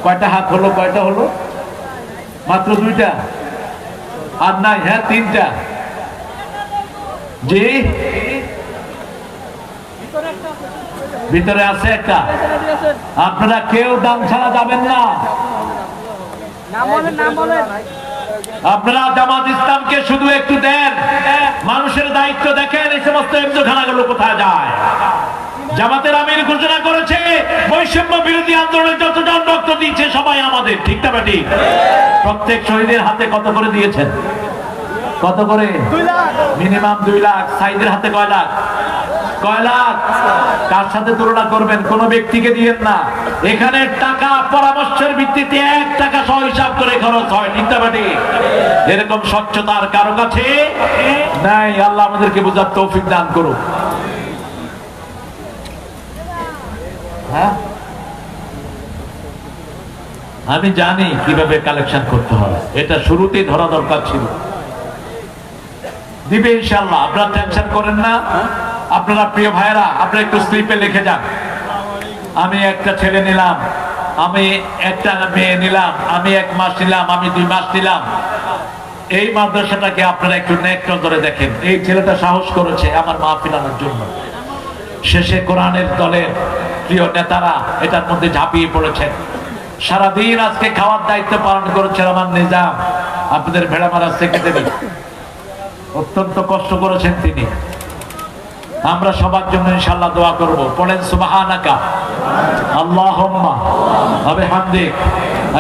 কয়টা হাত হলো? কয়টা হলো? মাত্র 2টা। আর নাই? হ্যাঁ, 3টা। জি, ভিতরে আছে একটা। আপনারা কেউ দাম ছাড়া যাবেন না। আপনারা জামাত ইসলামকে শুধু একটু দেন। মানুষের দায়িত্ব দেখেন, এই সমস্ত এমজখানাগুলো কোথায় যায়। জামাতের আমির ঘোষণা করেছে বৈষম্য বিরোধী আন্দোলনে যতজন রক্ত দিয়েছে সবাই আমাদের। ঠিক না বেটি? প্রত্যেক শহীদের হাতে কত করে দিয়েছেন? কত করে? মিনিমাম 2 লাখ। সাইদের হাতে কয় লাখ? কয় লাখ? কার সাথে তুলনা করবেন? কোন ব্যক্তিকে দিয়েন না। এখানে টাকা পরামর্শের ভিত্তিতে 1 টাকা সহ হিসাব করে খরচ হয়। ঠিক না বেটি? এরকম স্বচ্ছতার কারো কাছে নাই। আল্লাহ আমাদেরকে বুঝার তৌফিক দান করুন। হ্যাঁ, আমি জানি কিভাবে কালেকশন করতে হয়। এটা শুরুতেই ধরা দরকার ছিল। দিবে ইনশাআল্লাহ, আপনারা টেনশন করেন না। আপনারা প্রিয় ভাইরা, আপনারা একটু স্লিপে লিখে যান। আমি একটা ছেলে নিলাম, আমি একটা মেয়ে নিলাম, আমি 1 মাস নিলাম, আমি 2 মাস নিলাম। এই মাদ্রাসাটাকে আপনারা একটু নেক নজরে দেখেন। এই ছেলেটা সাহস করেছে আমার মাহফিল আনার জন্য। শেষে কোরআনের দলের প্রিয় নেতারা এটার মধ্যে ঝাঁপিয়ে পড়েছেন। সারাদিন আজকে খাওয়ার দায়িত্ব পালন করেছেন আমার নিজাম, আপনাদের ভেড়ামারা সেক্রেটারি। অত্যন্ত কষ্ট করেছেন তিনি। আমরা সবার জন্য ইনশাআল্লাহ দোয়া করব। পড়েন সুবহানাকা আল্লাহুম্মা ওয়া বিহামদিক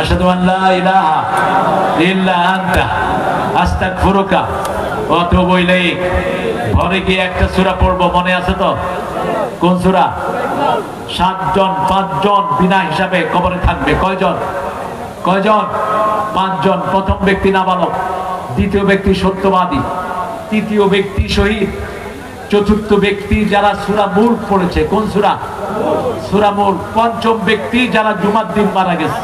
আশহাদু আন লা ইলাহা ইল্লা আনতা আস্তাগফিরুকা অথবা বইলেই ঘরে গিয়ে একটা সূরা পড়বো, মনে আছে তো? কোন সূরা? 7 জন 5 জন বিনা হিসাবে কবরে থাকবে। কয়জন? 5 জন। প্রথম ব্যক্তি নাবালক, দ্বিতীয় ব্যক্তি সত্যবাদী, তৃতীয় ব্যক্তি শহীদ, চতুর্থ ব্যক্তি যারা সূরা মুল্ক পড়েছে। কোন সূরা? সূরা মুল্ক। পঞ্চম ব্যক্তি যারা জুমার দিন মারা গেছে।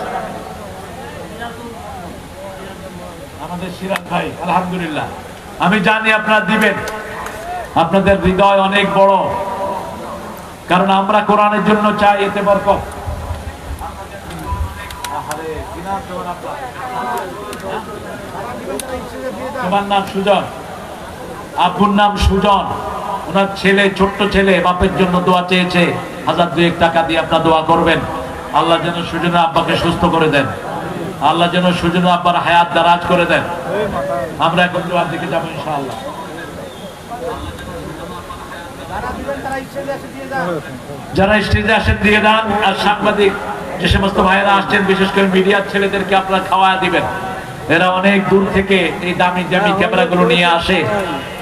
আমাদের সিরাজ ভাই, আলহামদুলিল্লাহ। আমি জানি আপনারা দিবেন, আপনাদের হৃদয় অনেক বড়, কারণ আমরা কোরআনের জন্য চাই এতে বরকত। তোমার নাম সুজন, আব্বুর নাম সুজন। ওনার ছেলে, ছোট্ট ছেলে, বাপের জন্য দোয়া চেয়েছে। 1000 টাকা দিয়ে আপনার দোয়া করবেন। আল্লাহ যেন সুজনের আব্বাকে সুস্থ করে দেন, আল্লাহ যেন সুজনের আব্বার হায়াত দারাজ করে দেন। আমরা এখন দোয়ার দিকে যাবো ইনশাআল্লাহ। যারা স্টেজে আসেন দিয়ে দেন, আর সাংবাদিক যে সমস্ত ভাইয়েরা আসছেন, বিশেষ করে মিডিয়ার ছেলেদেরকে আপনারা খাওয়া দিবেন। এরা অনেক দূর থেকে এই দামি দামি ক্যামেরাগুলো নিয়ে আসে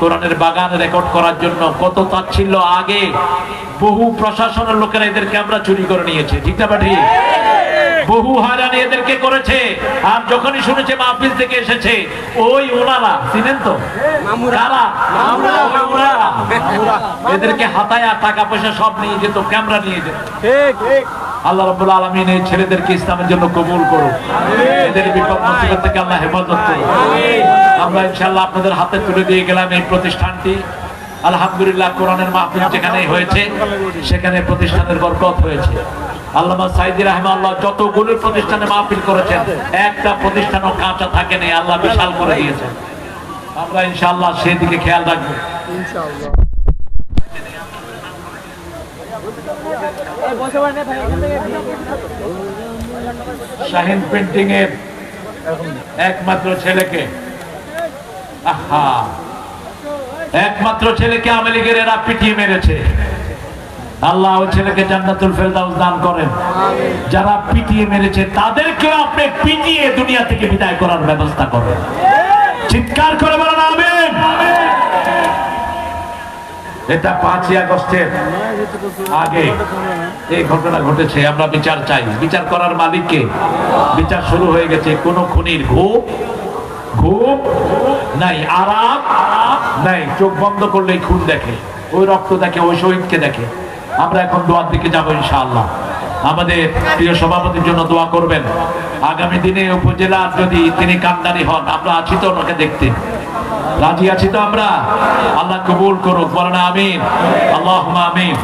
কোরআনের বাগান রেকর্ড করার জন্য। কত তাচ্ছিল্য! আগে বহু প্রশাসনের লোকেরা এদের ক্যামেরা চুরি করে নিয়েছে, ঠিক না ঠিক? বহু হয়রানি এদেরকে করেছে। আর যখনই শুনেছে মাহফিল থেকে এসেছে, ওই ওনারা চিনেন তো কারা? এদেরকে হাতায়া টাকা পয়সা সব নিয়ে যেত, ক্যামেরা নিয়ে যেত। আল্লাহ রাব্বুল আলামিন এই ছেলেদেরকে ইসলামের জন্য কবুল করুন, এদের বিপদ মুসিবত থেকে আল্লাহ হেফাজত করুন। আমরা ইনশাআল্লাহ আপনাদের হাতে তুলে দিয়ে গেলাম এই প্রতিষ্ঠানটি। আলহামদুলিল্লাহ, কোরআনের মাহফিল যেখানে হয়েছে সেখানে প্রতিষ্ঠানের বরকত হয়েছে। আল্লামা সাইদি রাহিমাহুল্লাহ যতগুলো প্রতিষ্ঠানে মাহফিল করেছেন, একটা প্রতিষ্ঠানও কাঁচা থাকেনি, আল্লাহ বিশাল করে দিয়েছেন। আমরা ইনশাআল্লাহ সেদিকে খেয়াল রাখবো ইনশাআল্লাহ। শাহিন প্রিন্টিং এর একমাত্র ছেলেকে, একমাত্র ছেলেকে আওয়ামী লীগের এরা পিটিয়ে মেরেছে। আল্লাহ ওই ছেলেকে জান্নাতুল ফেরদাউস দান করেন। যারা পিটিয়ে মেরেছে তাদেরকে আপনি পিটিয়ে দুনিয়া থেকে বিদায় করার ব্যবস্থা করেন। চিৎকার করে বলেন আমিন। এটা 5ই আগস্টের আগে এই ঘটনা ঘটেছে। আমরা বিচার চাই, বিচার করার মালিককে। বিচার শুরু হয়ে গেছে। কোন খুনির ঘুম নাই, আরাম নাই। চোখ বন্ধ করলেই খুন দেখে, ওই রক্ত দেখে, ওই শহীদকে দেখে। আমরা এখন দোয়ার দিকে যাবো ইনশাআল্লাহ। আমাদের প্রিয় সভাপতির জন্য দোয়া করবেন। আগামী দিনে উপজেলার যদি তিনি কান্দারি হন, আমরা আছি তো ওনাকে দেখতে, রাজি আছি তো আমরা। আল্লাহ কবুল করুক, বলেন আমিন। আল্লাহুম্মা আমিন।